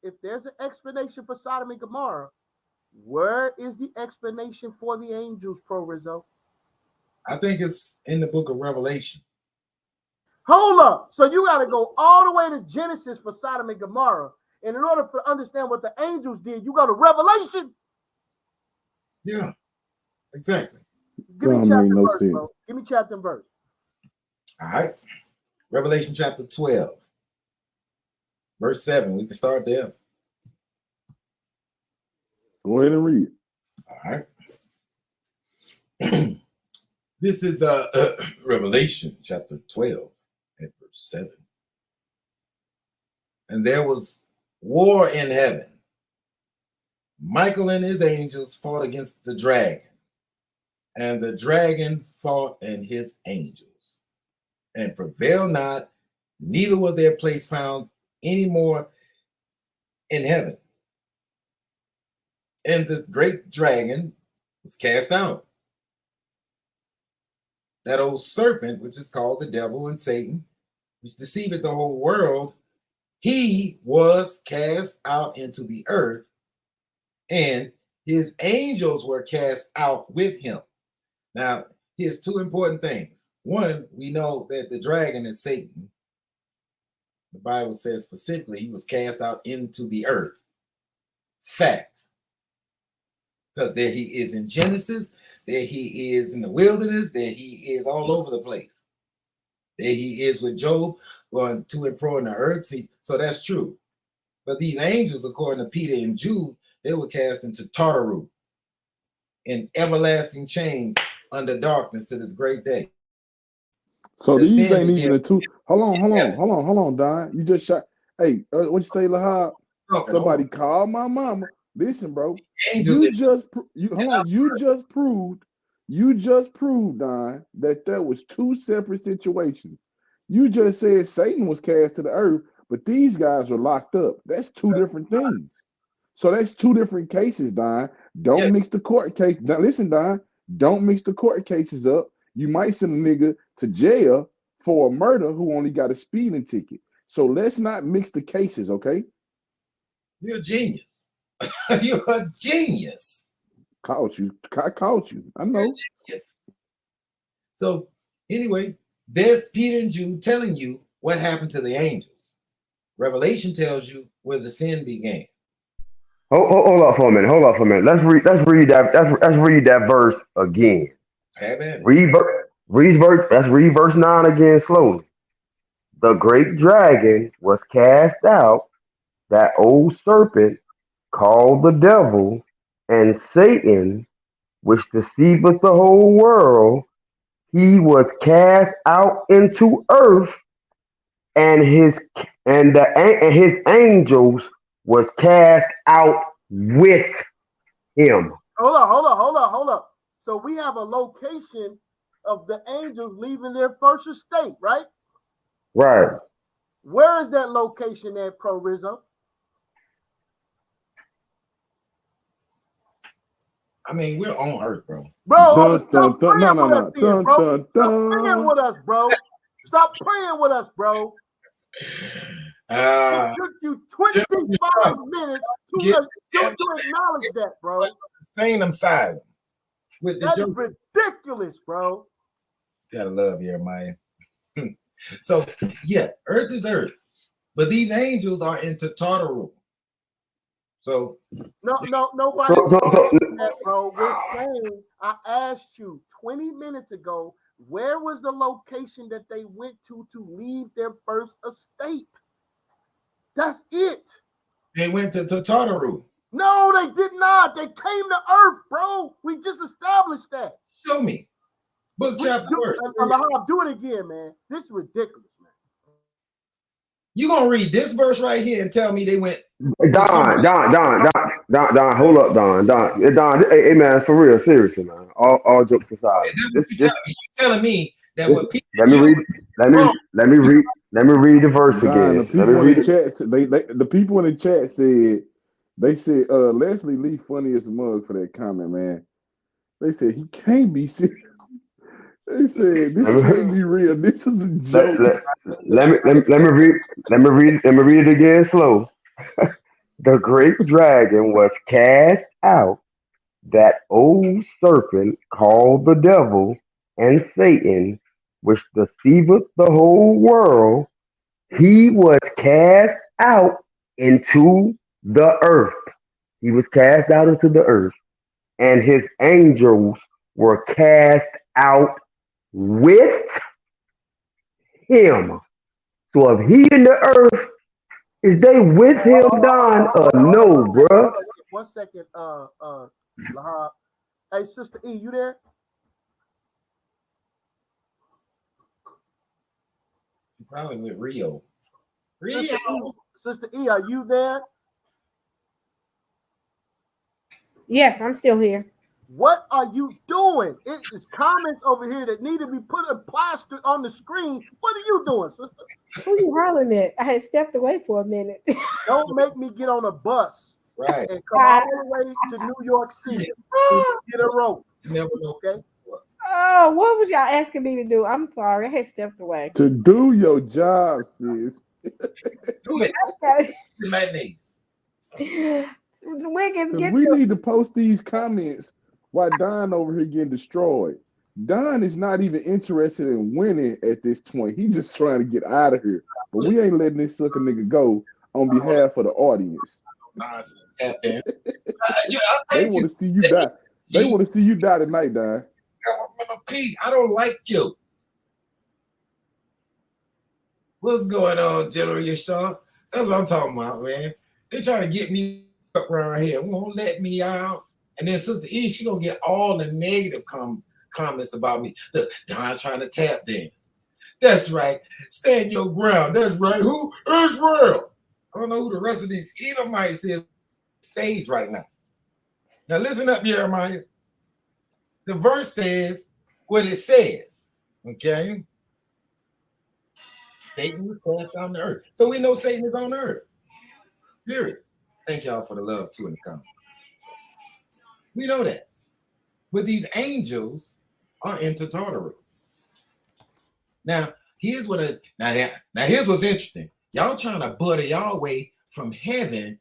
If there's an explanation for Sodom and Gomorrah, where is the explanation for the angels, Pro Rizzo? I think it's in the book of Revelation. Hold up. So you got to go all the way to Genesis for Sodom and Gomorrah. And in order to understand what the angels did, you go to Revelation. Yeah, exactly. Give me chapter and verse, bro. Give me chapter and verse. All right. Revelation chapter 12, verse 7. We can start there. Go ahead and read. All right. This is Revelation chapter 12 and verse 7. And there was war in heaven. Michael and his angels fought against the dragon, and the dragon fought and his angels, and prevailed not, neither was their place found any more in heaven. And the great dragon was cast out, that old serpent, which is called the devil and Satan, which deceiveth the whole world. He was cast out into the earth, and his angels were cast out with him. Now, here's two important things. One, we know that the dragon is Satan. The Bible says specifically he was cast out into the earth. Fact. Because there he is in Genesis, there he is in the wilderness, there he is all over the place. There he is with Job going to and fro in the earth. See, so that's true. But these angels, according to Peter and Jude, they were cast into Tartarus in everlasting chains under darkness to this great day. So these ain't even the two. Hold on, Don. You just shot. Hey, what you say, Lahab? Somebody call my mama. Listen, bro. You just proved, Don, that there was two separate situations. You just said Satan was cast to the earth, but these guys were locked up. That's two different things. So that's two different cases, Don. Don't mix the court case. Now listen, Don. Don't mix the court cases up. You might send a nigga to jail for a murder who only got a speeding ticket. So let's not mix the cases, okay? You're a genius. You're a genius. Caught you. I caught you. I know. Yes. So anyway, there's Peter and Jude telling you what happened to the angels. Revelation tells you where the sin began. Hold up for a minute. Let's read that verse again. Read verse 9 again slowly. The great dragon was cast out, that old serpent called the devil and Satan, which deceiveth the whole world. He was cast out into earth, and his angels was cast out with him. Hold up. So we have a location of the angels leaving their first estate, right? Right. Where is that location at, Pro Rizzo? I mean, we're on Earth, bro. Bro, Dun, stop dun, dun. playing No, with no, us no. then, Dun, bro. dun, Stop playing dun. with us, bro. Stop playing with us, bro. It Uh, took you 25 minutes to acknowledge that, bro. saying I'm silent with the That is joke. ridiculous, bro. Gotta love YirmeYah. So yeah, Earth is Earth, but these angels are into Tartarus. So Nobody's saying that, bro. We're saying I asked you 20 minutes ago, where was the location that they went to leave their first estate? That's it. they went to Tartarus. No, they did not. They came to Earth, bro. We just established that. Show me. Book, chapter, verse. Do it again, man. This is ridiculous, man. You gonna read this verse right here and tell me they went? Don, hold up, Don. Hey, man, for real, seriously, man. All jokes aside, You telling me that what people? let me read the verse Don, the again. people in the chat, the people in the chat said, they said, Leslie Lee funny as a mug for that comment, man. They said he can't be serious. They said this can't be real. This is a joke. Let me read it again slow. The great dragon was cast out, that old serpent called the devil and Satan, which deceiveth the whole world. He was cast out into the earth. He was cast out into the earth, and his angels were cast out with him. So if he in the earth, is they with him, Don, or no, bruh? 1 second, Lahab. Hey, Sister E, you there? Probably with Rio. Sister E, are you there? Yes, I'm still here. What are you doing? It is comments over here that need to be put in plaster on the screen. What are you doing, sister? Who you hollering at? I had stepped away for a minute. Don't make me get on a bus Right. and come all the way to New York City to get a rope. Never know. Okay. Oh, what was y'all asking me to do? I'm sorry. I had stepped away. To do your job, sis. Do it. Mayonnaise. Wiggins, We need to post these comments while Don over here getting destroyed. Don is not even interested in winning at this point. He's just trying to get out of here. But we ain't letting this sucker nigga go on behalf of the audience. Nonsense. Tap dance. They want to see you die. They want to see you die tonight, Don. I don't like you. What's going on, General Yashar? That's what I'm talking about, man. They trying to get me up around here. Won't let me out. And then Sister E, she gonna get all the negative comments about me. Look, Don trying to tap dance. That's right. Stand your ground. That's right. Who? Israel. I don't know who the rest of these Edomites is stage right now. Now listen up, YirmeYah. The verse says what it says. Okay. Satan was cast on the earth. So we know Satan is on the earth. Period. Thank y'all for the love too in the comments. We know that. But these angels are into Tartarus. Now, here's what's interesting. Y'all trying to butter y'all way from heaven,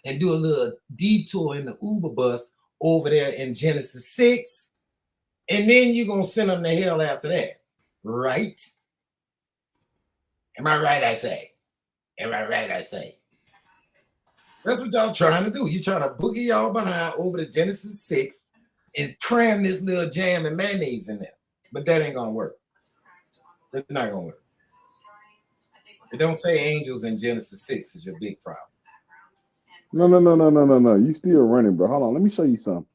and do a little detour in the Uber bus over there in Genesis 6. And then you're going to send them to hell after that. Right? Am I right, I say? Am I right, I say? That's what y'all trying to do. You're trying to boogie y'all behind over to Genesis 6 and cram this little jam and mayonnaise in there. But that ain't going to work. It's not going to work. It don't say angels in Genesis 6 is your big problem. No. You still running, bro. Hold on. Let me show you something.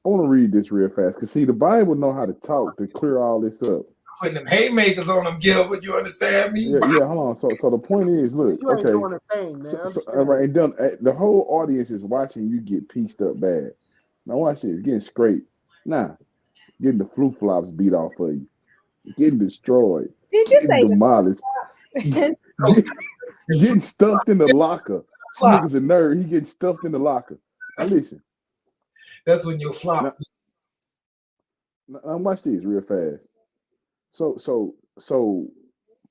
I want to read this real fast. Because, see, the Bible know how to talk to clear all this up. Putting them haymakers on them, Gilbert. You understand me? Yeah, hold on. So the point is, look, You ain't okay. doing a thing, man. Right, the whole audience is watching you get pieced up bad. Now watch this. Getting scraped. Nah. Getting the flu flops beat off of you. getting destroyed, Did you getting say demolished, the getting stuffed in the locker. This Flop. nigga's a nerd. He getting stuffed in the locker. Now listen. That's when you flop. Now watch this real fast. So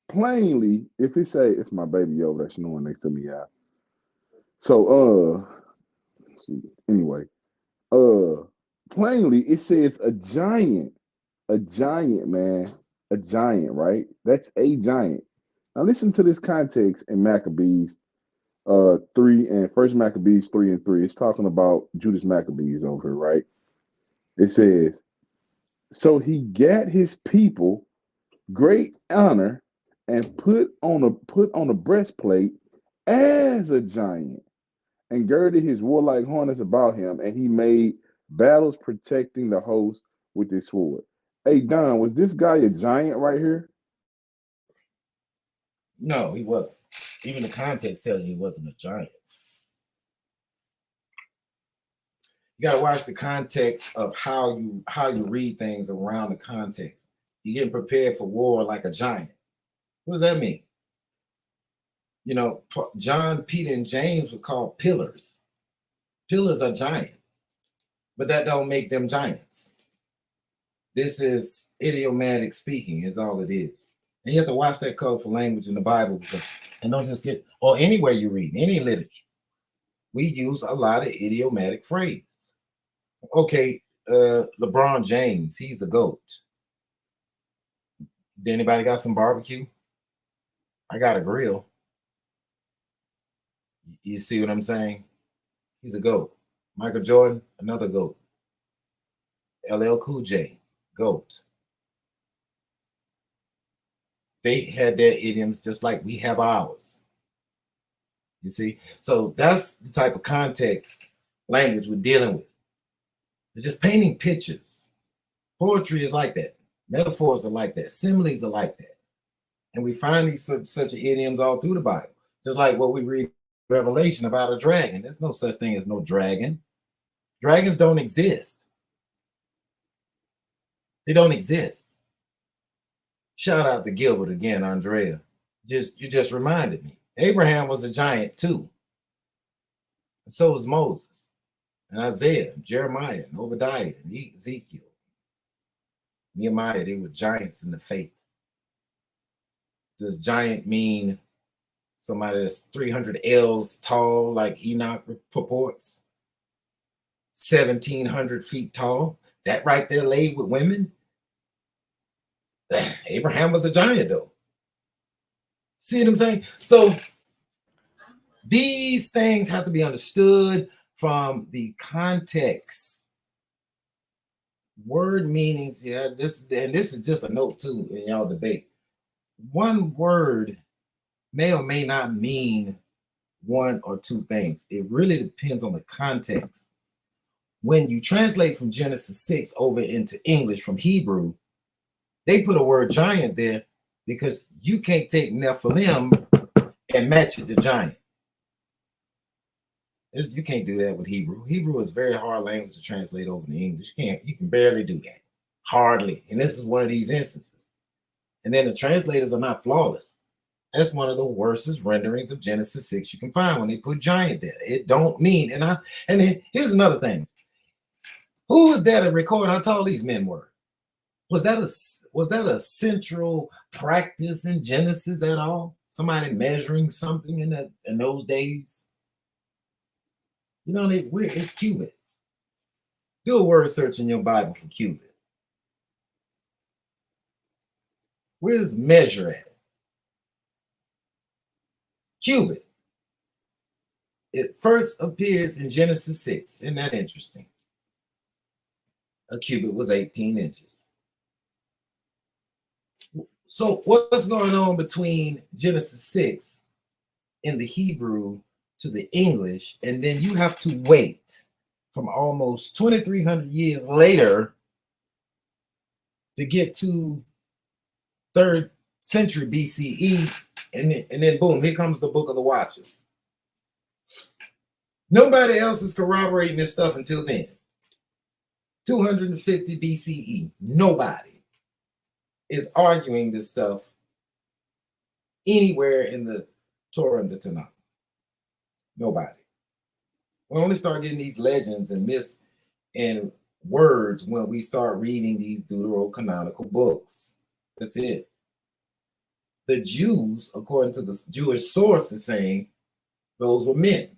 plainly, if it say it's my baby over there snoring next to me, out. So anyway, plainly it says a giant, man, a giant, right? That's a giant. Now listen to this context in Maccabees 3 and First Maccabees 3 and 3. It's talking about Judas Maccabees over here, right? It says, so he gat his people great honor and put on a breastplate as a giant, and girded his warlike harness about him, and he made battles protecting the host with his sword. Hey Don, was this guy a giant right here? No, he wasn't. Even the context tells you he wasn't a giant. You got to watch the context of how you read things around the context. You're getting prepared for war like a giant. What does that mean? You know, John, Peter, and James were called pillars. Pillars are giant, but that don't make them giants. This is idiomatic speaking, is all it is. And you have to watch that colorful language in the Bible, and don't just get, or anywhere you read, any literature. We use a lot of idiomatic phrases. Okay, LeBron James, he's a GOAT. Did anybody got some barbecue? I got a grill. You see what I'm saying? He's a GOAT. Michael Jordan, another GOAT. LL Cool J, GOAT. They had their idioms just like we have ours. You see? So that's the type of context language we're dealing with. It's just painting pictures. Poetry is like that. Metaphors are like that. Similes are like that. And we find these such idioms all through the Bible. Just like what we read in Revelation about a dragon. There's no such thing as no dragon. Dragons don't exist. They don't exist. Shout out to Gilbert again, Andrea. You just reminded me. Abraham was a giant too. And so was Moses, and Isaiah, and Jeremiah, and Obadiah, and Ezekiel, Nehemiah. They were giants in the faith. Does giant mean somebody that's 300 ells tall, like Enoch purports? 1,700 feet tall? That right there laid with women? Abraham was a giant, though. See what I'm saying? So these things have to be understood from the context. Word meanings, yeah. This is just a note too in y'all debate. One word may or may not mean one or two things. It really depends on the context. When you translate from Genesis 6 over into English from Hebrew, they put a word giant there because you can't take Nephilim and match it to giant. You can't do that with Hebrew. Hebrew is a very hard language to translate over to English. You can barely do that. Hardly. And this is one of these instances. And then the translators are not flawless. That's one of the worstest renderings of Genesis 6 you can find when they put giant there. It don't mean, and here's another thing. Who was there to record how tall these men were? Was that a central practice in Genesis at all? Somebody measuring something in those days? You know, it's cubit. Do a word search in your Bible for cubit. Where's measure at? Cubit. It first appears in Genesis 6. Isn't that interesting? A cubit was 18 inches. So what's going on between Genesis 6 in the Hebrew to the English, and then you have to wait from almost 2,300 years later to get to 3rd century BCE, and then boom, here comes the Book of the Watchers. Nobody else is corroborating this stuff until then. 250 BCE, nobody. is arguing this stuff anywhere in the Torah and the Tanakh? Nobody. We only start getting these legends and myths and words when we start reading these deuterocanonical books. That's it. The Jews, according to the Jewish source, is saying those were men.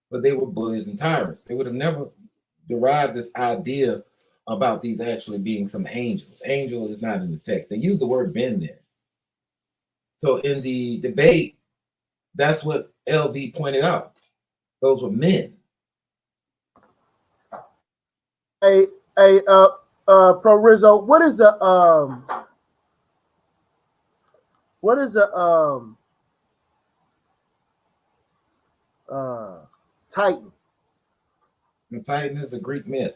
But they were bullies and tyrants. They would have never derived this idea about these actually being some angels. Angel is not in the text. They use the word ben there. So in the debate, that's what LV pointed out. Those were men. Pro Rizzo, what is a Titan? The Titan is a Greek myth.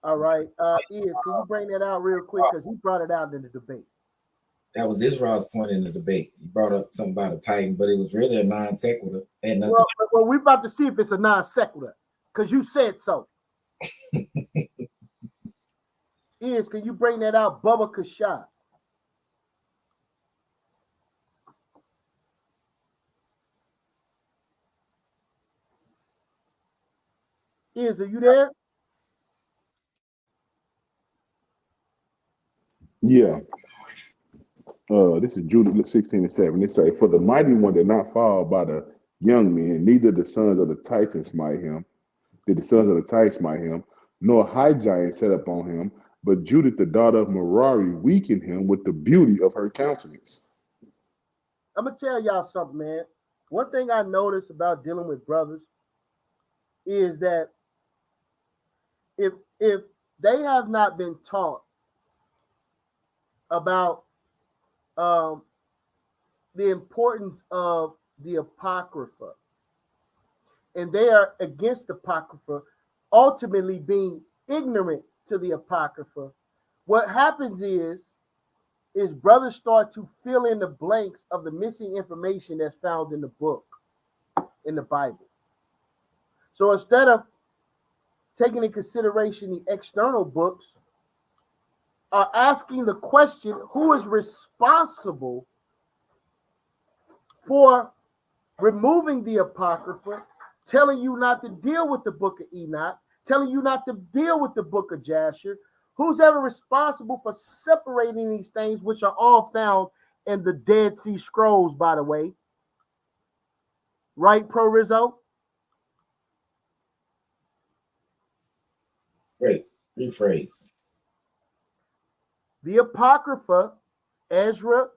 All right. Can you bring that out real quick? Because he brought it out in the debate. That was Israel's point in the debate. He brought up something about a Titan, but it was really a non sequitur. Well, we're about to see if it's a non sequitur, because you said so. Can you bring that out, Bubba Kashad? Are you there? Yeah. This is Jude 16:7. It say, "For the mighty one did not fall by the young men, neither the sons of the Titans smite him. Did the sons of the Titans smite him? Nor high giants set upon him. But Judith, the daughter of Merari, weakened him with the beauty of her countenance." I'm gonna tell y'all something, man. One thing I noticed about dealing with brothers is that if they have not been taught about the importance of the Apocrypha, and they are against the Apocrypha, ultimately being ignorant to the Apocrypha, what happens is brothers start to fill in the blanks of the missing information that's found in the book, in the Bible. So instead of taking into consideration the external books, are asking the question, who is responsible for removing the Apocrypha, telling you not to deal with the book of Enoch, telling you not to deal with the book of Jasher? Who's ever responsible for separating these things, which are all found in the Dead Sea Scrolls, by the way? Right, Pro Rizzo? Great. Rephrase. The Apocrypha, Ezra,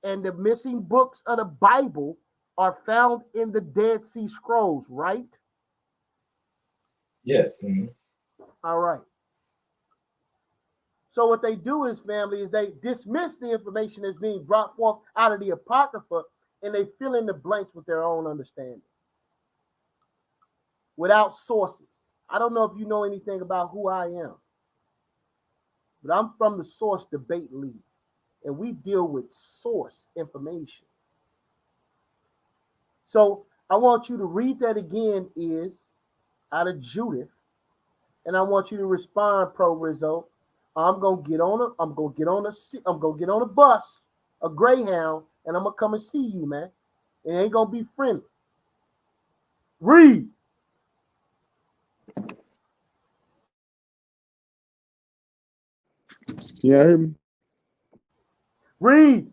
and the missing books of the Bible are found in the Dead Sea Scrolls, right? Yes. Mm-hmm. All right. So what they do is, family, is they dismiss the information that's being brought forth out of the Apocrypha, and they fill in the blanks with their own understanding without sources. I don't know if you know anything about who I am, but I'm from the Source Debate League, and we deal with source information. So I want you to read that again, out of Judith, and I want you to respond, Pro Rizzo. I'm gonna get on a bus, a Greyhound, and I'm gonna come and see you, man. It ain't gonna be friendly. Read. Can y'all hear me? Read.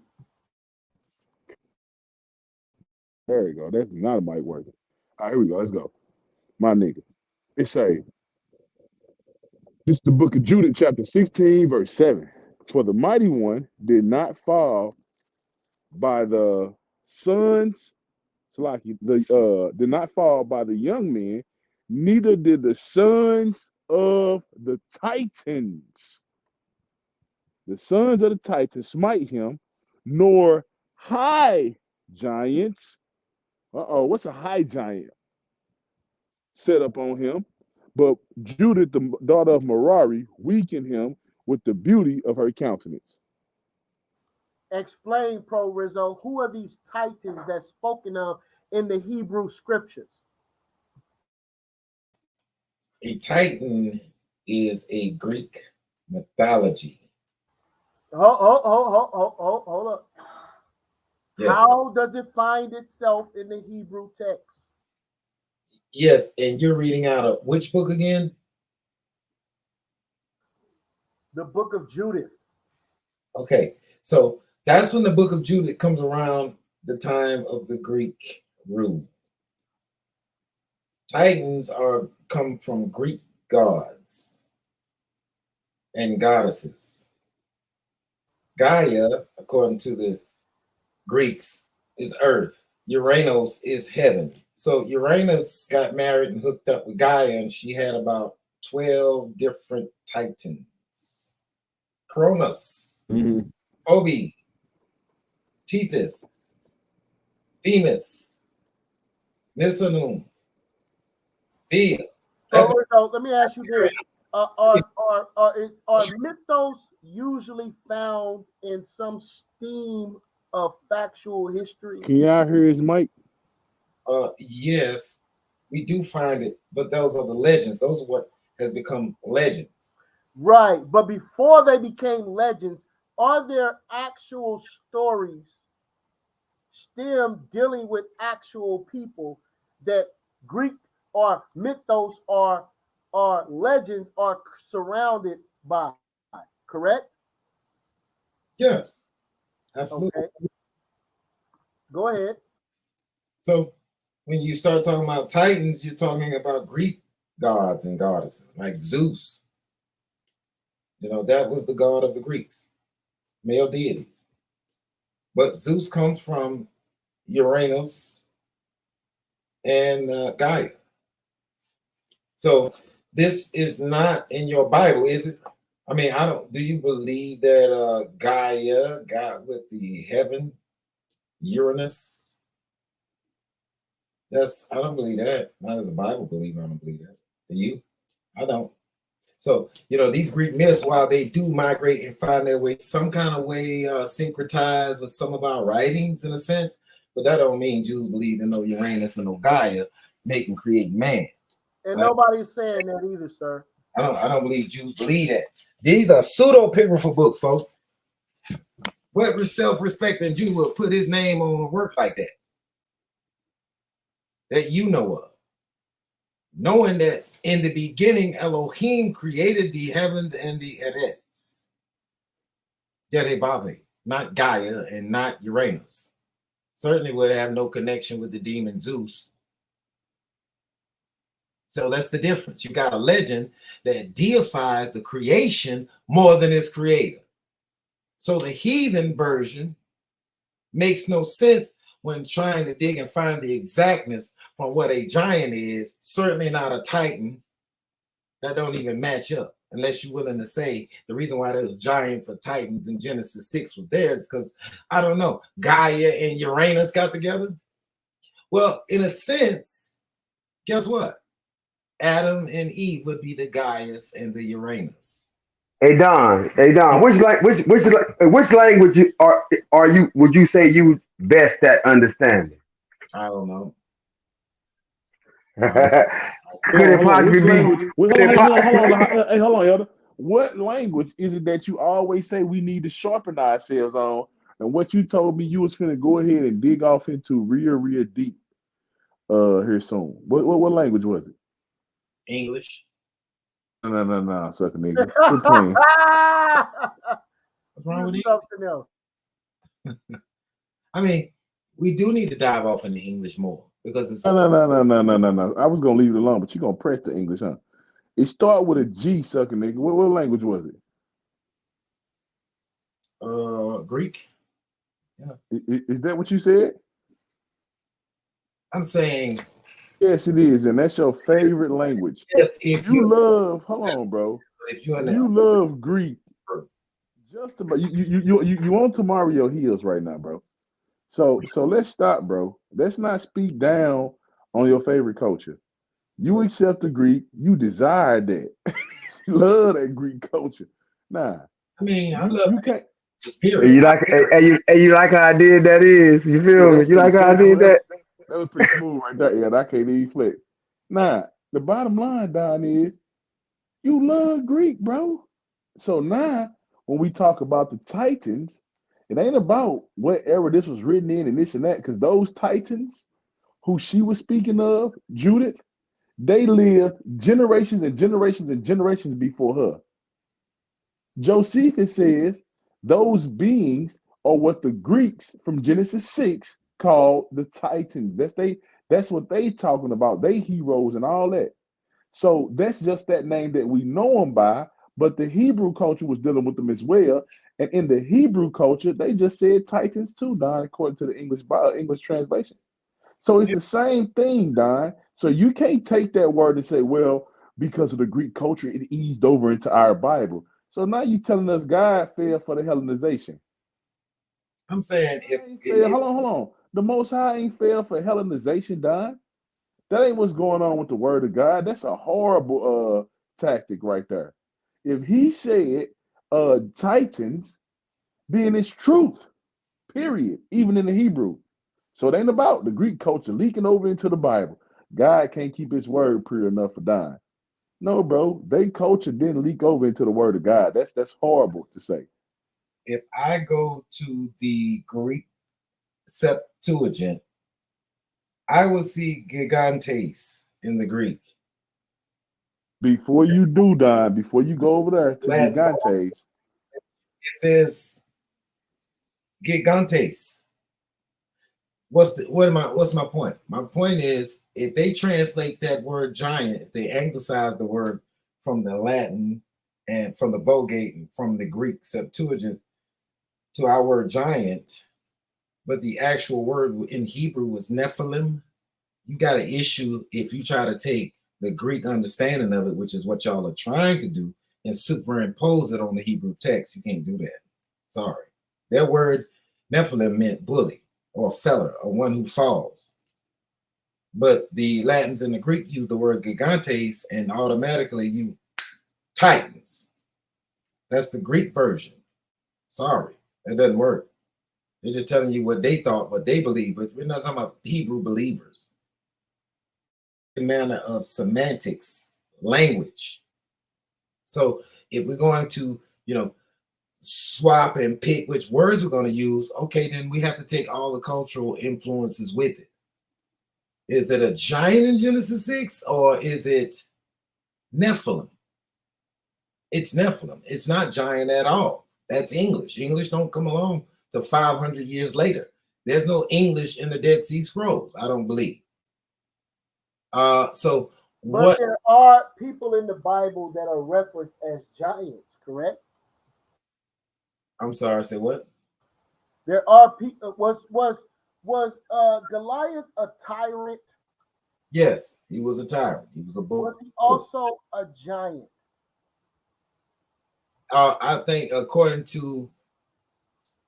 There you go. That's not a mic working. All right, here we go. Let's go. My nigga. It say, this is the book of Judah, chapter 16, verse 7. "For the mighty one did not fall by the sons, did not fall by the young men, neither did the sons of the Titans. The sons of the Titans smite him, nor high giants." What's a high giant? "Set up on him. But Judith, the daughter of Merari, weakened him with the beauty of her countenance." Explain, Pro Rizzo, who are these Titans that's spoken of in the Hebrew scriptures? A Titan is a Greek mythology. Hold up. Yes. How does it find itself in the Hebrew text? Yes, and you're reading out of which book again? The book of Judith. Okay, so that's when the book of Judith comes around the time of the Greek rule. Titans come from Greek gods and goddesses. Gaia, according to the Greeks, is earth. Uranus is heaven. So Uranus got married and hooked up with Gaia, and she had about 12 different titans. Cronus, Obi, Tethys, Venus, Misenum, Thea. So let me ask you this. Are mythos usually found in some steam of factual history? Can y'all hear his mic? Yes, we do find it, but those are the legends. Those are what has become legends. Right, but before they became legends, are there actual stories still dealing with actual people that Greek or mythos or legends are surrounded by? Correct? Yeah, absolutely. Okay. Go ahead. So when you start talking about Titans, you're talking about Greek gods and goddesses, like Zeus. You know, that was the god of the Greeks, male deities. But Zeus comes from Uranus and Gaia. So this is not in your Bible, is it? I mean, do you believe that Gaia got with the heaven, Uranus? I don't believe that. Not as a Bible believer, I don't believe that. Do you? I don't. So, you know, these Greek myths, while they do migrate and find their way some kind of way syncretized with some of our writings in a sense, but that don't mean Jews believe in no Uranus and no Gaia make and create man. And nobody's saying that either, sir. I don't believe Jews believe that. These are pseudo-epigrapha books, folks. What self-respecting Jew will put his name on a work like that? That you know of. Knowing that in the beginning, Elohim created the heavens and the Eretz. Yerebave, not Gaia and not Uranus. Certainly would have no connection with the demon Zeus. So that's the difference. You got a legend that deifies the creation more than its creator. So the heathen version makes no sense when trying to dig and find the exactness from what a giant is. Certainly not a titan. That don't even match up, unless you're willing to say the reason why those giants or titans in Genesis 6 were there is because, I don't know, Gaia and Uranus got together. Well, in a sense, guess what? Adam and Eve would be the Gaias and the Uranus. Hey Don, which language would you say you best at understanding? I don't know. Could it possibly be? Hold on, Elder. What language is it that you always say we need to sharpen ourselves on? And what you told me you was finna go ahead and dig off into real deep here soon. What language was it? English. No, sucker nigga. Quit playing. What's wrong with you? Something else. I mean, we do need to dive off into English more because it's No. I was gonna leave it alone, but you're gonna press the English, huh? It started with a G, sucker nigga. What language was it? Greek. Yeah. Is that what you said? I'm saying yes, it is, and that's your favorite language. Yes, if you love, hold on, bro. If you love Greek, just about you on Tamario heels right now, bro. So let's stop, bro. Let's not speak down on your favorite culture. You accept the Greek, you desire that. You love that Greek culture. Nah. I mean, I love you can't just period. You like how I did that is? You feel me? You like how I did that? That was pretty smooth right there. Yeah, I can't even flip. Nah, the bottom line, Don, is You love Greek, bro. So now, when we talk about the Titans, it ain't about what era this was written in and this and that, because those Titans who she was speaking of, Judith, they lived generations and generations and generations before her. Josephus says those beings are what the Greeks from Genesis 6 called the Titans. That's what they talking about. They heroes and all that. So that's just that name that we know them by. But the Hebrew culture was dealing with them as well. And in the Hebrew culture, they just said Titans too, Don, according to the English translation. So it's the same thing, Don. So you can't take that word and say, well, because of the Greek culture, it eased over into our Bible. So now you're telling us God fell for the Hellenization. I'm saying hold on. The Most High ain't fell for Hellenization, Don. That ain't what's going on with the word of God. That's a horrible tactic right there. If he said Titans, then it's truth, period, even in the Hebrew. So it ain't about the Greek culture leaking over into the Bible. God can't keep his word pure enough for dying. No, bro, they culture didn't leak over into the word of God. That's horrible to say. if I go to the Greek Septuagint, I will see gigantes in the Greek. Before you do, Don, before you go over there to gigantes, it says gigantes. What's my point? My point is, if they translate that word giant, if they anglicize the word from the Latin and from the Vulgate and from the Greek Septuagint to our word giant, but the actual word in Hebrew was Nephilim, you got an issue if you try to take the Greek understanding of it, which is what y'all are trying to do, and superimpose it on the Hebrew text. You can't do that. Sorry. That word Nephilim meant bully or feller or one who falls. But the Latins and the Greek use the word gigantes, and automatically you Titans. That's the Greek version. Sorry, that doesn't work. They're just telling you what they thought, what they believe, but we're not talking about Hebrew believers. The manner of semantics, language. So if we're going to, swap and pick which words we're going to use, okay, then we have to take all the cultural influences with it. Is it a giant in Genesis 6 or is it Nephilim? It's Nephilim. It's not giant at all. That's English. English don't come along till 500 years later. There's no English in the Dead Sea Scrolls, I don't believe. But there are people in the Bible that are referenced as giants, correct? I'm sorry, say what? There are people. Was Goliath a tyrant? Yes, he was a tyrant. He was a bull. Was he also a giant? I think according to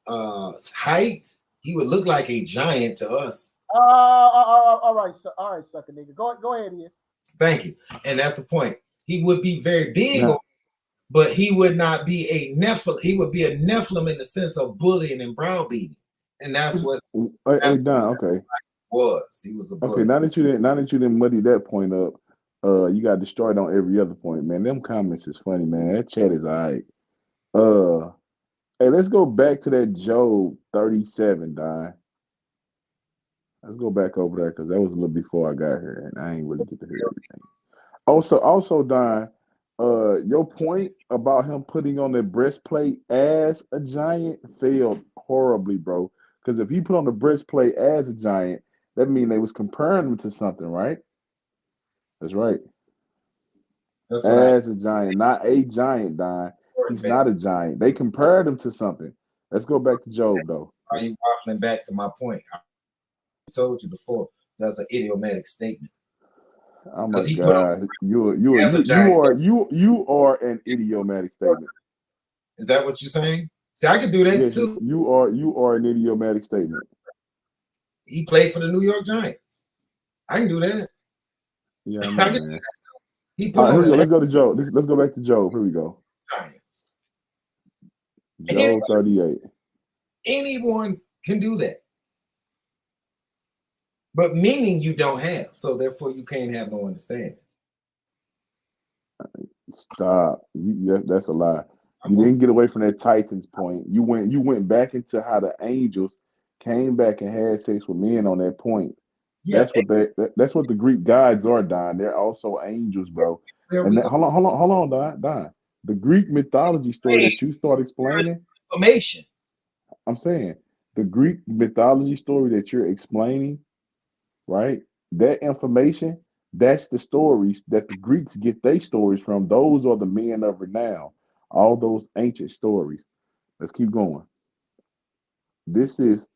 height, he would look like a giant to us. All right, sucker nigga. Go ahead, Ian. Thank you. And that's the point. He would be very big, but he would not be a Nephilim. He would be a Nephilim in the sense of bullying and browbeating. And that's what hey Don, okay. Was. He was a bully. Okay, now that you didn't muddy that point up, you got destroyed on every other point, man. Them comments is funny, man. That chat is all right. Hey, let's go back to that Job 37, Don. Let's go back over there because that was a little before I got here, and I ain't really get to hear everything. Also, Don, your point about him putting on the breastplate as a giant failed horribly, bro. Because if he put on the breastplate as a giant, that means they was comparing him to something, right? That's right. That's as a giant, not a giant, Don. He's not a giant. They compared him to something. Let's go back to Job, though. Are you waffling back to my point? I told you before, that's an idiomatic statement. Oh my God, you are an idiomatic statement. Is that what you're saying? See, I can do that too. You are an idiomatic statement. He played for the New York Giants. I can do that. Yeah, I know, man. All right, here we go. Let's go to Job. Let's go back to Job. Here we go. Giants. Job 38. Anyone can do that. But meaning you don't have, so therefore you can't have no understanding. Stop. That's a lie. You didn't get away from that Titans point. You went back into how the angels came back and had sex with men on that point. Yeah, That's what the Greek gods are, Don. They're also angels, bro. And hold on, Don. The Greek mythology story that you start explaining, information. I'm saying the Greek mythology story that you're explaining, right? That information, that's the stories that the Greeks get their stories from. Those are the men of renown. All those ancient stories. Let's keep going. This is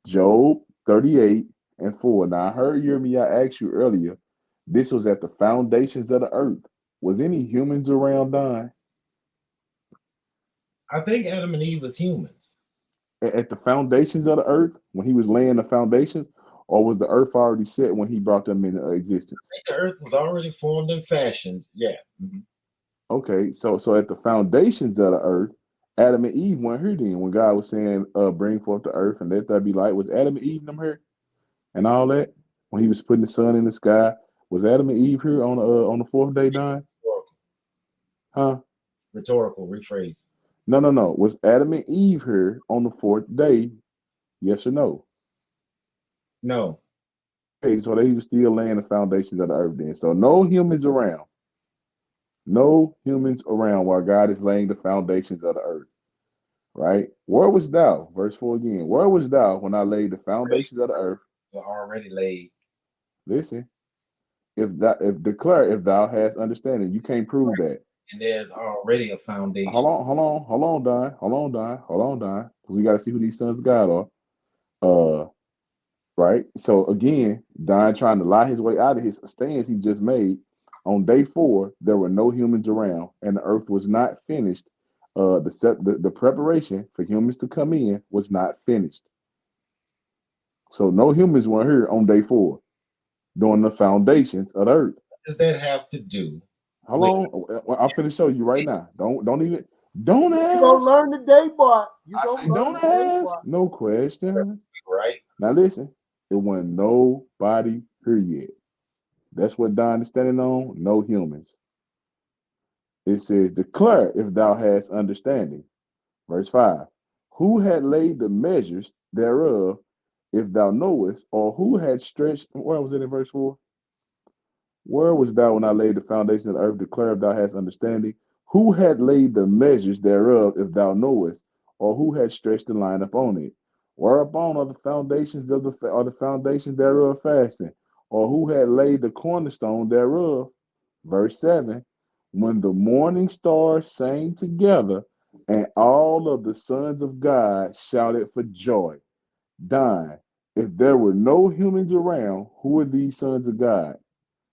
Job 38:4. Now I heard YirmeYah ask you earlier. This was at the foundations of the earth. Was any humans around, Don? I think Adam and Eve was humans. At the foundations of the earth, when he was laying the foundations, or was the earth already set when he brought them into existence? I think the earth was already formed and fashioned. Yeah. Mm-hmm. Okay, so at the foundations of the earth, Adam and Eve weren't here then. When God was saying, bring forth the earth and let there be light, was Adam and Eve them here? And all that? When he was putting the sun in the sky, was Adam and Eve here on the fourth day, Don? Huh? Rhetorical, rephrase. No. Was Adam and Eve here on the fourth day? Yes or no? No. Okay, so they was still laying the foundations of the earth then. So no humans around. No humans around while God is laying the foundations of the earth. Right? Where was thou? Verse 4 again. Where was thou when I laid the foundations of the earth? They're already laid. Listen. If thou hast understanding, you can't prove that. And there's already a foundation. Hold on, Don. Because we got to see who these sons of God are. Right? So again, Don trying to lie his way out of his stance he just made. On day 4, there were no humans around, and the earth was not finished. The preparation for humans to come in was not finished. So no humans were here on day 4, doing the foundations of the earth. What does that have to do? Hold on, I'm finna show you right now. Don't ask. You gonna learn today, boy. Don't ask. No question. Right. Now listen, it wasn't nobody here yet. That's what Don is standing on. No humans. It says, declare if thou hast understanding. Verse 5. Who had laid the measures thereof, if thou knowest, or who had stretched? Where was it in verse 4? Where was thou when I laid the foundation of the earth? Declare if thou hast understanding. Who had laid the measures thereof, if thou knowest, or who had stretched the line upon it? Whereupon are the foundations thereof fasting, or who had laid the cornerstone thereof? Verse 7. When the morning stars sang together, and all of the sons of God shouted for joy. Don, if there were no humans around, who are these sons of God?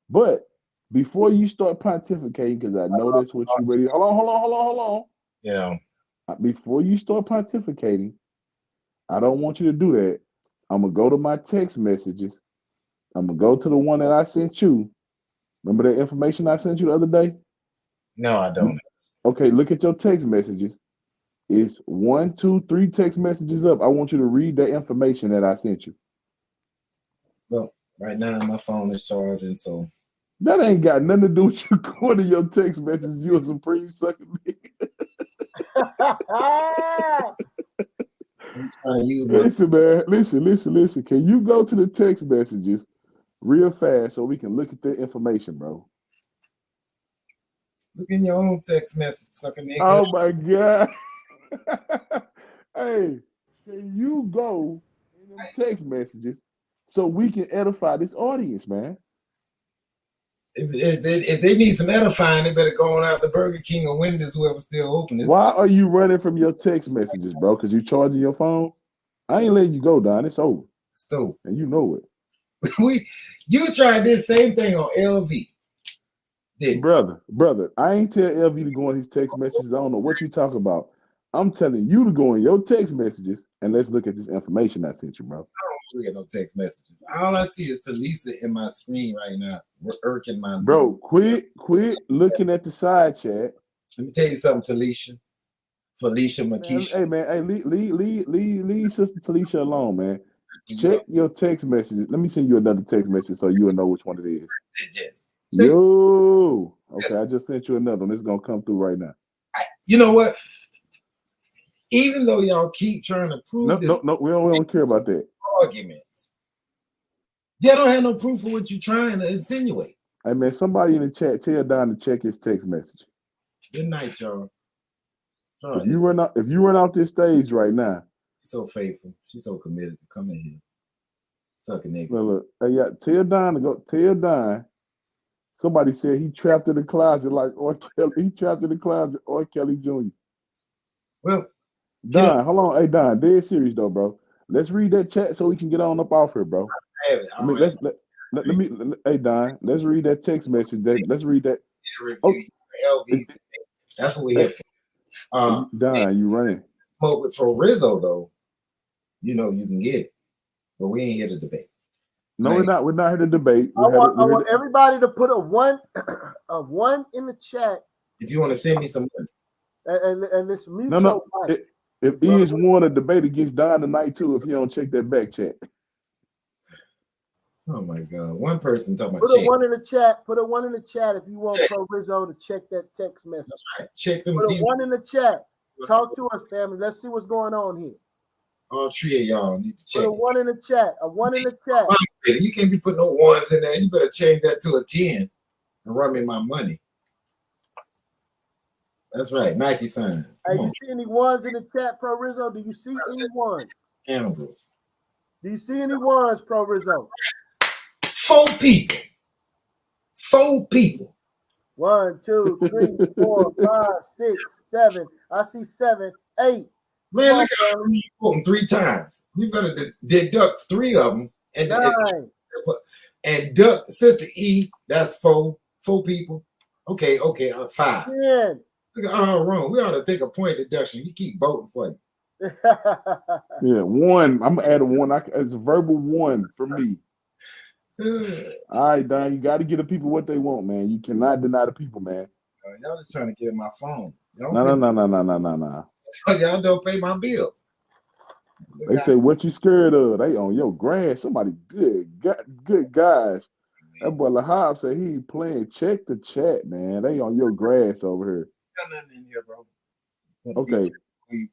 But before you start pontificating, because I know that's what you ready. Hold on. Yeah. Before you start pontificating, I don't want you to do that. I'm gonna go to my text messages. I'm gonna go to the one that I sent you. Remember the information I sent you the other day? No, I don't. Okay, look at your text messages. It's 1, 2, 3 text messages up. I want you to read that information that I sent you. Well, right now my phone is charging, so that ain't got nothing to do with you going to your text messages. You a supreme sucker nigga. Listen, man. Listen. Can you go to the text messages real fast so we can look at the information, bro? Look in your own text message, sucker nigga. Oh my God. Hey, can you go in them text messages so we can edify this audience, man? If they need some edifying, they better go on out to Burger King or Wendy's, whoever's still open. Why are you running from your text messages, bro? Because you charging your phone? I ain't letting you go, Don. It's over. Stupid. And you know it. You tried this same thing on LV. Brother, I ain't tell LV to go on his text messages. I don't know what you talk about. I'm telling you to go in your text messages and let's look at this information I sent you, bro. I don't look at no text messages. All I see is Talisa in my screen right now. We're irking my bro. Quit looking at the side chat. Let me tell you something, Felicia Makisha. Hey man, leave Sister Talisha alone, man. Check your text messages. Let me send you another text message so you'll know which one it is. Yes. Yo. Okay, I just sent you another one. It's gonna come through right now. You know what? Even though y'all keep trying to prove No, we don't care about that. argument, y'all don't have no proof of what you're trying to insinuate. Hey man, somebody in the chat, tell Don to check his text message. Good night, y'all. If you run off this stage right now, she's so faithful. She's so committed to come in here. Suck a nigga. Look, hey, yeah, tell Don to go. Tell Don. Somebody said he trapped in the closet like R. Kelly. He trapped in the closet, R. Kelly Jr. Well, Don, hold on. Hey, Don, dead serious though, bro. Let's read that chat so we can get on up off here, bro. Let me. Hey, Don, let's read that text message. Let's read that. Oh, that's what we have. Don, you running? Smoke with Pro Rizzo though. You know you can get it, but we ain't here to debate. No, we're not. We're not here to debate. I want everybody to put a one in the chat. If you want to send me some money. And this mute. No. If he is won a debate against Don tonight too, if he don't check that back chat. Oh my God! One person talking about. Put a one in the chat. Put a one in the chat if you want Pro Rizzo to check that text message. That's right. Check them. Put a one in the chat. Talk to us, family. Let's see what's going on here. All three of y'all need to check. Put a one in the chat. A one in the chat. You can't be putting no ones in there. You better change that to a 10 and run me my money. That's right. Nike sign. Hey, you see any ones in the chat, Pro Rizzo? Do you see any ones? Animals. Do you see any ones, Pro Rizzo? 4 people. 4 people. 1, 2, 3, 4, 5, 6, 7. I see 7, 8. Man, look at you quoting 3 times. You better deduct 3 of them and duck Sister E. That's 4 people. Okay, 5. 10. Look at our room. We ought to take a point deduction. You keep voting for you. Yeah, 1. I'm gonna add a 1. It's a verbal 1 for me. All right, Don, you got to give the people what they want, man. You cannot deny the people, man. Y'all just trying to get my phone. No. Y'all don't pay my bills. They say, what you scared of? They on your grass. Somebody good guys. That boy Lahab said he ain't playing. Check the chat, man. They on your grass over here. Got nothing in here, bro. Okay.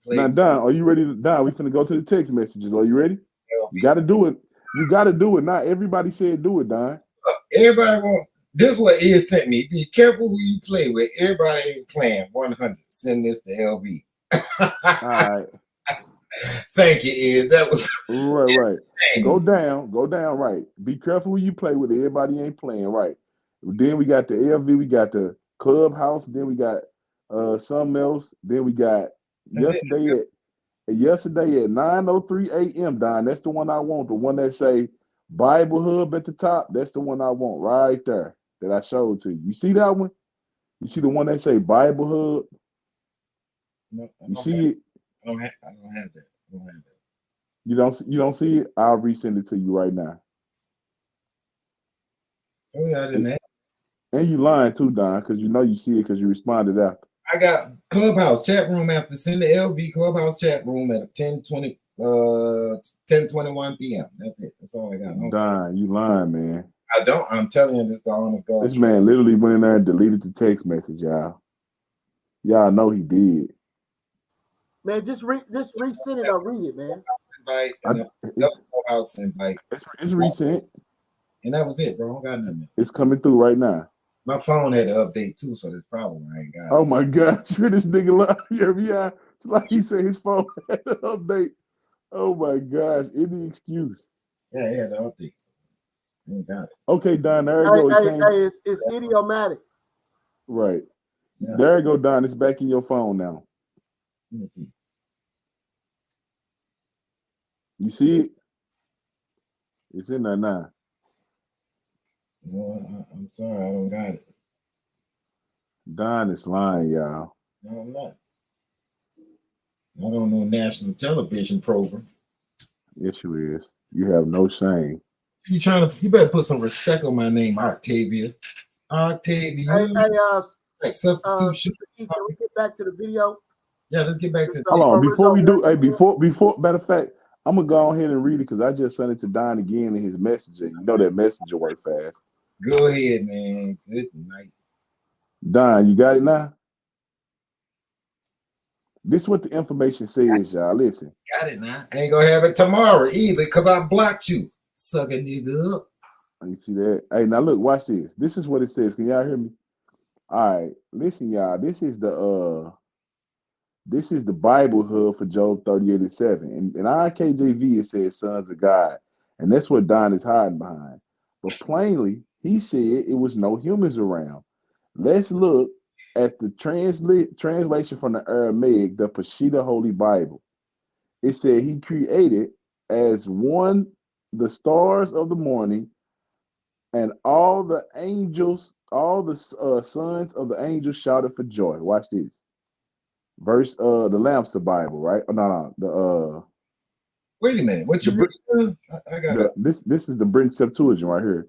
Now, Don, are you ready to Don? We finna go to the text messages. Are you ready? You got to do it. You got to do it. Not everybody said do it, Don. Everybody want. This is what Ed sent me. Be careful who you play with. Everybody ain't playing 100. Send this to LB. All right. Thank you, Ed. That was right. Go down, right. Be careful who you play with. Everybody ain't playing, right. Then we got the LV, we got the Clubhouse, then we got something else. Then we got yesterday at 9:03 a.m. Don. That's the one I want. The one that say Bible Hub at the top. That's the one I want right there that I showed to you. You see that one? You see the one that say Bible Hub? No, you see it? I don't have that. You don't see it? I'll resend it to you right now. Oh yeah, I didn't have it. And you lying too, Don, because you know you see it because you responded after. I got Clubhouse chat room after. Send the LB Clubhouse chat room at 10:21 p.m. That's it. That's all I got. Don, you lying, man. I don't. I'm telling you this, the honest God. This man literally went in there and deleted the text message, y'all. Y'all know he did. Man, just resend it or read it, man. Clubhouse invite. It's recent. And that was it, bro. I don't got nothing. It's coming through right now. My phone had to update too, so this problem I ain't got. Oh my God, sure this nigga love YirmeYah. It's like he said his phone had to update. Oh my gosh, any excuse. Yeah, it had to update. I ain't got it. Okay, Don, there you go. It's idiomatic. Right. Yeah. There you go, Don. It's back in your phone now. Let me see. You see it? It's in there now. No, I'm sorry, I don't got it. Don is lying, y'all. No, I'm not. I don't know national television program. Yes, you is. You have no shame. You better put some respect on my name, Octavia. Octavia. Hey, substitution. Can we get back to the video? Yeah, let's get back to. Hold on, before we do, before matter of fact, I'm gonna go ahead and read it because I just sent it to Don again in his messenger. You know that messenger work fast. Go ahead, man. Good night. Don, you got it now? This is what the information says, y'all. Listen. Got it now. I ain't gonna have it tomorrow either, because I blocked you. Suck a nigga up. You see that? Hey, now look, watch this. This is what it says. Can y'all hear me? All right. Listen, y'all. This is the Bible hub for Job 38:7. And in IKJV, it says sons of God. And that's what Don is hiding behind. But plainly, he said it was no humans around. Let's look at the translation from the Aramaic, the Peshitta Holy Bible. It said he created as one the stars of the morning and all the angels, all the sons of the angels shouted for joy. Watch this. Verse the Lamps of Bible, right? Oh, no. Wait a minute. What you reading? I got it. This is the Brit Septuagint right here.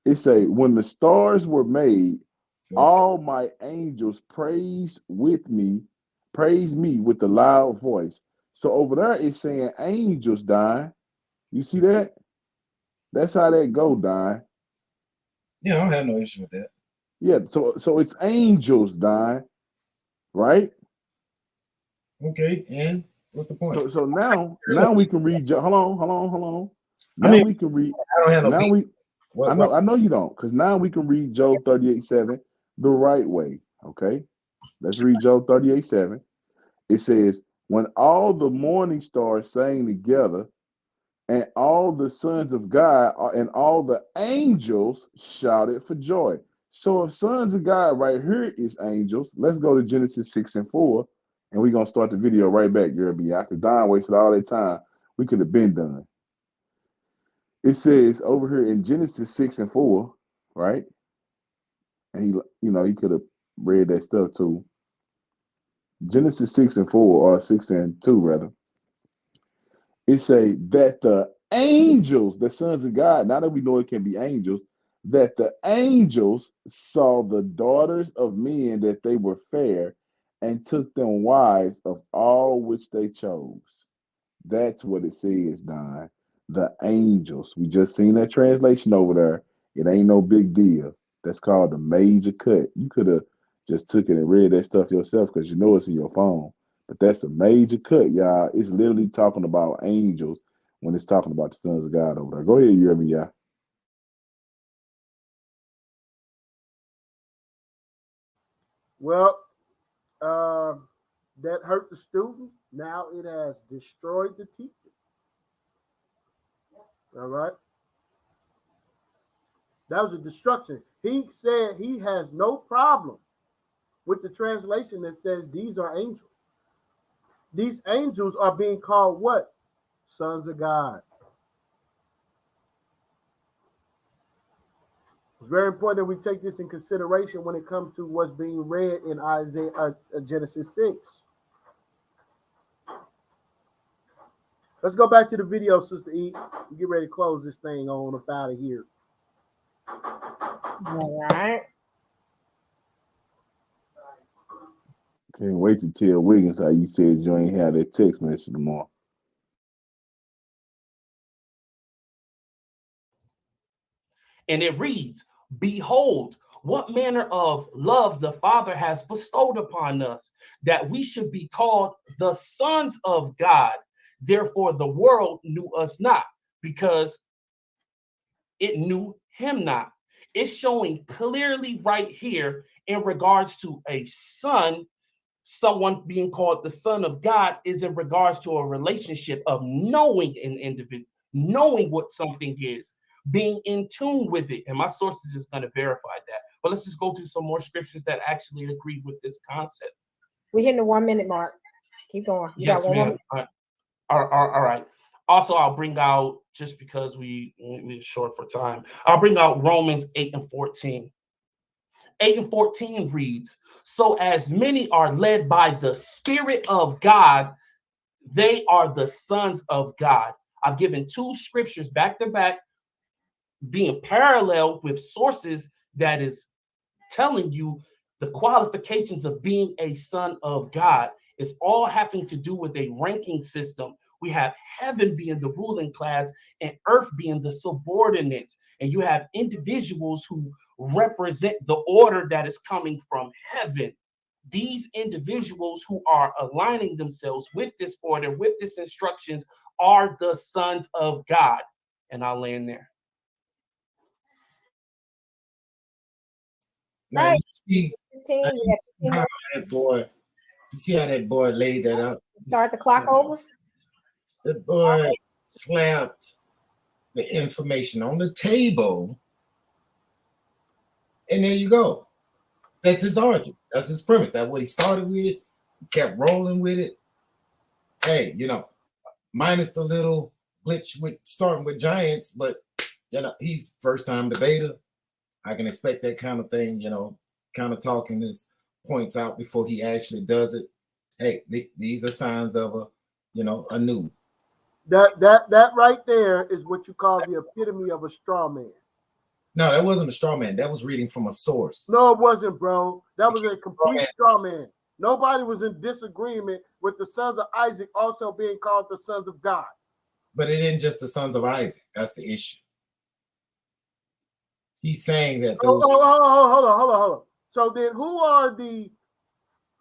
It say, when the stars were made, all my angels praise me with a loud voice. So over there it's saying angels dying. You see that? That's how that go, dying. Yeah, I don't have no issue with that. Yeah, so it's angels dying, right? Okay, and what's the point? So now we can read. Hold on. Now we can read. I don't have no. Now I know you don't, because now we can read Job 38:7 the right way. Okay, let's read Job 38:7. It says, when all the morning stars sang together, and all the sons of God and all the angels shouted for joy. So if sons of God right here is angels, let's go to Genesis 6:4, and we're going to start the video right back, YirmeYah, because Don wasted all that time. We could have been done. It says over here in Genesis 6:4, right? And he could have read that stuff too. Genesis 6:4, or 6:2 rather. It say that the angels, the sons of God, now that we know it can be angels, that the angels saw the daughters of men that they were fair and took them wives of all which they chose. That's what it says, Don. The angels. We just seen that translation over there. It ain't no big deal. That's called a major cut. You could have just took it and read that stuff yourself because you know it's in your phone. But that's a major cut, y'all. It's literally talking about angels when it's talking about the sons of God over there. Go ahead, YirmeYah. Well, that hurt the student. Now it has destroyed the teacher. All right. That was a destruction. He said he has no problem with the translation that says these are angels. These angels are being called what? Sons of God. It's very important that we take this in consideration when it comes to what's being read in Genesis 6. Let's go back to the video, Sister E. Get ready to close this thing on up out of here. All right. Can't wait to tell Wiggins how you said you ain't had that text message tomorrow. And it reads, behold, what manner of love the Father has bestowed upon us, that we should be called the sons of God. Therefore, the world knew us not, because it knew him not. It's showing clearly right here in regards to a son, someone being called the son of God is in regards to a relationship of knowing an individual, knowing what something is, being in tune with it. And my sources is going to verify that. But let's just go to some more scriptures that actually agree with this concept. We're hitting the 1 minute mark. Keep going. Yes, ma'am. All right. Also, I'll bring out, just because we're short for time, I'll bring out Romans 8:14. 8:14 reads, so as many are led by the Spirit of God, they are the sons of God. I've given two scriptures back to back, being parallel with sources that is telling you the qualifications of being a son of God. It's all having to do with a ranking system. We have heaven being the ruling class and earth being the subordinates. and you have individuals who represent the order that is coming from heaven. These individuals who are aligning themselves with this order, with this instructions, are the sons of God. And I'll land there. Now Right. you see how that boy, you see how that boy laid that up. Start the clock over. The boy slapped the information on the table, and there you go. That's his argument. That's his premise. That's what he started with. He kept rolling with it. Hey, you know, minus the little glitch with starting with giants, but you know, he's first time debater. I can expect that kind of thing, you know, kind of talking his points out before he actually does it. Hey, these are signs of a, you know, a new. That right there is what you call the epitome of a straw man. No, that wasn't a straw man. That was reading from a source. No, it wasn't, bro. That was a complete straw man. Nobody was in disagreement with the sons of Isaac also being called the sons of God. But it isn't just the sons of Isaac. That's the issue. He's saying that those. Hold on. So then, who are the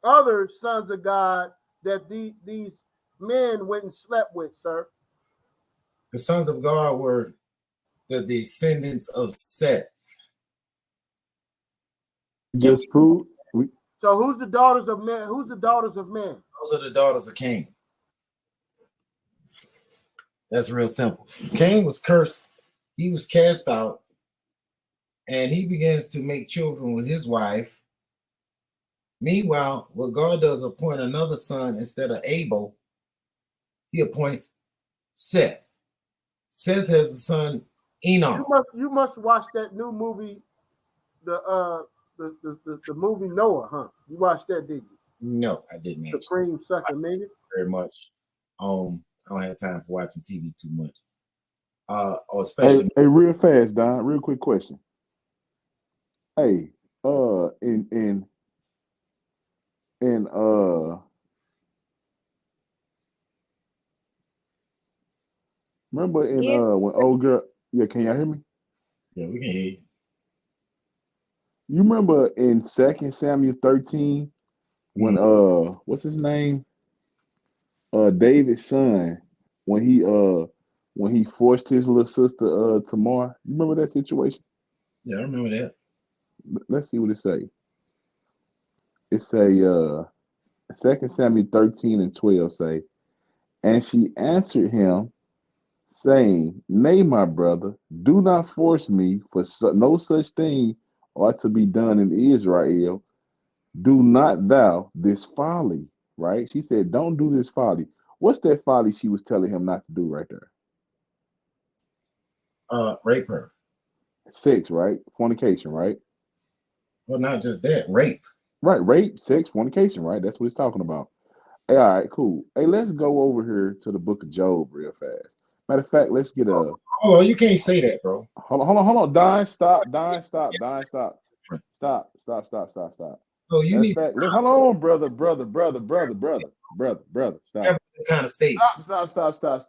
other sons of God that these men went and slept with, sir? The sons of God were the descendants of Seth. Just prove. So who's the daughters of men? Who's the daughters of men? Those are the daughters of Cain. That's real simple. Cain was cursed. He was cast out. And he begins to make children with his wife. Meanwhile, what God does appoint another son instead of Abel. He appoints Seth. Seth has a son, Enoch. You must watch that new movie, the movie Noah, huh? You watched that, didn't you? No, I didn't. Supreme sucker, nigga. Very much. I don't have time for watching TV too much. Or especially. Hey, real fast, Don. Real quick question. Hey, in remember in when old girl, yeah, can y'all hear me? Yeah, we can hear you. You remember in 2 Samuel 13 when what's his name? David's son, when he forced his little sister Tamar. You remember that situation? Yeah, I remember that. Let's see what it say. It say 2 Samuel 13 and 12 say, and she answered him, saying, nay, my brother, do not force me, for no such thing ought to be done in Israel. Do not thou this folly, right? She said, don't do this folly. What's that folly she was telling him not to do right there? Rape her. Sex, right? Fornication, right? Well, not just that, rape. Right, rape, sex, fornication, right? That's what it's talking about. Hey, all right, cool. Hey, let's go over here to the book of Job real fast. Matter of fact, let's get a. Oh, you can't say that, bro. Hold on. Don, stop. Stop. Oh, you need. Hold on, brother. Stop. That kind of state. Stop. Let's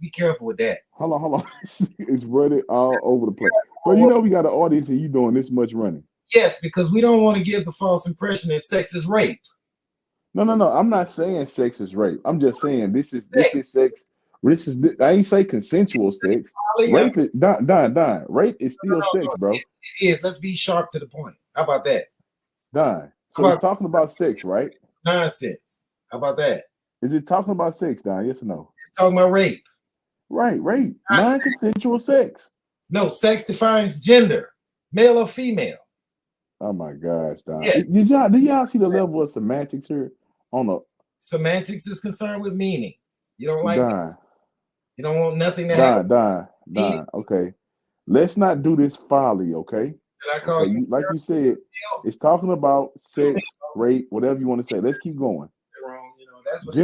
be careful with that. Hold on. It's running all over the place. But you know we got an audience and you doing this much running. Yes, because we don't want to give the false impression that sex is rape. No. I'm not saying sex is rape. I'm just saying this is sex. I ain't say consensual sex. Rape is Don. Rape is still sex, bro. It is. Let's be sharp to the point. How about that? Don. So it's talking about sex, right? Nonsense. How about that? Is it talking about sex, Don? Yes or no? It's talking about rape. Right, rape. Non-consensual sex. No, sex defines gender, male or female. Oh my gosh, Don. Yeah. Do y'all see the level of semantics here? Semantics is concerned with meaning. You don't like Don. You don't want nothing to happen. Don. Okay. Let's not do this folly, okay? Did I call you? Like you said, it's talking about sex, rape, whatever you want to say. Let's keep going. Wrong. You know, that's what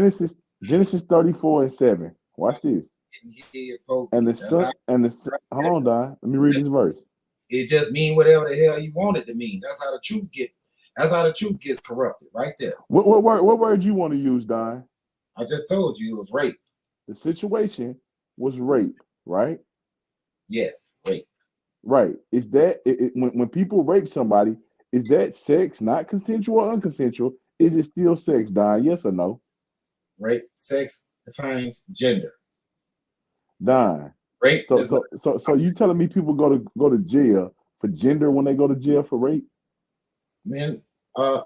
Genesis 34 and 7. Watch this. Folks. And the son, hold on, Don. Let me read this verse. It just mean whatever the hell you want it to mean. That's how the truth gets corrupted, right there. What word you want to use, Don? I just told you it was rape. The situation was rape, right? Yes, rape. Right. Is that when people rape somebody, is that sex not consensual or unconsensual? Is it still sex, Don? Yes or no? Rape, sex defines gender. Don. Rape So is you telling me people go to jail for gender when they go to jail for rape? men.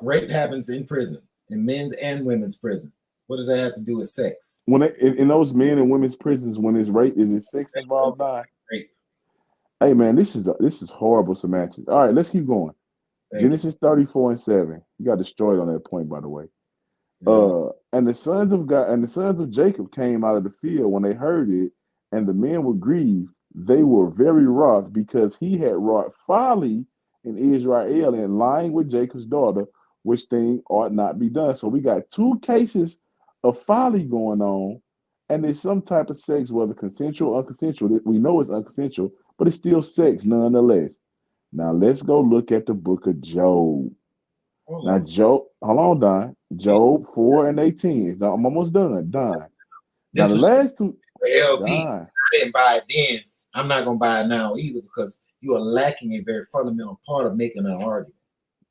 Rape happens in prison, in men's and women's prison. What does that have to do with sex? When in those men and women's prisons, when it's rape, is it sex involved, Don? Rape. Hey man, this is horrible semantics. All right, let's keep going. Genesis 34:7. You got destroyed on that point, by the way. And the sons of God and the sons of Jacob came out of the field when they heard it, and the men were grieved. They were very wroth because he had wrought folly in Israel and lying with Jacob's daughter, which thing ought not be done. So we got two cases of folly going on, and there's some type of sex, whether consensual or unconsensual. We know it's unconsensual, but it's still sex nonetheless. Now let's go look at the book of Job. Now, Job, hold on, Don. Job 4:18. I'm almost done. Don. Now, the last two. LV. I didn't buy it then. I'm not going to buy it now either because you are lacking a very fundamental part of making an argument.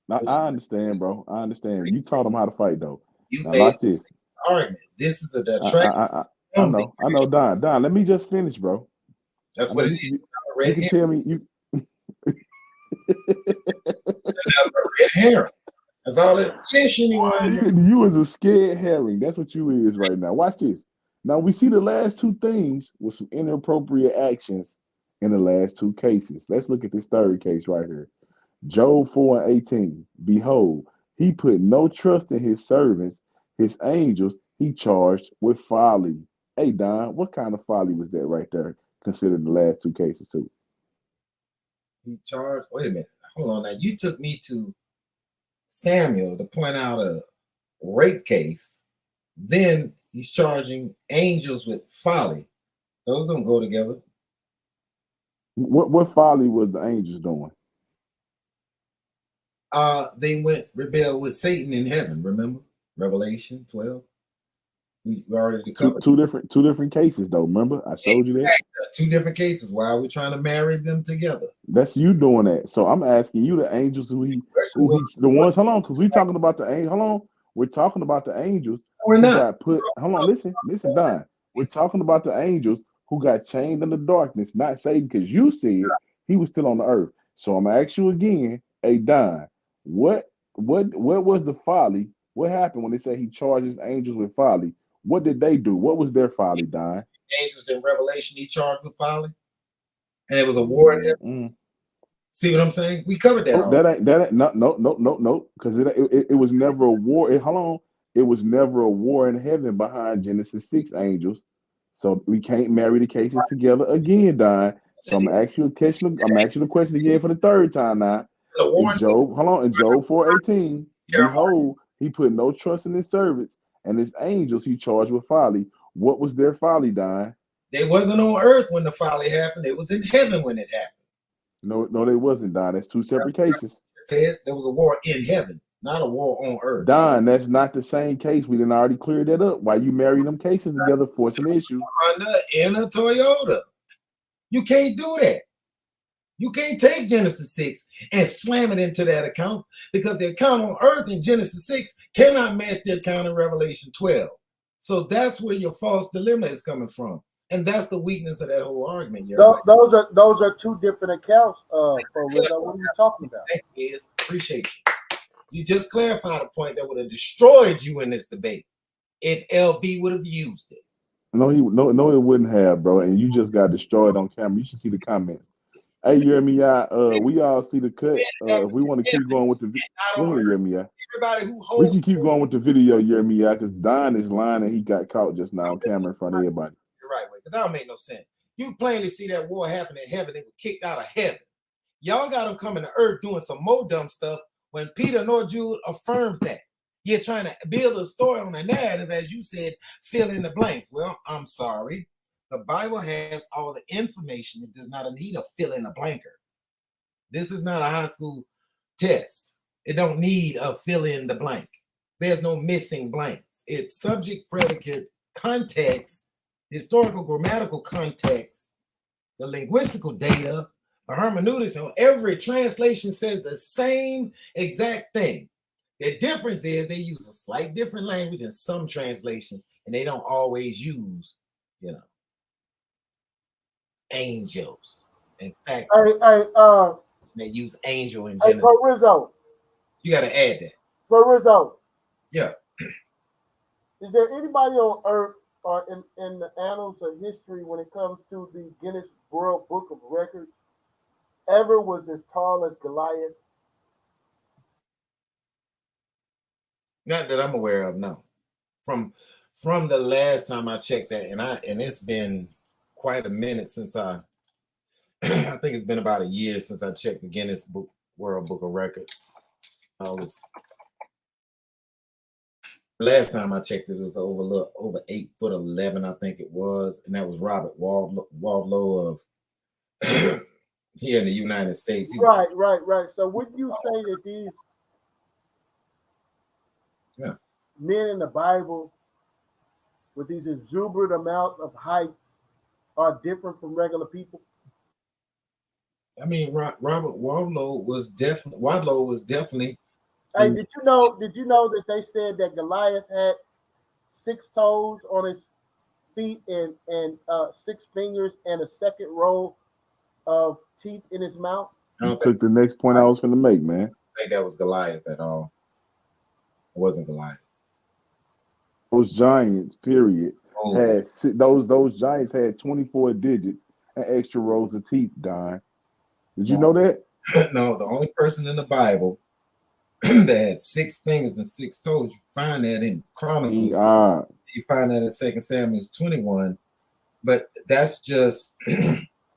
I understand, bro. I understand. You taught them how to fight, though. You now, made watch this. Argument. This is a detraction. I know, Don. Let me just finish, bro. That's what it is. You can tell me you. Red herring. That's all that fishing you was a scared herring. That's what you is right now. Watch this. Now we see the last two things with some inappropriate actions in the last two cases. Let's look at this third case right here. Job 4:18. Behold, he put no trust in his servants, his angels he charged with folly. Hey Don, what kind of folly was that right there? Considered the last two cases too. He charged. Wait a minute. Hold on. Now you took me to Samuel to point out a rape case. Then he's charging angels with folly. Those don't go together. What folly was the angels doing? They went rebel with Satan in heaven. Remember Revelation 12. We already covered two different cases though. Remember I showed you that. Two different cases. Why are we trying to marry them together? That's you doing that. So I'm asking you the angels the ones. Hold on, because we're talking about the angel. Hold on, we're talking about the angels. We're not. Got put. Hold on, listen, Don. We're talking about the angels who got chained in the darkness, not Satan, because you said he was still on the earth. So I'm gonna ask you again, hey Don, what was the folly? What happened when they say he charges angels with folly? What did they do? What was their folly, Don? Angels in Revelation he charged with folly, and it was a war in heaven. See what I'm saying? We covered that. That ain't no, because it was never a war. Hold on, it was never a war in heaven behind Genesis 6 angels. So we can't marry the cases together again, Don. So I'm gonna ask you a question. I'm asking the question again for the third time now. In Job 4:18, behold, he put no trust in his servants and his angels he charged with folly. What was their folly, Don? They wasn't on earth when the folly happened. It was in heaven when it happened. No, they wasn't, Don. That's two separate cases. It says there was a war in heaven, not a war on earth. Don, that's not the same case. We didn't already clear that up. Why you marry them cases together for some issue? Honda and a Toyota. You can't do that. You can't take Genesis 6 and slam it into that account because the account on earth in Genesis 6 cannot match the account in Revelation 12. So that's where your false dilemma is coming from. And that's the weakness of that whole argument. Those are two different accounts. What are you talking about? Thank you, appreciate you. You just clarified a point that would have destroyed you in this debate if LB would have used it. No, it wouldn't have, bro. And you just got destroyed on camera. You should see the comments. Hey, YirmeYah, we all see the cut. If we want to keep going with the video, YirmeYah. Everybody who holds we can keep going with the video, YirmeYah, because Don is lying and he got caught just now on camera in front of everybody. You're right, because that don't make no sense. You plainly see that war happen in heaven. They were kicked out of heaven. Y'all got them coming to earth doing some more dumb stuff when Peter nor Jude affirms that. You're trying to build a story on a narrative, as you said, fill in the blanks. Well, I'm sorry. The Bible has all the information. It does not need a fill in a blanker. This is not a high school test. It don't need a fill in the blank. There's no missing blanks. It's subject, predicate, context, historical, grammatical context. the linguistical data, the hermeneutics on every translation says the same exact thing. The difference is they use a slight different language in some translation, and they don't always use, angels. In fact, they use angel in Genesis. Bro Rizzo. You got to add that. Bro Rizzo. Yeah. Is there anybody on earth or in the annals of history when it comes to the Guinness World Book of Records ever was as tall as Goliath? Not that I'm aware of, no. From the last time I checked that, and it's been quite a minute since I think it's been about a year since I checked the Guinness World Book of Records. Last time I checked it was over 8'11", I think it was, and that was Robert Wadlow of here in the United States. Right. So would you say that these men in the Bible with these exuberant amount of heights are different from regular people? I mean, Robert Wadlow was definitely. Hey, did you know that they said that Goliath had 6 toes on his feet and 6 fingers and a second row of teeth in his mouth? You took the next point I was going to make, man. I don't think that was Goliath at all. It wasn't Goliath. Those giants, period, had those giants had 24 digits and extra rows of teeth, Don. Did you know that? No, the only person in the Bible that had 6 fingers and 6 toes, you find that in Chronicles. You find that in 2 Samuel 21. But that's just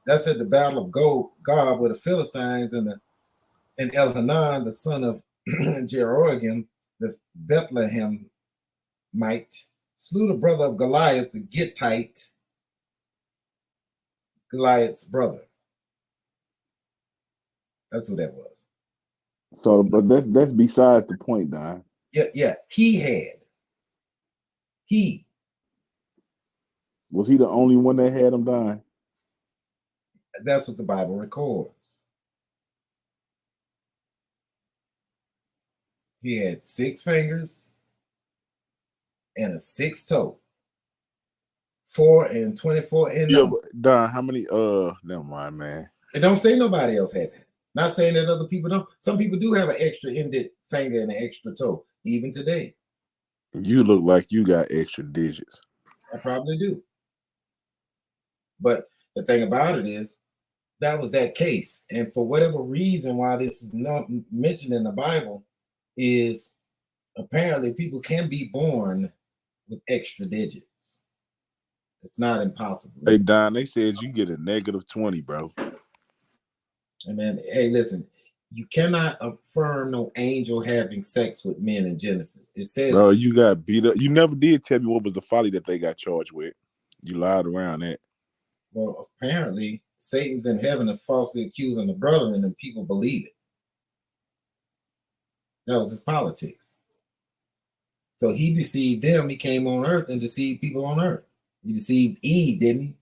that's at the Battle of Gob with the Philistines and Elhanan, the son of Jeroham, the Bethlehemite, slew the brother of Goliath, the Gittite, Goliath's brother. That's who that was. So, but that's besides the point, Don. Yeah. Was he the only one that had him dying? That's what the Bible records. He had 6 fingers and a 6th toe. 4 and 24 in number. Don, how many? Never mind, man. It don't say nobody else had that. Not saying that other people don't. Some people do have an extra ended finger and an extra toe, even today. You look like you got extra digits. I probably do. But the thing about it is, that was that case. And for whatever reason why this is not mentioned in the Bible is apparently people can be born with extra digits. It's not impossible. Hey, Don, they said you get a -20, bro. And man, hey, listen, you cannot affirm no angel having sex with men in Genesis. It says, bro, you got beat up. You never did tell me what was the folly that they got charged with. You lied around that. Well, apparently Satan's in heaven and falsely accusing the brethren, and people believe it. That was his politics. So he deceived them. He came on earth and deceived people on earth. He deceived Eve, didn't he?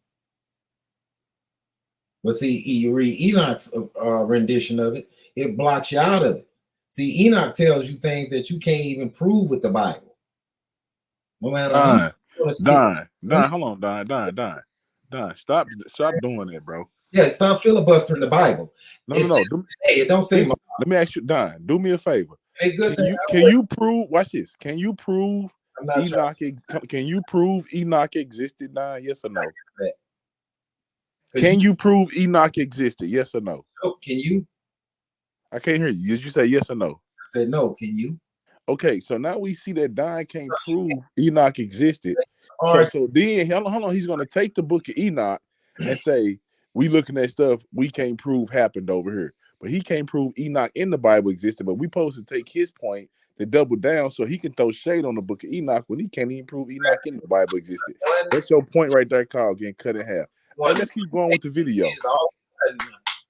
But see, you read Enoch's rendition of it, it blocks you out of it. See, Enoch tells you things that you can't even prove with the Bible. No matter how Don, hold on, Don, stop doing that, bro. Yeah, stop filibustering the Bible. No. Hey, it don't say. Let me ask you, Don, do me a favor. Hey, good. Can you prove? Watch this. Can you prove Enoch? Can you prove Enoch existed, Don? Yes or no? Can you prove Enoch existed? Yes or no? No. Can you? I can't hear you. Did you say yes or no? I said no. Can you? Okay, so now we see that Don can't prove Enoch existed. So then, hold on, he's going to take the book of Enoch and say, we looking at stuff we can't prove happened over here. But he can't prove Enoch in the Bible existed, but we supposed to take his point to double down so he can throw shade on the book of Enoch when he can't even prove Enoch in the Bible existed. That's your point right there, Carl, getting cut in half. Well, let's keep going with the video.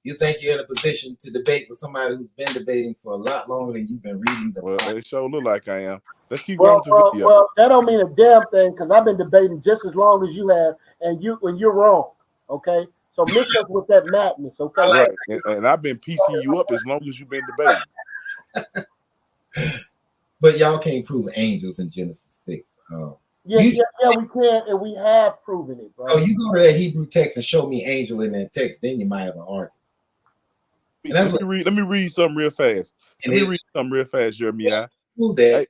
You think you're in a position to debate with somebody who's been debating for a lot longer than you've been reading the Bible. Well, it sure look like I am. Let's keep going with the video. Well, that don't mean a damn thing because I've been debating just as long as you have, and you're wrong. Okay, So miss us with that madness, okay? Right. And I've been piecing you up as long as you've been debating. But y'all can't prove angels in Genesis 6. Yeah, we can, and we have proven it, bro. Oh, you go to that Hebrew text and show me angel in that text, then you might have an argument. And that's let me read something real fast. YirmeYah. Hey,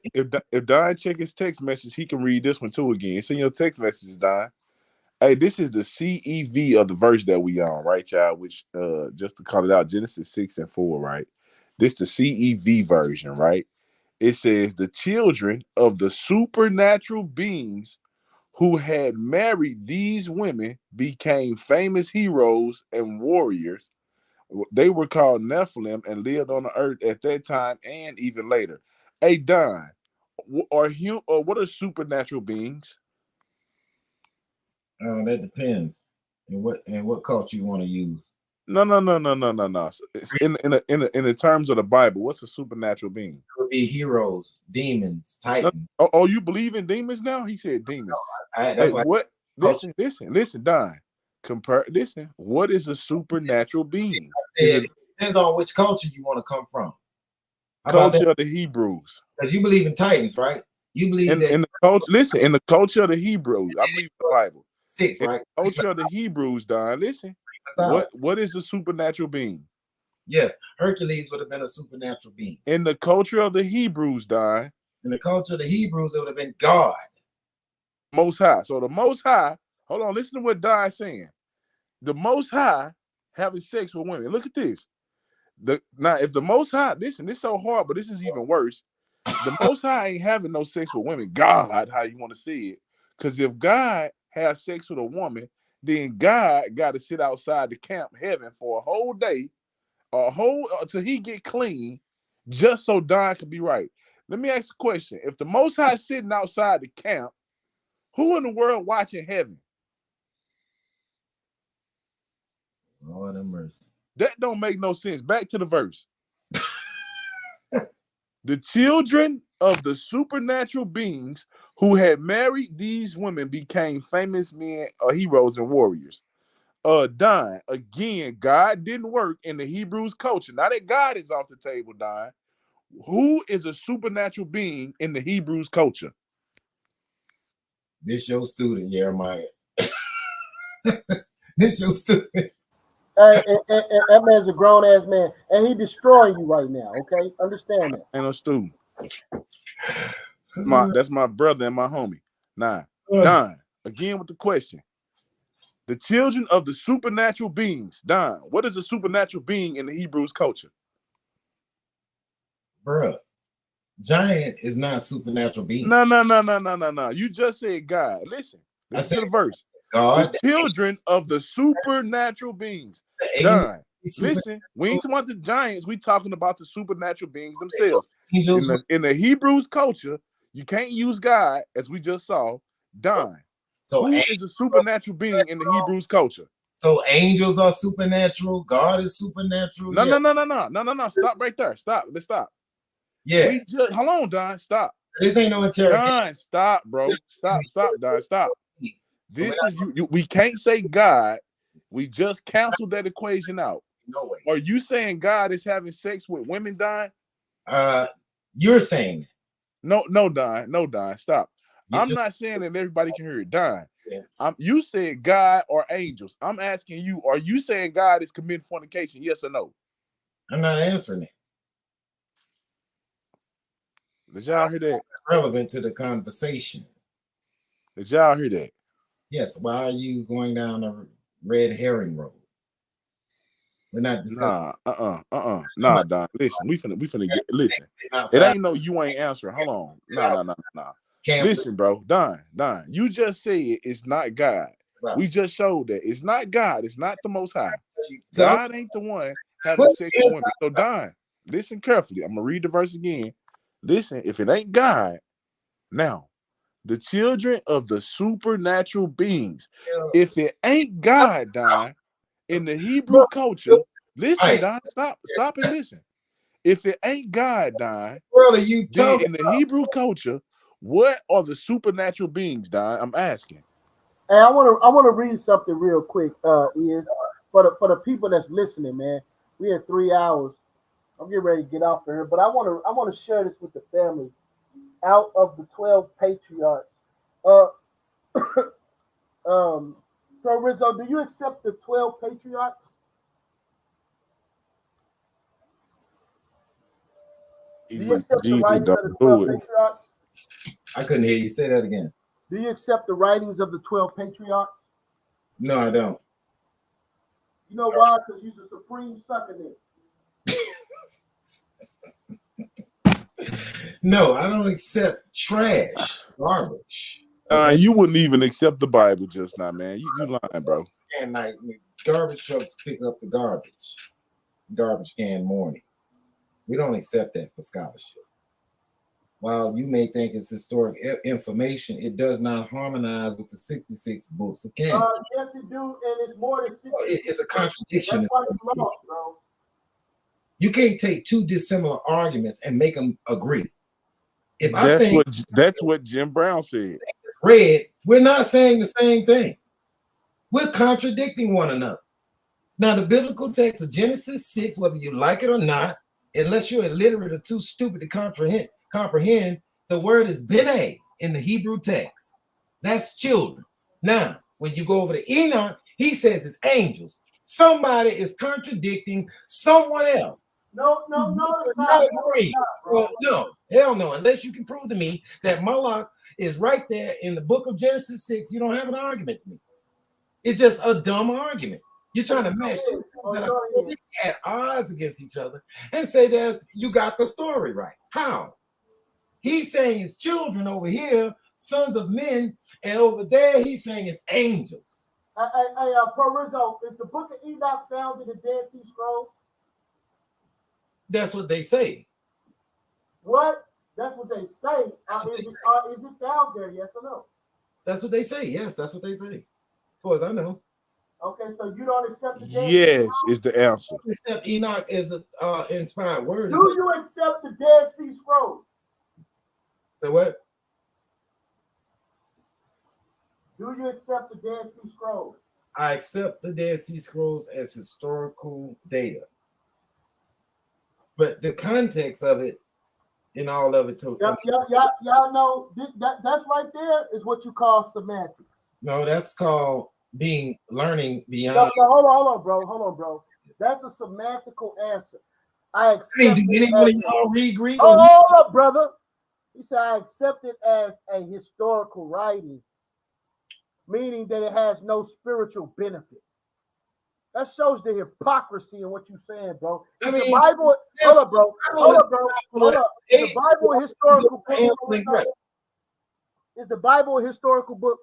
if Don check his text message, he can read this one too again. It's in your text message, Don. Hey, this is the CEV of the verse that we on, right, y'all? Which just to call it out, Genesis 6 and 4, right? This the CEV version, right? It says the children of the supernatural beings who had married these women became famous heroes and warriors. They were called Nephilim and lived on the earth at that time and even later. Hey, Don, what are supernatural beings? That depends. And what culture you want to use. No. It's in the terms of the Bible, what's a supernatural being? It would be heroes, demons, titans. Oh, you believe in demons now? He said demons. Listen, Don. Listen. What is a supernatural being? It depends on which culture you want to come from. Culture of the Hebrews. Because you believe in titans, right? You believe in the culture. Listen, in the culture of the Hebrews, I believe in the Bible. 6, right? In the culture of the Hebrews, Don. Listen. What is a supernatural being? Yes, Hercules would have been a supernatural being. In the culture of the Hebrews, Don. In the culture of the Hebrews, it would have been God. Most High. So the Most High, hold on, listen to what Don is saying. The Most High having sex with women. Look at this. Now, if the Most High, listen, this is so hard, but this is even worse. The Most High ain't having no sex with women. God, how you want to see it. Because if God has sex with a woman, then God got to sit outside the camp heaven for a whole day, till he get clean, just so Don can be right. Let me ask a question. If the Most High is sitting outside the camp, who in the world watching heaven? Lord have mercy. That don't make no sense. Back to the verse. The children of the supernatural beings who had married these women became famous men, heroes, and warriors. Don, again, God didn't work in the Hebrews culture. Now that God is off the table, Don, who is a supernatural being in the Hebrews culture? This your student, YirmeYah. This your student. That man's a grown ass man, and he destroying you right now. Okay, understand that. And a student. That's my brother and my homie. Nah, Don, again with the question. The children of the supernatural beings. Don, what is a supernatural being in the Hebrews culture? Bruh, giant is not a supernatural being. No. You just said God. Listen to the verse. God, the children of the supernatural beings. Don, listen, we ain't talking about the giants. We talking about the supernatural beings themselves. In the Hebrews culture, you can't use God, as we just saw. Don, who is a supernatural being in the Hebrews culture? So angels are supernatural. God is supernatural. No. Stop right there. Stop. Let's stop. Yeah. Hold on, Don. Stop. This ain't no interrogation. Don, stop, bro. Stop, Don. Stop. This is you. We can't say God. We just canceled that equation out. No way. Are you saying God is having sex with women, Don? You're saying no, Don. No, Don. Stop. I'm not saying that everybody can hear it, Don. Yes. You said God or angels. I'm asking you, are you saying God is committing fornication? Yes or no? I'm not answering it. Did y'all hear that? Relevant to the conversation. Did y'all hear that? Yes. Why are you going down a red herring road? We're not discussing. Nah, Don. Listen, we finna get. Listen, it ain't no you ain't answering. Hold on. Nah. Listen, bro. Don. You just said it's not God. Right. We just showed that it's not God. It's not the Most High. God ain't the one having sex with women. So Don, listen carefully. I'm gonna read the verse again. Listen, if it ain't God, now the children of the supernatural beings. If it ain't God, Don, in the Hebrew culture, listen, Don, stop and listen. If it ain't God, Don, then in the Hebrew culture, what are the supernatural beings, Don? I'm asking. Hey, I want to read something real quick. for the people that's listening, man. We had 3 hours. I'm getting ready to get off of here, but I want to share this with the family. Out of the 12 patriarchs, Bro Rizzo, do you accept the 12 patriarchs? Do you accept the writings of the 12 patriarchs? I couldn't hear you. Say that again. Do you accept the writings of the 12 patriarchs? No, I don't. You know why? Because you're a supreme sucker nigga. No, I don't accept trash, garbage. You wouldn't even accept the Bible just now, man. You lying, bro. And like garbage trucks pick up the garbage can morning. We don't accept that for scholarship. While you may think it's historic information, it does not harmonize with the 66 books of canon. Yes, it do, and it's more than 66. It's a contradiction. That's why you lost, bro. You can't take two dissimilar arguments and make them agree. That's what Jim Brown said. Read, we're not saying the same thing. We're contradicting one another. Now, the biblical text of Genesis 6, whether you like it or not, unless you're illiterate or too stupid to comprehend, the word is bene in the Hebrew text. That's children. Now, when you go over to Enoch, he says it's angels. Somebody is contradicting someone else. No, it's not. Well, no, hell no. Unless you can prove to me that Moloch is right there in the book of Genesis 6, you don't have an argument with me. It's just a dumb argument. You're trying to match two that are at odds against each other and say that you got the story right. How? He's saying it's children over here, sons of men, and over there he's saying it's angels. Pro Rizzo, is the book of Enoch found in the Dead Sea Scrolls? That's what they say. What? That's what they say. Is it found there? Yes or no? That's what they say. Yes, that's what they say. As far as I know. Okay, so you don't accept the Dead Yes, is the answer. Accept Enoch as an inspired word. Do you accept the Dead Sea Scrolls? Say what? Do you accept the Dead Sea Scrolls? I accept the Dead Sea Scrolls as historical data. But the context of it and all of it too. Y'all know that's right there is what you call semantics. No, that's called learning beyond. No, hold on, bro. That's a semantical answer. I accept. Hey, do anybody y'all read Greek? Hold up, brother. He said I accept it as a historical writing, meaning that it has no spiritual benefit. That shows the hypocrisy in what you're saying, bro. The Bible, hold up, bro. Is the Bible a historical book? Is the Bible a historical book?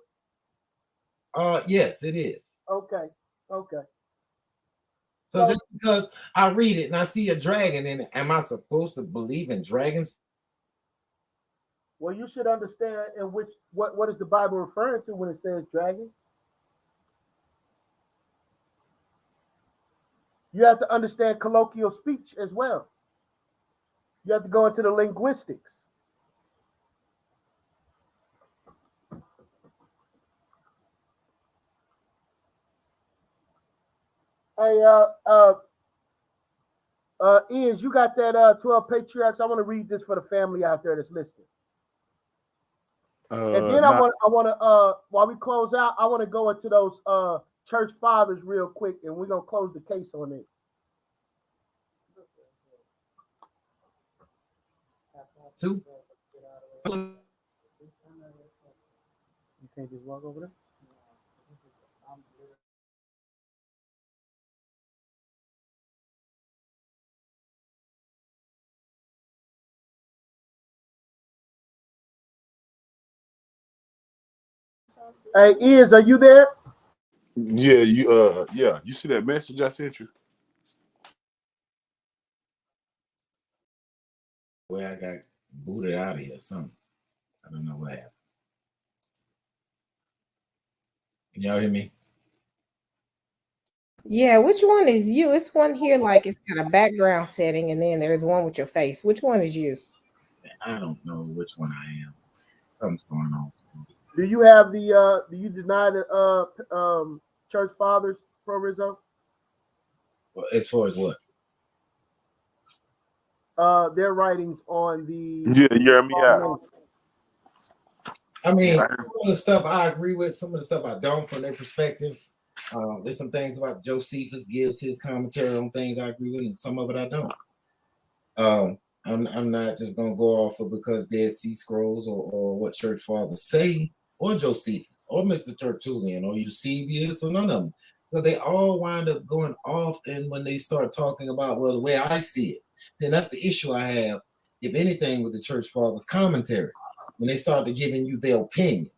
Yes, it is. Okay. So just because I read it and I see a dragon in it, am I supposed to believe in dragons? Well, you should understand in which what is the Bible referring to when it says dragons? You have to understand colloquial speech as well. You have to go into the linguistics. Hey, Ian, you got that 12 patriarchs? I want to read this for the family out there that's listening. And then I want to while we close out, I want to go into those church fathers real quick, and we're gonna close the case on this. Two. You can't just walk over there. Hey, Iz, are you there? Yeah, you see that message I sent you? Well, I got booted out of here or something. I don't know what happened. Can y'all hear me? Yeah, which one is you? It's one here like it's got a background setting, and then there's one with your face. Which one is you? I don't know which one I am. Something's going on. Do you have the do you deny the church fathers, Pro Rizzo? As far as what? Their writings on the Yeah, YirmeYah. I mean, Yeah. some of the stuff I agree with, some of the stuff I don't from their perspective. There's some things about Josephus gives his commentary on things I agree with, and some of it I don't. I'm not just gonna go off of because Dead Sea Scrolls or what church fathers say, or Josephus, or Mr. Tertullian, or Eusebius, or none of them. But they all wind up going off, and when they start talking about, well, the way I see it, then that's the issue I have, if anything, with the church fathers commentary. When they start to giving you their opinion.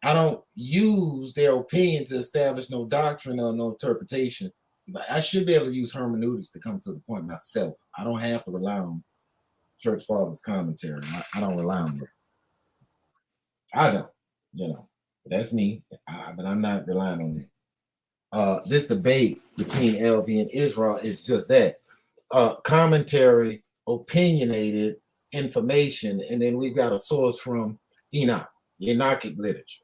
I don't use their opinion to establish no doctrine or no interpretation, but I should be able to use hermeneutics to come to the point myself. I don't have to rely on church fathers commentary. I don't rely on it. I don't, that's me, but I'm not relying on it. This debate between LV and Israel is just that, commentary, opinionated information, and then we've got a source from Enoch, the Enochic literature.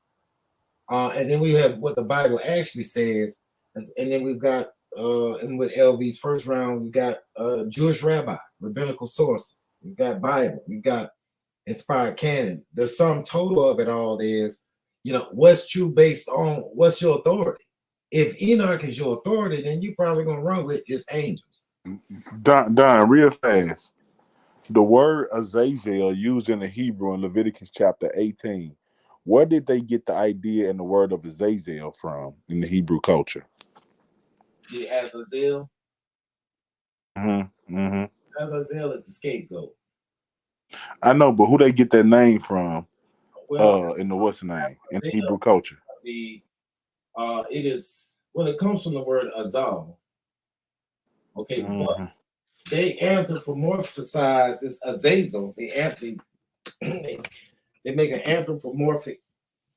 And then we have what the Bible actually says, and then we've got, and with LV's first round, we've got Jewish rabbi, rabbinical sources, we've got Bible, we've got inspired canon. The sum total of it all is, what's true based on what's your authority. If Enoch is your authority, then you're probably going to run with his angels. Don, real fast. The word Azazel used in the Hebrew in Leviticus chapter 18. Where did they get the idea and the word of Azazel from in the Hebrew culture? The Azazel? Azazel is the scapegoat. I know, but who they get that name from? Well, in the what's the name in the Hebrew culture? It is, well, it comes from the word Azal. Okay, but they anthropomorphize this Azazel. They make an anthropomorphic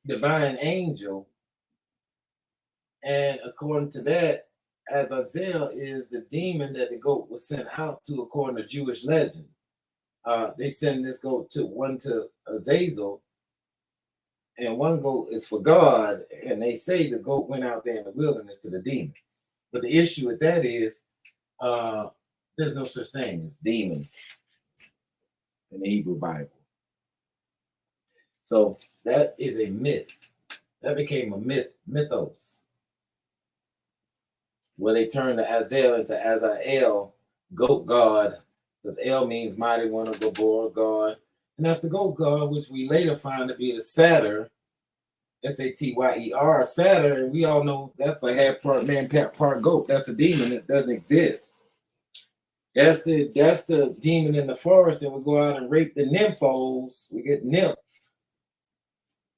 divine angel, and according to that, Azazel is the demon that the goat was sent out to, according to Jewish legend. They send this goat to Azazel, and one goat is for God, and they say the goat went out there in the wilderness to the demon. But the issue with that is, there's no such thing as demon in the Hebrew Bible. So that is a myth. That became a mythos, where they turned the Azazel into Azael, goat god, because El means mighty one of Gabor, God. And that's the goat god, which we later find to be the Satyr, Satyer, Satyr, and we all know that's a half part man, part goat. That's a demon that doesn't exist. That's the demon in the forest that will go out and rape the nymphos. We get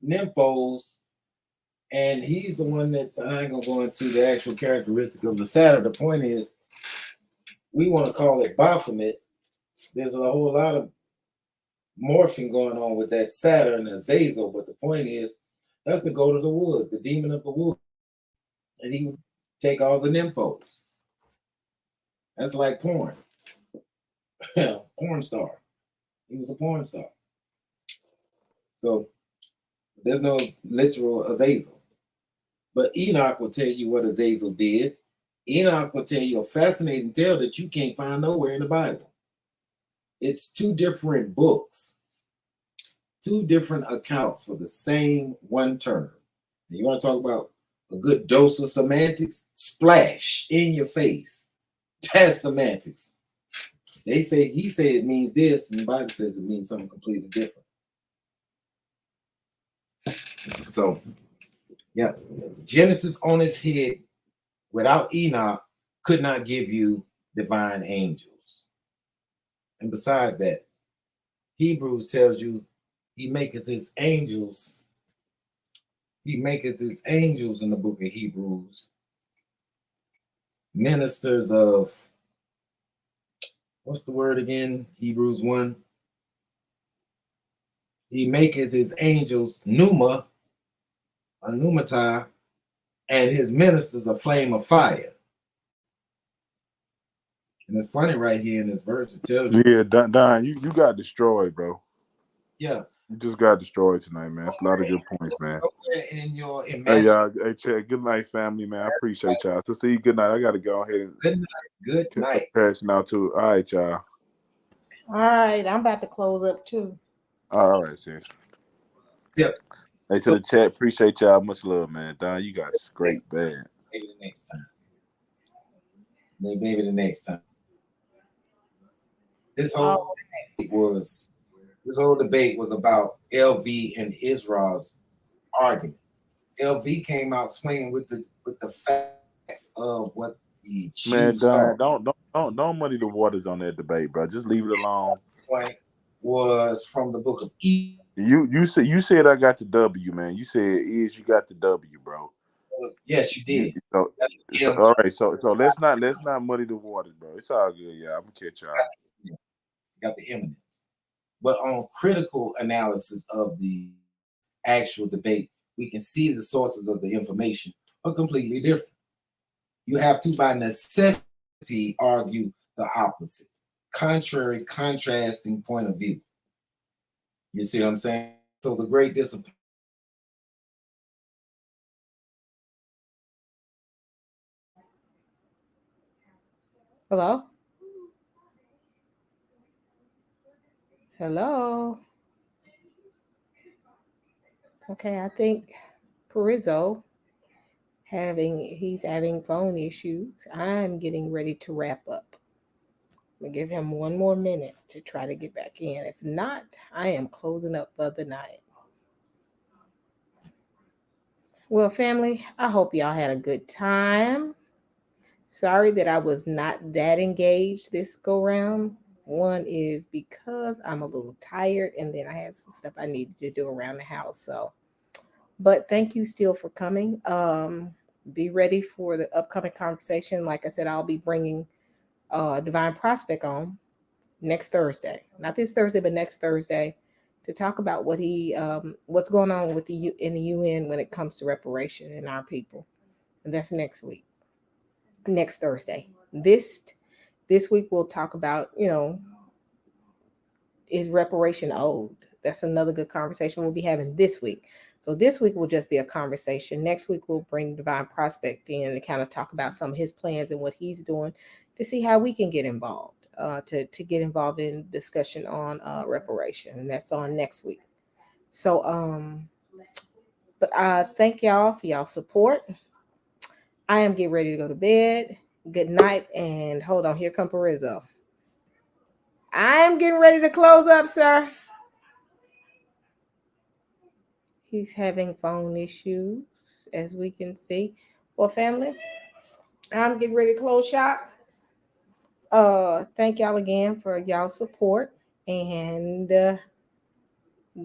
nymphos, and he's the one that's, I ain't gonna go into the actual characteristic of the Satyr. The point is, we want to call it Baphomet. There's a whole lot of morphing going on with that Satyr and Azazel, but the point is, that's the goat of the woods, the demon of the woods. And he would take all the nymphos. That's like porn. Porn star. He was a porn star. So there's no literal Azazel. But Enoch will tell you what Azazel did. Enoch will tell you a fascinating tale that you can't find nowhere in the Bible. It's two different books, two different accounts for the same one term. And you want to talk about a good dose of semantics? Splash in your face. That's semantics. He said it means this, and the Bible says it means something completely different. So, yeah, Genesis on its head, without Enoch, could not give you divine angels. And besides that, Hebrews tells you he maketh his angels in the book of Hebrews, ministers of, what's the word again? Hebrews 1. He maketh his angels pneuma, a pneumata, and his ministers a flame of fire. And it's funny right here in this verse, it tells you. Yeah, Don, you got destroyed, bro. Yeah, You just got destroyed tonight, man. It's a lot of good points, man. In your Hey, imagination. y'all. Hey, Chad. Good night, family, man. I appreciate y'all. So, see you. Good night. I got to go ahead and Good night. pass now too. All right, y'all. All right, I'm about to close up too. All right, sis. Yep. Hey, to the chat. Appreciate y'all. Much love, man. Don, you guys great, bad. Maybe the next time. Maybe the next time. This whole debate was about LV and Israel's argument. LV came out swinging with the facts of what the Man, Jews Don, thought. don't muddy the waters on that debate, bro. Just leave it alone. Point was from the book of E. You said I got the W, man. You said you got the W, bro. Yes, you did. So all right, so let's not muddy the waters, bro. It's all good, yeah. I'm gonna catch y'all. Got the M&Ms. But on critical analysis of the actual debate, we can see the sources of the information are completely different. You have to, by necessity, argue the opposite, contrary, contrasting point of view. You see what I'm saying? So the great discipline. Hello? Hello? Okay, I think Perizzo he's having phone issues. I'm getting ready to wrap up. I'm gonna give him one more minute to try to get back in. If not, I am closing up for the night. Well, family, I hope y'all had a good time. Sorry that I was not that engaged this go round. One is because I'm a little tired and then I had some stuff I needed to do around the house. So, but thank you still for coming. Be ready for the upcoming conversation. Like I said, I'll be bringing Divine Prospect on next Thursday, not this Thursday, but next Thursday, to talk about what's going on with in the UN when it comes to reparation in our people, and that's next week, next Thursday. This week we'll talk about is reparation owed? That's another good conversation we'll be having this week. So this week will just be a conversation. Next week we'll bring Divine Prospect in and kind of talk about some of his plans and what he's doing to see how we can get involved. To get involved in discussion on reparation, and that's on next week. So, but I thank y'all for y'all support. I am getting ready to go to bed. Good night, and hold on, here come Perizzo. I am getting ready to close up, sir. He's having phone issues, as we can see. Well, family, I'm getting ready to close shop. Thank y'all again for y'all support, and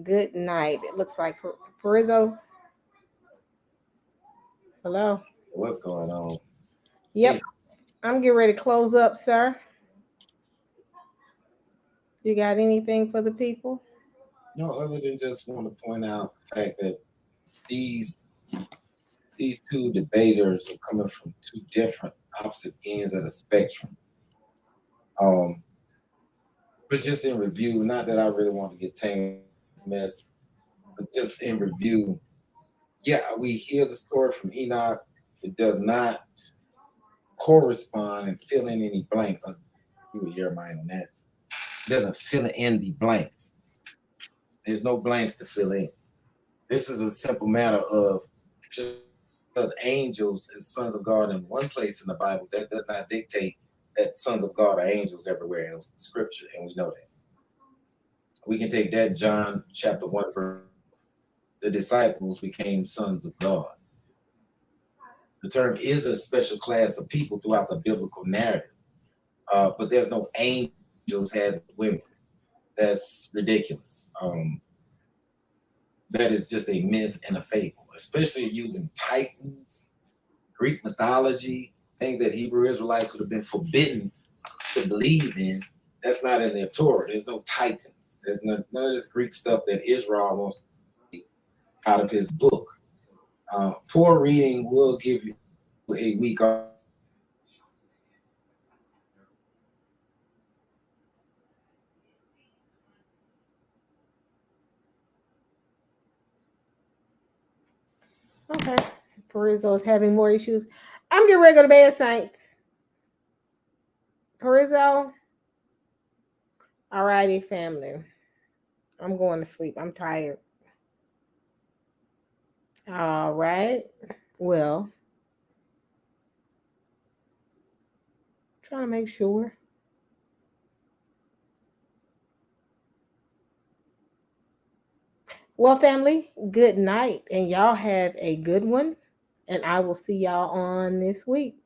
good night. It looks like Perizzo. Hello. What's going on? Yep. I'm getting ready to close up, sir. You got anything for the people? No, other than just want to point out the fact that these two debaters are coming from two different opposite ends of the spectrum. But just in review, not that I really want to get tangled in this mess, but just in review, yeah, we hear the story from Enoch. It does not correspond and fill in any blanks. I agree with YirmeYah on that. It doesn't fill in the blanks. There's no blanks to fill in. This is a simple matter of just because angels is sons of God in one place in the Bible, that does not dictate that sons of God are angels everywhere else in Scripture, and we know that. We can take that John chapter 1 verse. The disciples became sons of God. The term is a special class of people throughout the biblical narrative, but there's no angels having women. That's ridiculous. That is just a myth and a fable, especially using titans, Greek mythology, things that Hebrew Israelites would have been forbidden to believe in. That's not in their Torah. There's no titans. There's none of this Greek stuff that Israel wants to take out of his book. Poor reading will give you a week off. Okay. Perizzo is having more issues. I'm getting ready to go to bed, Saints. Perizzo. All righty, family. I'm going to sleep. I'm tired. All right. Well, trying to make sure. Well, family, good night. And y'all have a good one. And I will see y'all on this week.